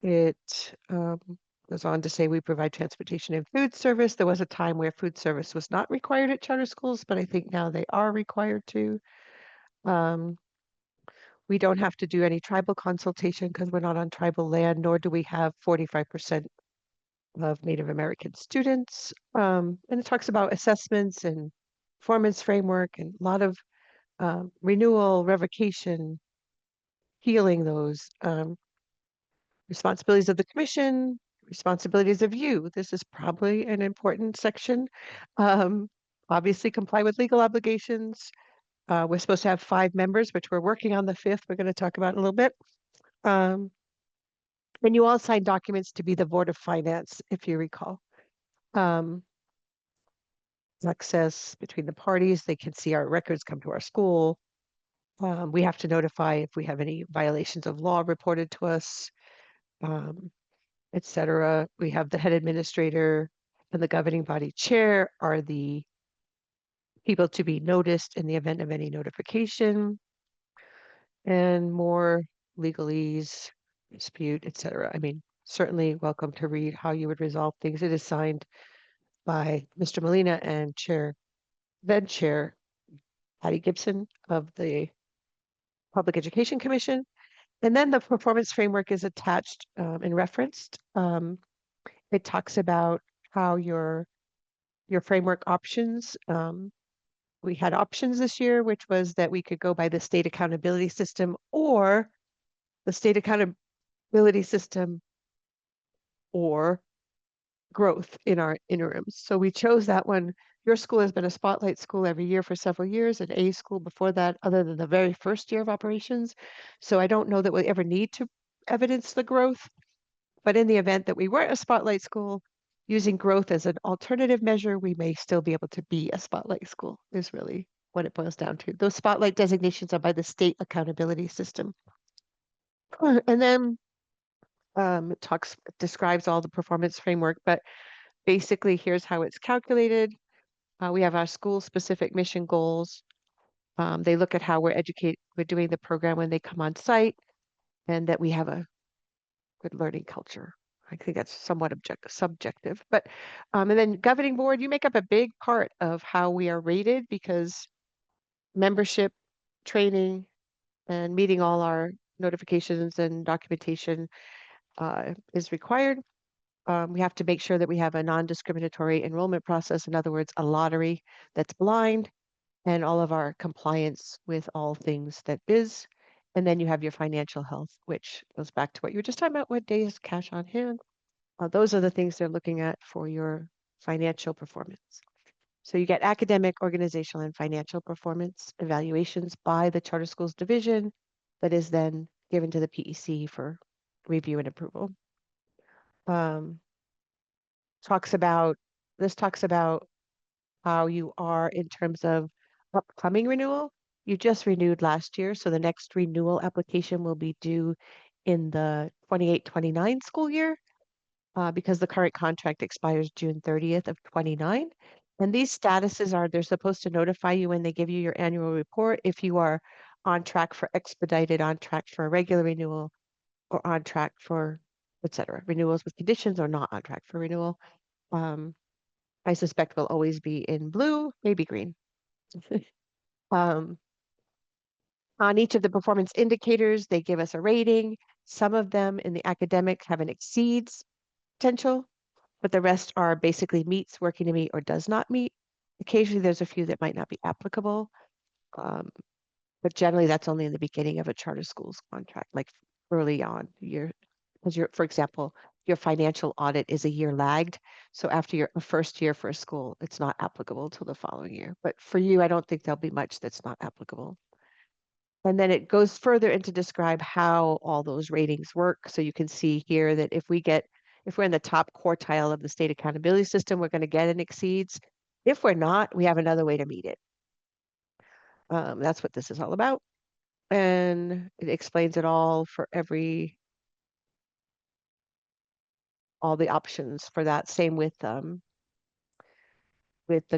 It goes on to say we provide transportation and food service. There was a time where food service was not required at charter schools, but I think now they are required to. We don't have to do any tribal consultation because we're not on tribal land, nor do we have 45% of Native American students. And it talks about assessments and performance framework and a lot of renewal, revocation, healing those responsibilities of the commission, responsibilities of you. This is probably an important section. Obviously comply with legal obligations. We're supposed to have 5 members, which we're working on the 5th. We're going to talk about in a little bit. And you all sign documents to be the Board of Finance, if you recall. Access between the parties, they can see our records come to our school. We have to notify if we have any violations of law reported to us. etc. We have the head administrator and the governing body chair are the people to be noticed in the event of any notification, and more legalese, dispute, etc. I mean, certainly welcome to read how you would resolve things. It is signed by Mr. Molina and then Chair Patty Gibson of the Public Education Commission. And then the performance framework is attached and referenced. It talks about how your framework options. We had options this year, which was that we could go by the state accountability system or the state accountability system or growth in our interims. So we chose that one. Your school has been a spotlight school every year for several years, an A school before that, other than the very first year of operations. So I don't know that we ever need to evidence the growth, but in the event that we weren't a spotlight school, using growth as an alternative measure, we may still be able to be a spotlight school, is really what it boils down to. Those spotlight designations are by the state accountability system. And then it describes all the performance framework, but basically here's how it's calculated. We have our school specific mission goals. They look at how we're doing the program when they come on site, and that we have a good learning culture. I think that's somewhat subjective, but and then governing board, you make up a big part of how we are rated because membership, training, and meeting all our notifications and documentation is required. We have to make sure that we have a non-discriminatory enrollment process. In other words, a lottery that's blind, and all of our compliance with all things that is. And then you have your financial health, which goes back to what you were just talking about. What day is cash on hand? Those are the things they're looking at for your financial performance. So you get academic, organizational, and financial performance evaluations by the Charter Schools Division that is then given to the PEC for review and approval. This talks about how you are in terms of upcoming renewal. You just renewed last year, so the next renewal application will be due in the 28-29 school year because the current contract expires June 30th of 29. And these statuses they're supposed to notify you when they give you your annual report if you are on track for expedited, on track for a regular renewal, or on track for, etc. Renewals with conditions or not on track for renewal. I suspect will always be in blue, maybe green. On each of the performance indicators, they give us a rating. Some of them in the academic have an exceeds potential, but the rest are basically meets, working to meet, or does not meet. Occasionally, there's a few that might not be applicable, but generally that's only in the beginning of a charter school's contract, like early on. Because for example, your financial audit is a year lagged. So after your first year for a school, it's not applicable till the following year. But for you, I don't think there'll be much that's not applicable. And then it goes further into describe how all those ratings work. So you can see here that if we're in the top quartile of the state accountability system, we're going to get an exceeds. If we're not, we have another way to meet it. That's what this is all about. And it explains it all for all the options for that. Same with the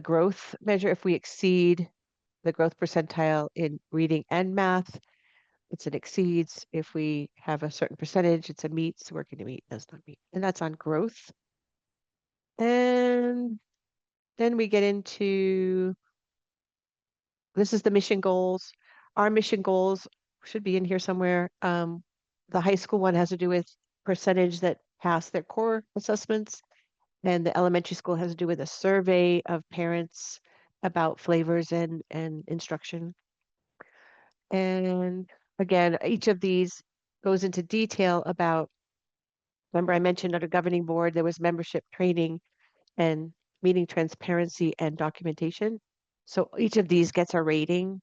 growth measure. If we exceed the growth percentile in reading and math, it's an exceeds. If we have a certain percentage, it's a meets, working to meet, does not meet. And that's on growth. And then we get into, this is the mission goals. Our mission goals should be in here somewhere. The high school one has to do with percentage that pass their core assessments. And the elementary school has to do with a survey of parents about flavors and instruction. And again, each of these goes into detail about, remember I mentioned under governing board, there was membership training and meeting transparency and documentation. So each of these gets a rating,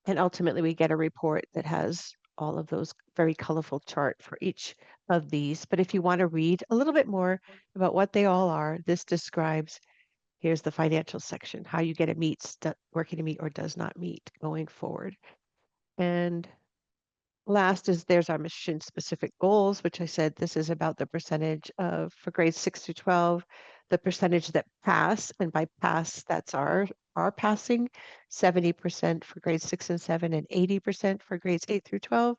and ultimately we get a report that has all of those very colorful chart for each of these. But if you want to read a little bit more about what they all are, this describes, here's the financial section, how you get it meets, working to meet or does not meet going forward. And last is there's our mission specific goals, which I said this is about the percentage of for grades 6 to 12, the percentage that pass, and by pass, that's our passing, 70% for grades 6 and 7 and 80% for grades 8 through 12.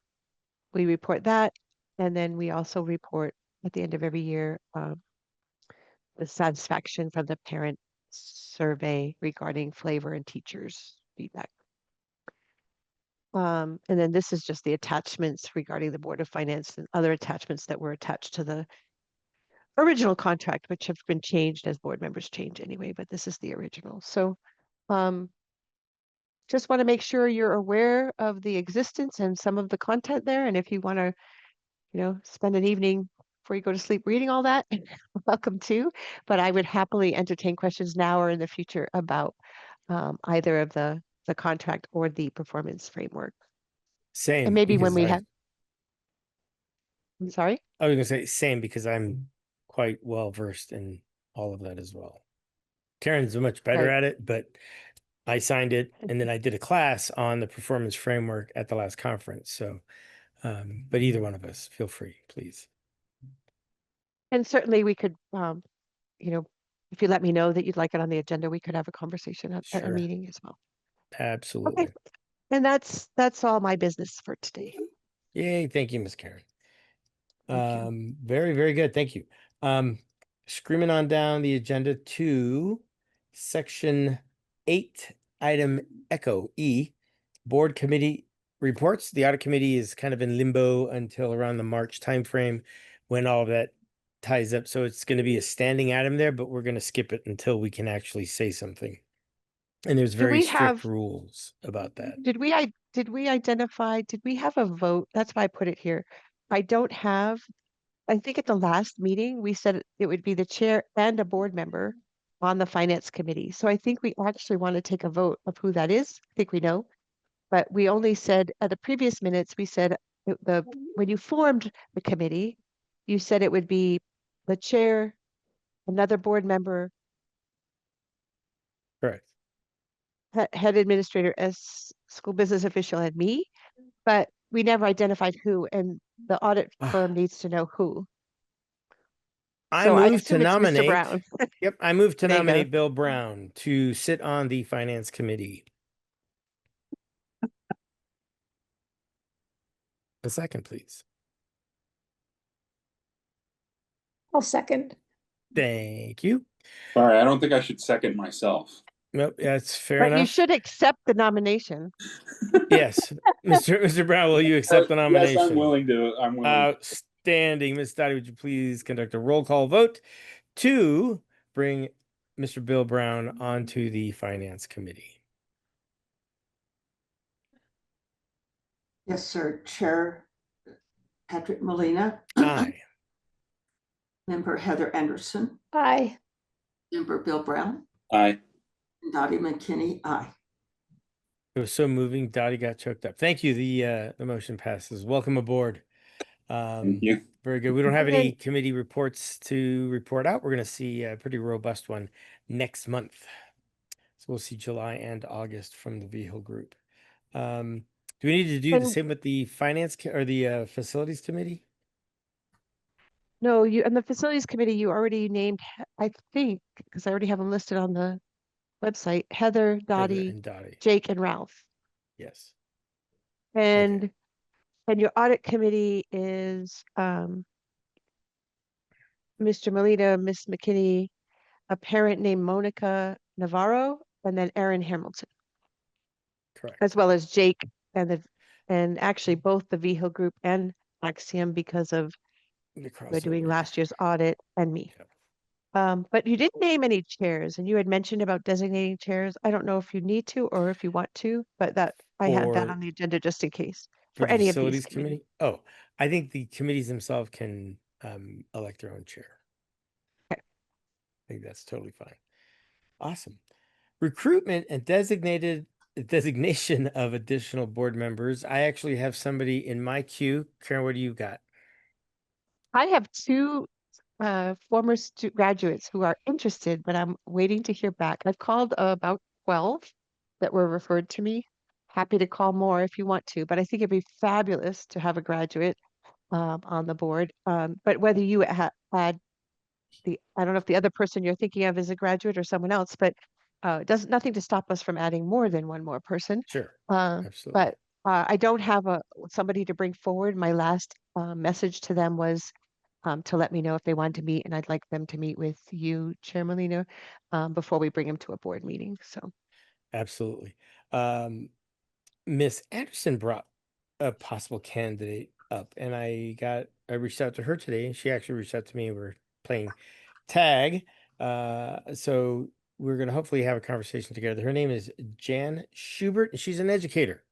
We report that. And then we also report at the end of every year the satisfaction from the parent survey regarding flavor and teachers' feedback. And then this is just the attachments regarding the Board of Finance and other attachments that were attached to the original contract, which have been changed as board members change anyway, but this is the original. So just want to make sure you're aware of the existence and some of the content there. And if you want to, spend an evening before you go to sleep reading all that, welcome to. But I would happily entertain questions now or in the future about either of the contract or the performance framework. Same. And maybe when because we have, I'm sorry? I was gonna say same because I'm quite well versed in all of that as well. Karen's much better Right. at it, but I signed it and then I did a class on the performance framework at the last conference. So, but either one of us, feel free, please. And certainly we could, if you let me know that you'd like it on the agenda, we could have a conversation at a Sure. meeting as well. Absolutely. Okay. And that's all my business for today. Yay. Thank you, Miss Karen. Thank you. Very, very good. Thank you. Screaming on down the agenda to section 8, item Echo E, board committee reports. The audit committee is kind of in limbo until around the March timeframe when all of that ties up. So it's going to be a standing item there, but we're going to skip it until we can actually say something. And there's Do very we strict have, rules about that. did we identify, did we have a vote? That's why I put it here. I don't have, I think at the last meeting, we said it would be the chair and a board member on the finance committee. So I think we actually want to take a vote of who that is. I think we know. But we only said at the previous minutes, we said when you formed the committee, you said it would be the chair, another board member, Correct. head administrator as school business official, and me, but we never identified who, and the audit firm needs to know who. I So I move to assume it's Mr. nominate. Brown. Yep, I move to There you go. nominate Bill Brown to sit on the finance committee. A second, please. I'll second. Thank you. Sorry, I don't think I should second myself. Nope, that's fair But you enough. should accept the nomination. Yes, Mr. Brown, will you accept the nomination? Yes, I'm willing to. I'm willing. Outstanding. Ms. Dottie, would you please conduct a roll call vote to bring Mr. Bill Brown onto the finance committee? Yes, sir. Chair Patrick Molina. Aye. Member Heather Anderson. Aye. Member Bill Brown. Aye. And Dottie McKinney, aye. It was so moving. Dottie got choked up. Thank you. The motion passes. Welcome aboard. Thank you. Very good. We don't have And any then- committee reports to report out. We're going to see a pretty robust one next month. So we'll see July and August from the VHIL group. Do we need to do the And- same with the finance or the facilities committee? No, you and the facilities committee, you already named, I think, because I already have them listed on the website, Heather, Heather Dottie, and Dottie. Jake, and Ralph. Yes. And your audit committee is Mr. Melita, Miss McKinney, a parent named Monica Navarro, and then Aaron Hamilton, Correct. as well as Jake and actually both the VHIL group and Axiom because of The we're doing crossover. last year's audit and me. Yep. But you didn't name any chairs, and you had mentioned about designating chairs. I don't know if you need to or if you want to, but that I had that For- on the agenda just in case For for the any of facilities these committees. committee? Oh, I think the committees themselves can elect their own chair. Okay. I think that's totally fine. Awesome. Recruitment and designation of additional board members. I actually have somebody in my queue. Karen, what do you got? I have two former graduates who are interested, but I'm waiting to hear back. I've called about 12 that were referred to me. happy to call more if you want to, but I think it'd be fabulous to have a graduate on the board. But whether you add I don't know if the other person you're thinking of is a graduate or someone else, but it does nothing to stop us from adding more than one more person. Sure, Uh, absolutely. but I don't have somebody to bring forward. My last message to them was to let me know if they wanted to meet, and I'd like them to meet with you, Chair Molina, before we bring them to a board meeting. So Absolutely. Miss Anderson brought a possible candidate up, and I reached out to her today, and she actually reached out to me. We're playing tag. So we're gonna hopefully have a conversation together. Her name is Jan Schubert, and she's an educator.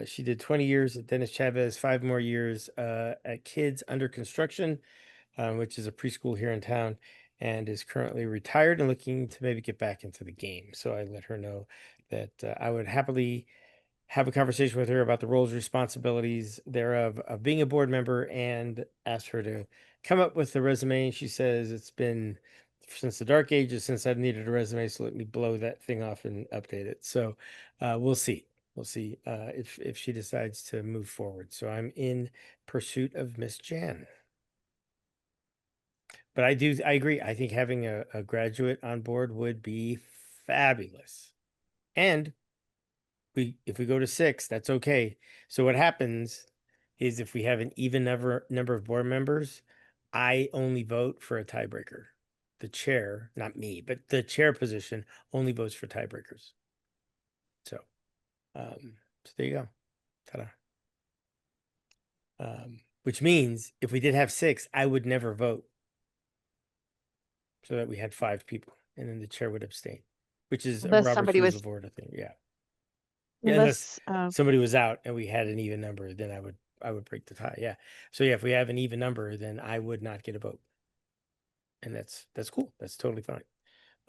She did 20 years at Dennis Chavez, 5 more years at Kids Under Construction, which is a preschool here in town, and is currently retired and looking to maybe get back into the game. So I let her know that I would happily have a conversation with her about the roles, responsibilities thereof of being a board member, and asked her to come up with a resume. She says it's been since the dark ages since I've needed a resume, so let me blow that thing off and update it. So we'll see. We'll see if she decides to move forward. So I'm in pursuit of Miss Jan. But I agree. I think having a graduate on board would be fabulous. And if we go to 6, that's okay. So what happens is if we have an even number of board members, I only vote for a tiebreaker. The chair, not me, but the chair position only votes for tiebreakers. So, so there you go. Ta-da. Which means if we did have 6, I would never vote. So that we had 5 people, and then the chair would abstain, which is a unless Robert's somebody Rules was, of Order thing. Yeah. Yeah, unless unless somebody was out and we had an even number, then I would break the tie. Yeah. So yeah, if we have an even number, then I would not get a vote. And that's cool. That's totally fine.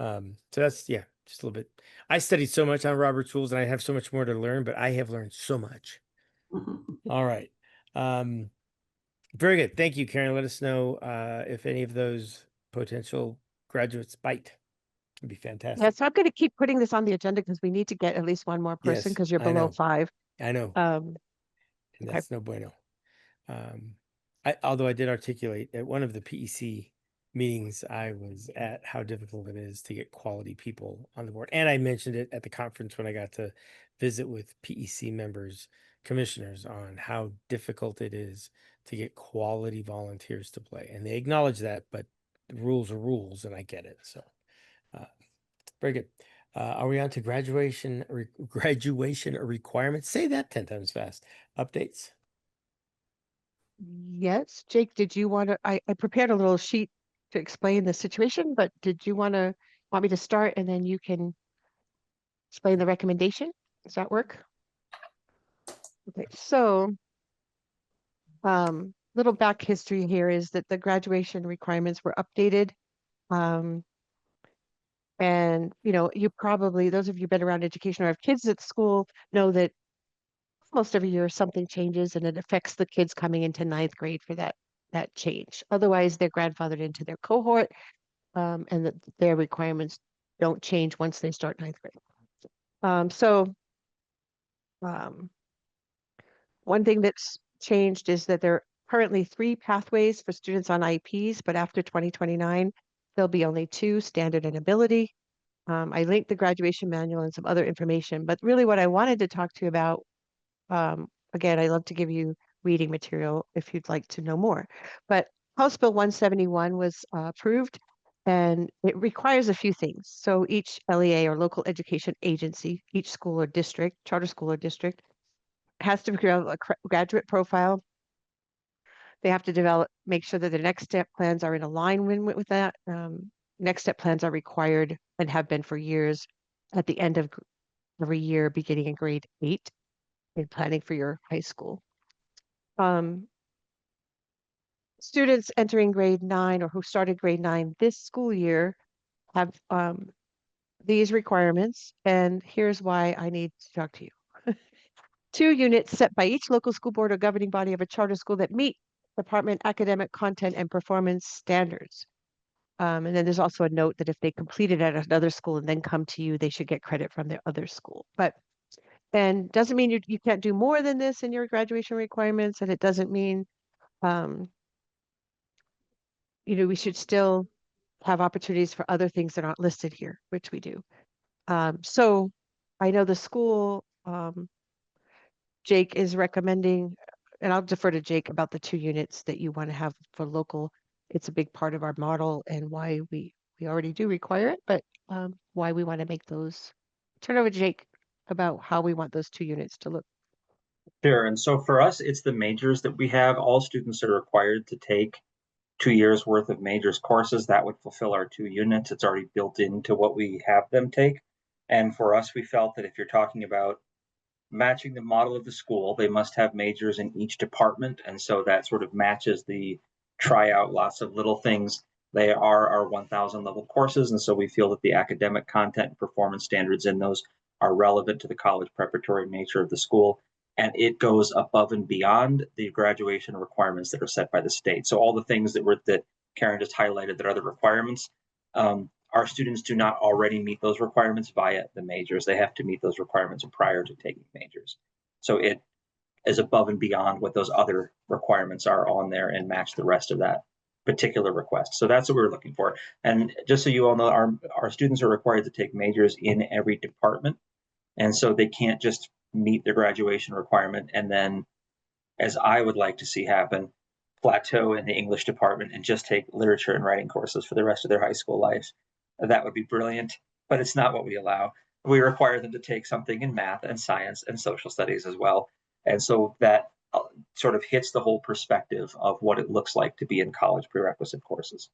So that's yeah, just a little bit. I studied so much on Robert's Rules and I have so much more to learn, but I have learned so much. All right. Very good. Thank you, Karen. Let us know if any of those potential graduates bite. It'd be yeah, fantastic. so I'm going to keep putting this on the agenda because we need to get at least one more person Yes, because you're I below know. 5. I know. Um, And okay. that's no bueno. Although I did articulate at one of the PEC meetings I was at how difficult it is to get quality people on the board. And I mentioned it at the conference when I got to visit with PEC members, commissioners, on how difficult it is to get quality volunteers to play. And they acknowledge that, but the rules are rules, and I get it. So very good. Are we on to graduation requirements? Say that 10 times fast. Updates. Yes, Jake, did you want to, I prepared a little sheet to explain the situation, but did you want me to start and then you can explain the recommendation? Does that work? Okay, so little back history here is that the graduation requirements were updated. And you probably, those of you been around education or have kids at school know that almost every year something changes and it affects the kids coming into 9th grade for that change. Otherwise, they're grandfathered into their cohort, and that their requirements don't change once they start 9th grade. So one thing that's changed is that there are currently 3 pathways for students on IEPs, but after 2029, there'll be only 2, standard and ability. I linked the graduation manual and some other information, but really what I wanted to talk to you about, again, I love to give you reading material if you'd like to know more, but House Bill 171 was approved and it requires a few things. So each LEA or local education agency, each school or district, charter school or district, has to create a graduate profile. They have to make sure that the next step plans are in alignment with that. Next step plans are required and have been for years at the end of every year, beginning in grade 8 in planning for your high school. Students entering grade 9 or who started grade 9 this school year have these requirements, and here's why I need to talk to you. 2 units set by each local school board or governing body of a charter school that meet department academic content and performance standards. And then there's also a note that if they completed at another school and then come to you, they should get credit from their other school. But And doesn't mean you can't do more than this in your graduation requirements, and it doesn't mean, um, we should still have opportunities for other things that aren't listed here, which we do. So I know the school, Jake is recommending, and I'll defer to Jake about the 2 units that you want to have for local. It's a big part of our model and why we already do require it, but why we want to make those. Turn over to Jake about how we want those 2 units to look. Sure. And so for us, it's the majors that we have. All students are required to take 2 years worth of majors courses. That would fulfill our 2 units. It's already built into what we have them take. And for us, we felt that if you're talking about matching the model of the school, they must have majors in each department. And so that sort of matches the tryout, lots of little things. They are our 1,000 level courses. And so we feel that the academic content and performance standards in those are relevant to the college preparatory nature of the school. And it goes above and beyond the graduation requirements that are set by the state. So all the things that Karen just highlighted that are the requirements, our students do not already meet those requirements via the majors. They have to meet those requirements prior to taking majors. So it is above and beyond what those other requirements are on there and match the rest of that particular request. So that's what we're looking for. And just so you all know, our students are required to take majors in every department. And so they can't just meet their graduation requirement and then, as I would like to see happen, plateau in the English department and just take literature and writing courses for the rest of their high school life. That would be brilliant, but it's not what we allow. We require them to take something in math and science and social studies as well. And so that sort of hits the whole perspective of what it looks like to be in college prerequisite courses.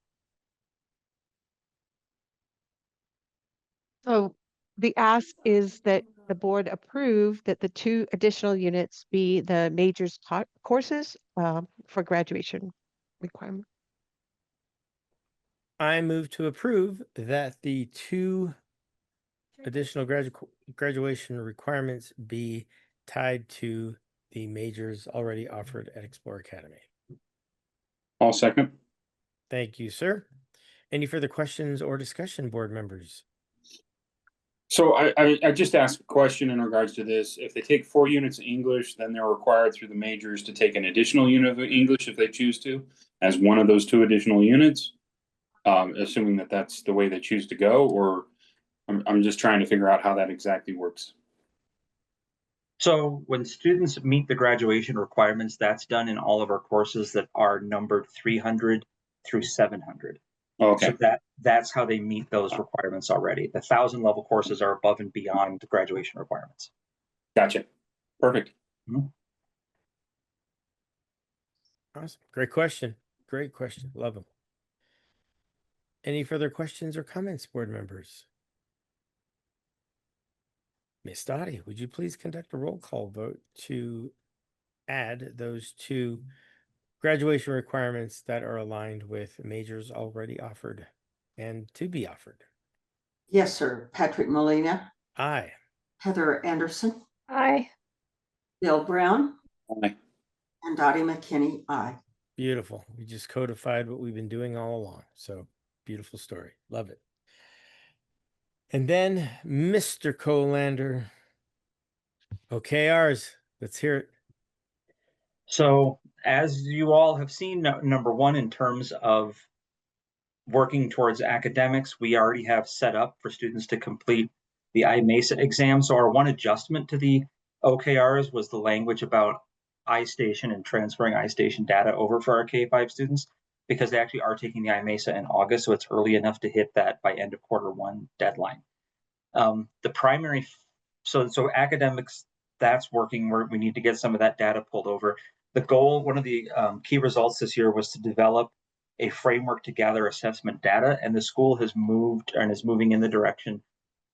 So the ask is that the board approve that the 2 additional units be the majors courses for graduation requirement. I move to approve that the 2 additional graduation requirements be tied to the majors already offered at Explore Academy. I'll second. Thank you, sir. Any further questions or discussion, board members? So I just asked a question in regards to this. If they take 4 units of English, then they're required through the majors to take an additional unit of English if they choose to, as one of those 2 additional units, assuming that that's the way they choose to go, or I'm just trying to figure out how that exactly works. So when students meet the graduation requirements, that's done in all of our courses that are numbered 300 through 700. Okay. So that's how they meet those requirements already. The 1,000 level courses are above and beyond the graduation requirements. Gotcha. Perfect. Mm-hmm. Awesome. Great question. Great question. Love them. Any further questions or comments, board members? Ms. Dottie, would you please conduct a roll call vote to add those 2 graduation requirements that are aligned with majors already offered and to be offered? Yes, sir. Patrick Molina, Aye. Heather Anderson, Aye. Bill Brown, Aye. and Dottie McKinney. Aye. Beautiful. We just codified what we've been doing all along. So beautiful story. Love it. And then Mr. Colander. OKRs. Let's hear it. So as you all have seen, number 1, in terms of working towards academics, we already have set up for students to complete the IMESA exam. So our one adjustment to the OKRs was the language about iStation and transferring iStation data over for our K-5 students, because they actually are taking the IMESA in August, so it's early enough to hit that by end of Q1 deadline. The primary, so academics, that's working. We need to get some of that data pulled over. The goal, one of the key results this year was to develop a framework to gather assessment data, and the school has moved and is moving in the direction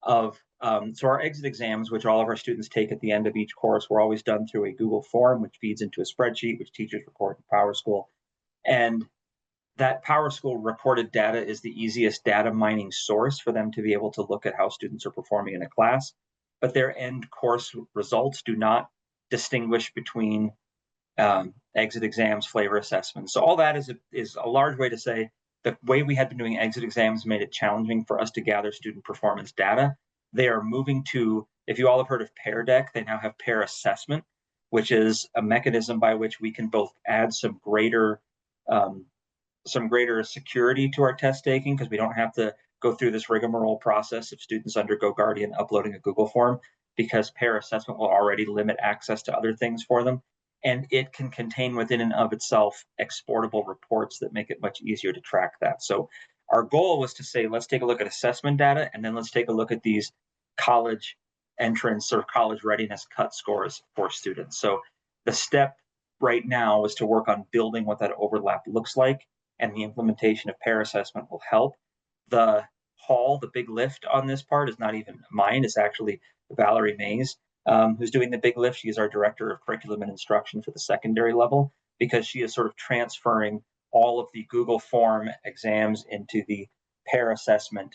of, so our exit exams, which all of our students take at the end of each course, were always done through a Google form, which feeds into a spreadsheet, which teachers record in PowerSchool. And that PowerSchool recorded data is the easiest data mining source for them to be able to look at how students are performing in a class, but their end course results do not distinguish between exit exams, flavor assessments. So all that is a large way to say the way we had been doing exit exams made it challenging for us to gather student performance data. They are moving to If you all have heard of Pear Deck, they now have Pear Assessment, which is a mechanism by which we can both add some greater security to our test taking, because we don't have to go through this rigmarole process if students undergo Guardian uploading a Google form, because Pear Assessment will already limit access to other things for them. And it can contain within and of itself exportable reports that make it much easier to track that. So our goal was to say, let's take a look at assessment data, and then let's take a look at these college entrance or college readiness cut scores for students. So the step right now is to work on building what that overlap looks like, and the implementation of Pear Assessment will help. The the big lift on this part is not even mine, it's actually Valerie Mays, who's doing the big lift. She is our director of curriculum and instruction for the secondary level, because she is sort of transferring all of the Google form exams into the Pear Assessment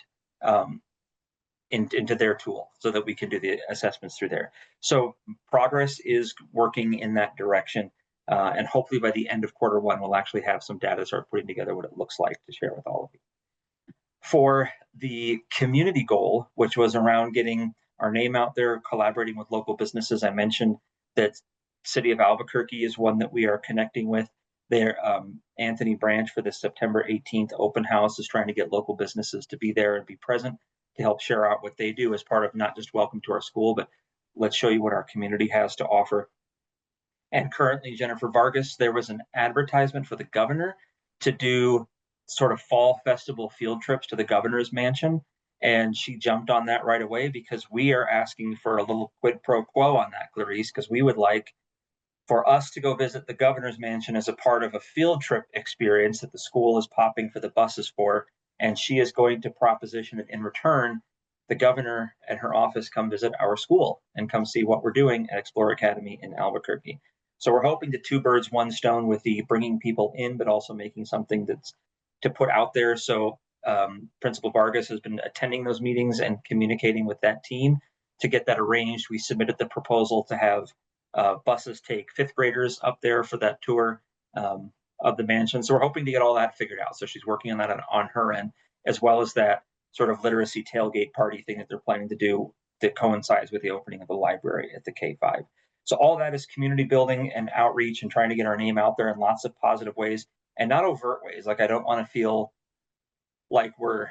into their tool, so that we can do the assessments through there. So progress is working in that direction. And hopefully by the end of Q1, we'll actually have some data start putting together what it looks like to share with all of you. For the community goal, which was around getting our name out there, collaborating with local businesses, I mentioned that City of Albuquerque is one that we are connecting with. There, Anthony Branch, for the September 18th open house, is trying to get local businesses to be there and be present to help share out what they do as part of not just welcome to our school, but let's show you what our community has to offer. And currently, Jennifer Vargas, there was an advertisement for the governor to do sort of fall festival field trips to the governor's mansion. And she jumped on that right away, because we are asking for a little quid pro quo on that, Clarice, because we would like for us to go visit the governor's mansion as a part of a field trip experience that the school is popping for the buses for. And she is going to proposition it in return. The governor and her office come visit our school and come see what we're doing at Explore Academy in Albuquerque. So we're hoping to two birds, one stone with the bringing people in, but also making something that's to put out there. So Principal Vargas has been attending those meetings and communicating with that team to get that arranged. We submitted the proposal to have buses take fifth graders up there for that tour of the mansion. So we're hoping to get all that figured out. So she's working on that on her end, as well as that sort of literacy tailgate party thing that they're planning to do that coincides with the opening of the library at the K5. So all that is community building and outreach and trying to get our name out there in lots of positive ways, and not overt ways. Like I don't want to feel like we're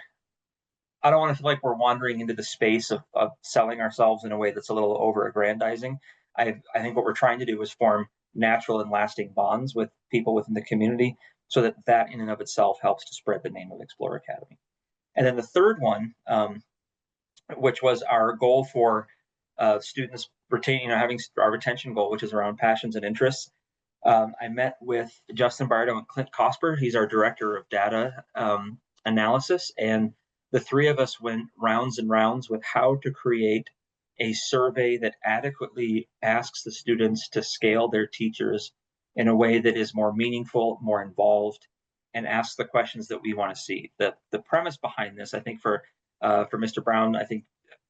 wandering into the space of selling ourselves in a way that's a little over-aggrandizing. I think what we're trying to do is form natural and lasting bonds with people within the community, so that in and of itself helps to spread the name of Explore Academy. And then the third one, which was our goal for students retaining, having our retention goal, which is around passions and interests. I met with Justin Bardo and Clint Cosper. He's our director of data analysis. And the three of us went rounds and rounds with how to create a survey that adequately asks the students to scale their teachers in a way that is more meaningful, more involved, and asks the questions that we want to see. The premise behind this, I think for Mr. Brown, I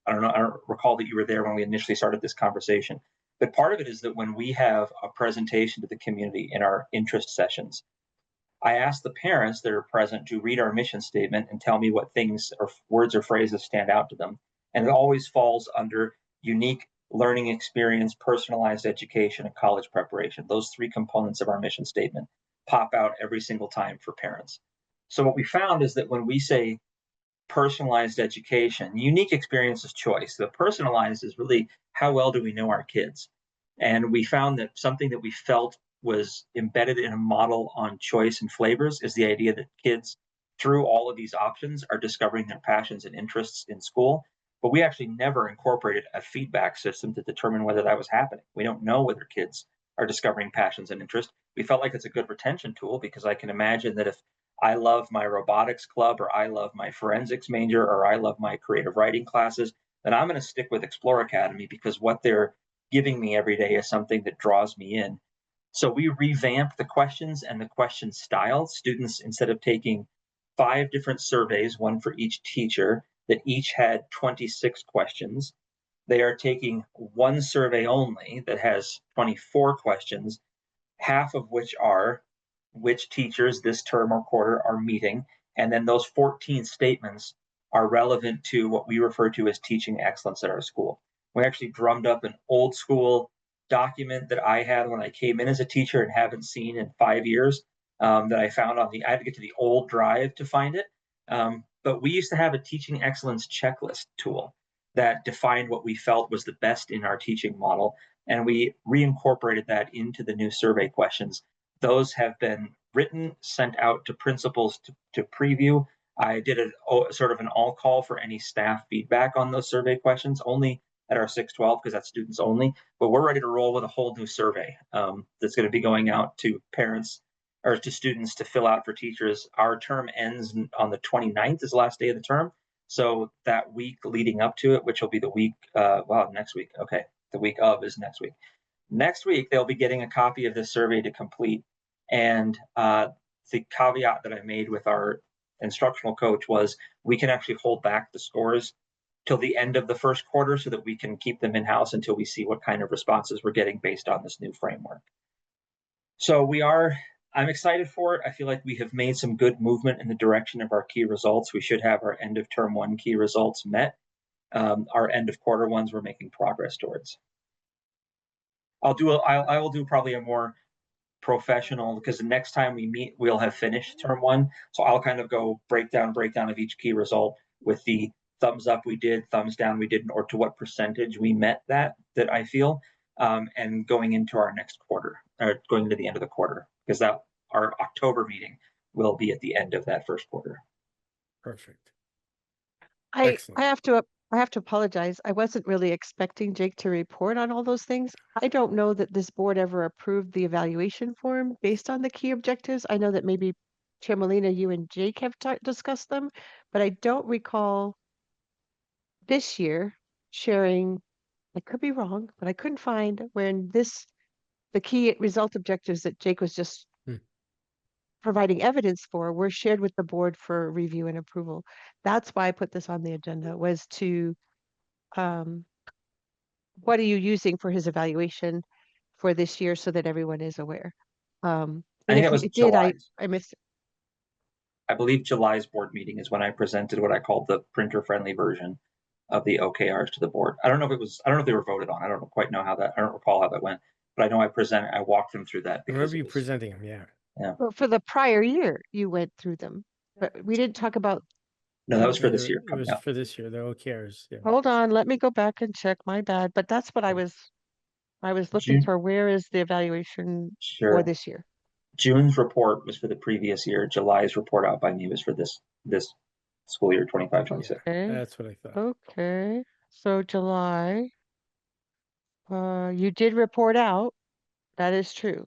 don't recall that you were there when we initially started this conversation, but part of it is that when we have a presentation to the community in our interest sessions, I ask the parents that are present to read our mission statement and tell me what things or words or phrases stand out to them. And it always falls under unique learning experience, personalized education, and college preparation. Those three components of our mission statement pop out every single time for parents. So what we found is that when we say personalized education, unique experience is choice. The personalized is really how well do we know our kids? And we found that something that we felt was embedded in a model on choice and flavors is the idea that kids, through all of these options, are discovering their passions and interests in school. But we actually never incorporated a feedback system to determine whether that was happening. We don't know whether kids are discovering passions and interests. We felt like it's a good retention tool, because I can imagine that if I love my robotics club, or I love my forensics major, or I love my creative writing classes, then I'm going to stick with Explore Academy, because what they're giving me every day is something that draws me in. So we revamped the questions and the question style. Students, instead of taking 5 different surveys, one for each teacher, that each had 26 questions, they are taking one survey only that has 24 questions, half of which are which teachers this term or quarter are meeting. And then those 14 statements are relevant to what we refer to as teaching excellence at our school. We actually drummed up an old school document that I had when I came in as a teacher and haven't seen in 5 years, that I found I had to get to the old drive to find it. But we used to have a teaching excellence checklist tool that defined what we felt was the best in our teaching model. And we reincorporated that into the new survey questions. Those have been written, sent out to principals to preview. I did a sort of an all call for any staff feedback on those survey questions, only at our 612 because that's students only. But we're ready to roll with a whole new survey that's going to be going out to parents or to students to fill out for teachers. Our term ends on the 29th is the last day of the term. So that week leading up to it, which will be the week, next week. Okay, the week of is next week. Next week, they'll be getting a copy of this survey to complete. And the caveat that I made with our instructional coach was we can actually hold back the scores till the end of the first quarter so that we can keep them in-house until we see what kind of responses we're getting based on this new framework. So I'm excited for it. I feel like we have made some good movement in the direction of our key results. We should have our end of term 1 key results met. Our end of quarter ones we're making progress towards. I will do probably a more professional, because the next time we meet, we'll have finished term 1. So I'll kind of go breakdown of each key result with the thumbs up we did, thumbs down we didn't, or to what percentage we met that I feel, and going into our next quarter, or going to the end of the quarter, because our October meeting will be at the end of that first quarter. Perfect. I Excellent. I have to apologize. I wasn't really expecting Jake to report on all those things. I don't know that this board ever approved the evaluation form based on the key objectives. I know that maybe Chair Molina, you and Jake have discussed them, but I don't recall this year sharing, I could be wrong, but I couldn't find when the key result objectives that Jake was just providing evidence for were shared with the board for review and approval. That's why I put this on the agenda, was to, what are you using for his evaluation for this year so that everyone is aware? I And think if it was you did, I July's. missed it. I believe July's board meeting is when I presented what I called the printer-friendly version of the OKRs to the board. I don't know if they were voted on. I don't quite know I don't recall how that went, but I know I walked them through that I remember you presenting them, yeah. Well, for the prior year, you went through them, but we didn't talk about. No, that was for this year It coming was up. for this year, the OKRs. Yeah. Hold on, let me go back and check. My bad, but that's what I was looking for. Where is the evaluation for this year? June's report was for the previous year. July's report out by me was for this school year 25-26. Yeah, that's what I thought. Okay, so July, you did report out. That is true.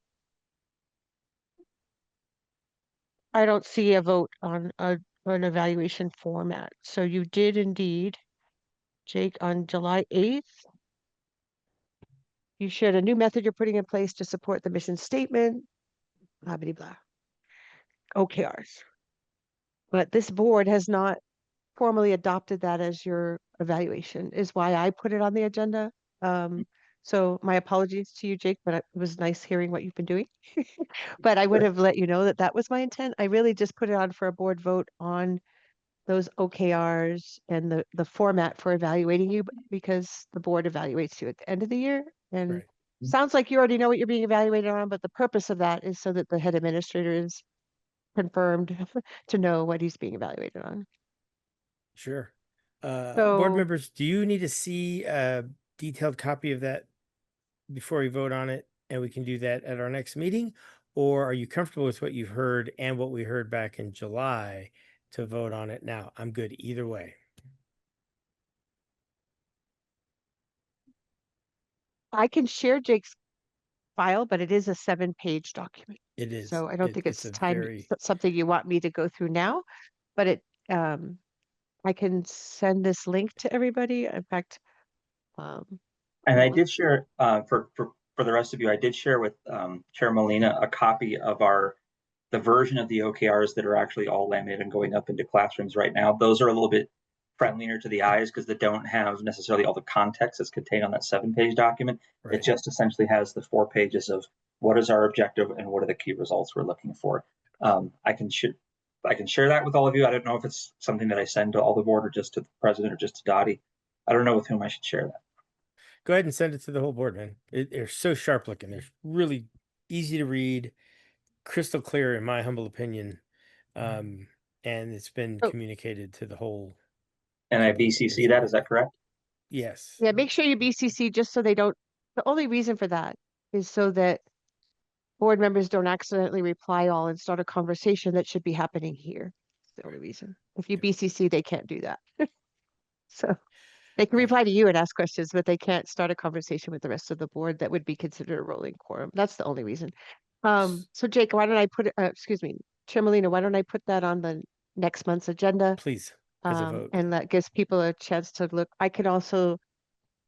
I don't see a vote on an evaluation format. So you did indeed, Jake, on July 8th. You shared a new method you're putting in place to support the mission statement, blah, blah, blah. OKRs. But this board has not formally adopted that as your evaluation, is why I put it on the agenda. So my apologies to you, Jake, but it was nice hearing what you've been doing. But I would have let you know that that was my intent. I really just put it on for a board vote on those OKRs and the format for evaluating you, because the board evaluates you at the end of the year. And Right. sounds like you already know what you're being evaluated on, but the purpose of that is so that the head administrator is confirmed to know what he's being evaluated on. Sure. Board So members, do you need to see a detailed copy of that before we vote on it? And we can do that at our next meeting? Or are you comfortable with what you've heard and what we heard back in July to vote on it now? I'm good either way. I can share Jake's file, but it is a 7-page document. It is. So I don't think It's it's a time, very, something you want me to go through now, but I can send this link to everybody. In fact, And I did share for the rest of you, I did share with Chair Molina a copy of the version of the OKRs that are actually all laminated and going up into classrooms right now. Those are a little bit friendlier to the eyes because they don't have necessarily all the context that's contained on that 7-page document. right. It just essentially has the 4 pages of what is our objective and what are the key results we're looking for. I can share that with all of you. I don't know if it's something that I send to all the board or just to the president or just to Dottie. I don't know with whom I should share that. Go ahead and send it to the whole board, man. They're so sharp looking. They're really easy to read, crystal clear, in my humble opinion. And it's been Oh. communicated to the whole. And I to the BCC that, is that correct? Yes. Yeah, make sure you BCC just so they don't, the only reason for that is so that board members don't accidentally reply all and start a conversation that should be happening here. That's the only reason. If you BCC, they can't do that. So they can reply to you and ask questions, but they can't start a conversation with the rest of the board that would be considered a rolling quorum. That's the only reason. So Jake, why don't I put it, excuse me, Chair Molina, why don't I put that on the next month's agenda? Please, as a vote. And that gives people a chance to look. I could also,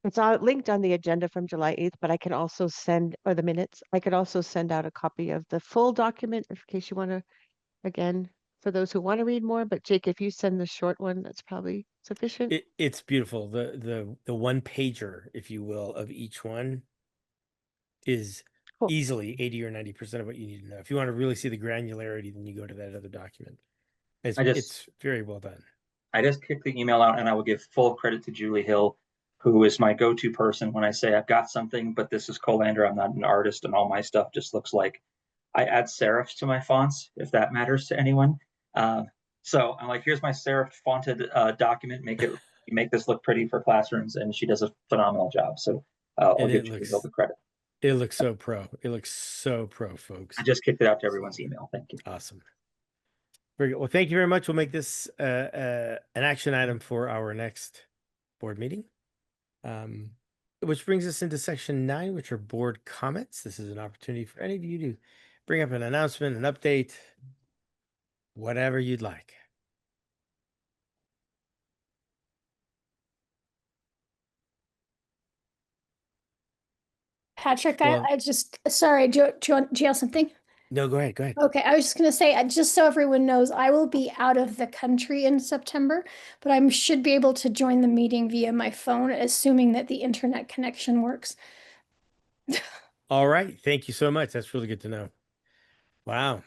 it's all linked on the agenda from July 8th, but I can also send, or the minutes, I could also send out a copy of the full document in case you want to, again, for those who want to read more. But Jake, if you send the short one, that's probably sufficient. It's beautiful. The one pager, if you will, of each one is Cool. easily 80 or 90% of what you need to know. If you want to really see the granularity, then you go to that other document. It's very well done. I just kicked the email out, and I will give full credit to Julie Hill, who is my go-to person when I say I've got something, but this is Colander. I'm not an artist, and all my stuff just looks like I add serifs to my fonts, if that matters to anyone. So I'm like, here's my serif fonted document. Make this look pretty for classrooms, and she does a phenomenal job. So I'll give Julie Hill the credit. It looks so pro. It looks so pro, folks. I just kicked it out to everyone's email. Thank you. Awesome. Very good. Well, thank you very much. We'll make this an action item for our next board meeting. Which brings us into section 9, which are board comments. This is an opportunity for any of you to bring up an announcement, an update, whatever you'd like. Patrick, Well, I just, sorry, do you have something? No, go ahead. Go ahead. Okay, I was just going to say, just so everyone knows, I will be out of the country in September, but I should be able to join the meeting via my phone, assuming that the internet connection works. All right. Thank you so much. That's really good to know. Wow.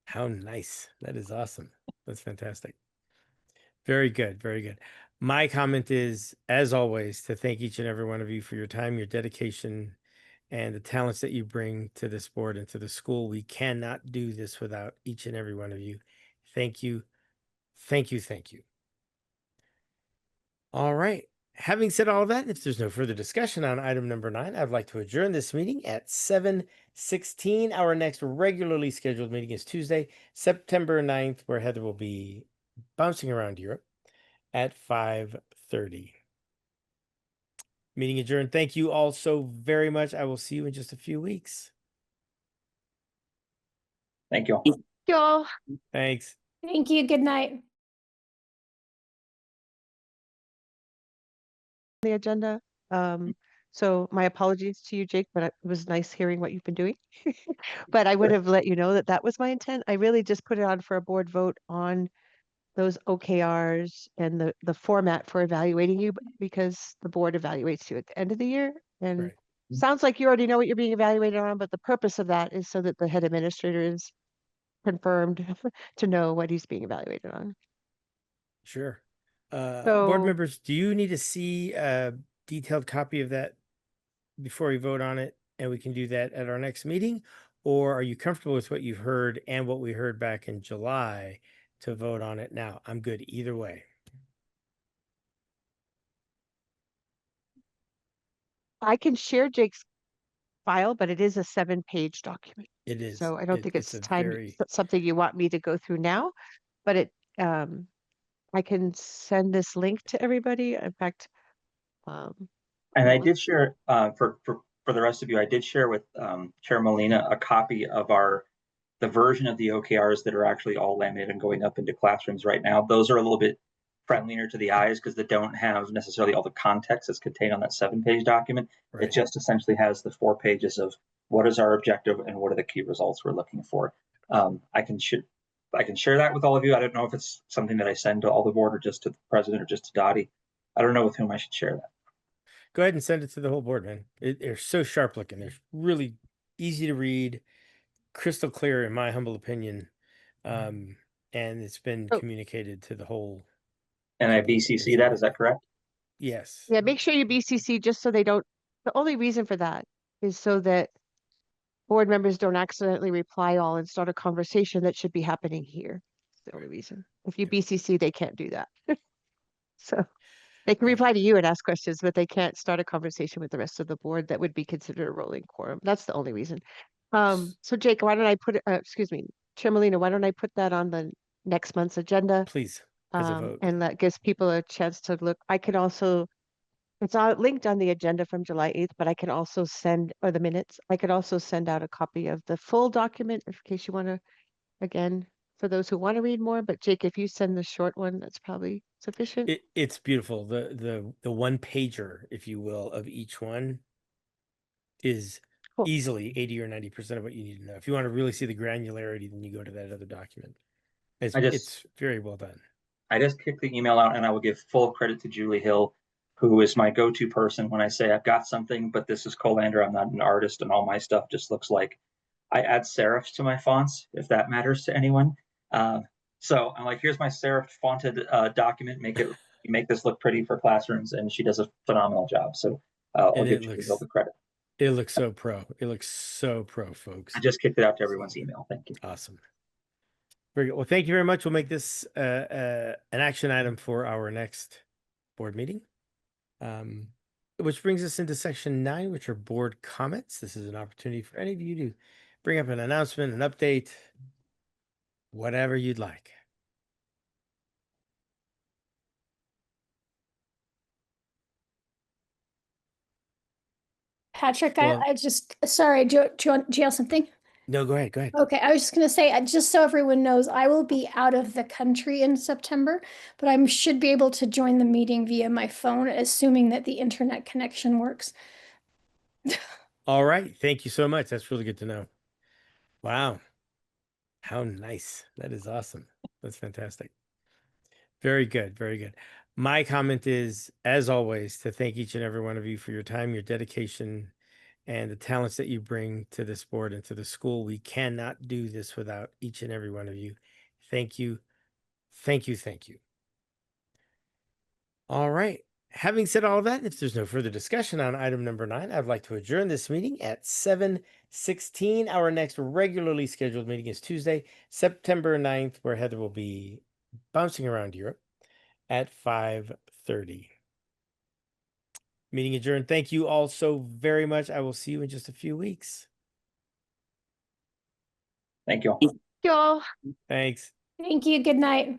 How nice. That is awesome. That's fantastic. Very good. Very good. My comment is, as always, to thank each and every one of you for your time, your dedication, and the talents that you bring to this board and to the school. We cannot do this without each and every one of you. Thank you. Thank you. Thank you. All right. Having said all of that, if there's no further discussion on item number 9, I'd like to adjourn this meeting at 7:16. Our next regularly scheduled meeting is Tuesday, September 9th, where Heather will be bouncing around Europe at 5:30. Meeting adjourned. Thank you all so very much. I will see you in just a few weeks. Thank you all. Y'all. Thanks. Thank you. Good night. The agenda. So my apologies to you, Jake, but it was nice hearing what you've been doing. But I would have let you know that that was my intent. I really just put it on for a board vote on those OKRs and the format for evaluating you because the board evaluates you at the end of the year. And Right. sounds like you already know what you're being evaluated on, but the purpose of that is so that the head administrator is confirmed to know what he's being evaluated on. Sure. Board So- members, do you need to see a detailed copy of that before we vote on it? And we can do that at our next meeting? Or are you comfortable with what you've heard and what we heard back in July to vote on it now? I'm good either way. I can share Jake's file, but it is a 7-page document. It is. So I don't think it's something you want me to go through now, but I can send this link to everybody. In fact, and I did share for the rest of you, I did share with Chair Molina a copy of the version of the OKRs that are actually all laminated and going up into classrooms right now. Those are a little bit friendlier to the eyes because they don't have necessarily all the context that's contained on that 7-page document. Right. It just essentially has the 4 pages of what is our objective and what are the key results we're looking for. I can share that with all of you. I don't know if it's something that I send to all the board or just to the president or just to Dottie. I don't know with whom I should share that. Go ahead and send it to the whole board, man. They're so sharp looking. They're really easy to read, crystal clear, in my humble opinion. And it's been communicated to the whole. And I BCC that, is that correct? Yes. Yeah, make sure you BCC just so they don't, the only reason for that is so that board members don't accidentally reply all and start a conversation that should be happening here. That's the only reason. If you BCC, they can't do that. So they can reply to you and ask questions, but they can't start a conversation with the rest of the board that would be considered a rolling quorum. That's the only reason. So Jake, why don't I put it, excuse me, Chair Molina, why don't I put that on the next month's agenda? Please, as a vote. And that gives people a chance to look. I could also, it's all linked on the agenda from July 8th, but I can also send, or the minutes, I could also send out a copy of the full document in case you want to, again, for those who want to read more. But Jake, if you send the short one, that's probably sufficient. It's beautiful. The one pager, if you will, of each one is Cool. easily 80 or 90% of what you need to know. If you want to really see the granularity, then you go to that other document. It's very well done. I just kicked the email out, and I will give full credit to Julie Hill, who is my go-to person when I say I've got something, but this is Colander. I'm not an artist, and all my stuff just looks like I add serifs to my fonts, if that matters to anyone. So I'm like, here's my serif fonted document. Make this look pretty for classrooms, and she does a phenomenal job. So I'll give Julie Hill the credit. It looks so pro. It looks so pro, folks. I just kicked it out to everyone's email. Thank you. Awesome. Very good. Well, thank you very much. We'll make this an action item for our next board meeting. Which brings us into section 9, which are board comments. This is an opportunity for any of you to bring up an announcement, an update, whatever you'd like. Patrick, Well- I just, sorry, do you have something? No, go ahead. Go ahead. Okay, I was just gonna say, just so everyone knows, I will be out of the country in September, but I should be able to join the meeting via my phone, assuming that the internet connection works. All right. Thank you so much. That's really good to know. Wow. How nice. That is awesome. That's fantastic. Very good. Very good. My comment is, as always, to thank each and every one of you for your time, your dedication, and the talents that you bring to this board and to the school. We cannot do this without each and every one of you. Thank you. Thank you. Thank you. All right. Having said all of that, if there's no further discussion on item number 9, I'd like to adjourn this meeting at 7:16. Our next regularly scheduled meeting is Tuesday, September 9th, where Heather will be bouncing around Europe at 5:30. Meeting adjourned. Thank you all so very much. I will see you in just a few weeks. Thank you all. Y'all. Thanks. Thank you, good night.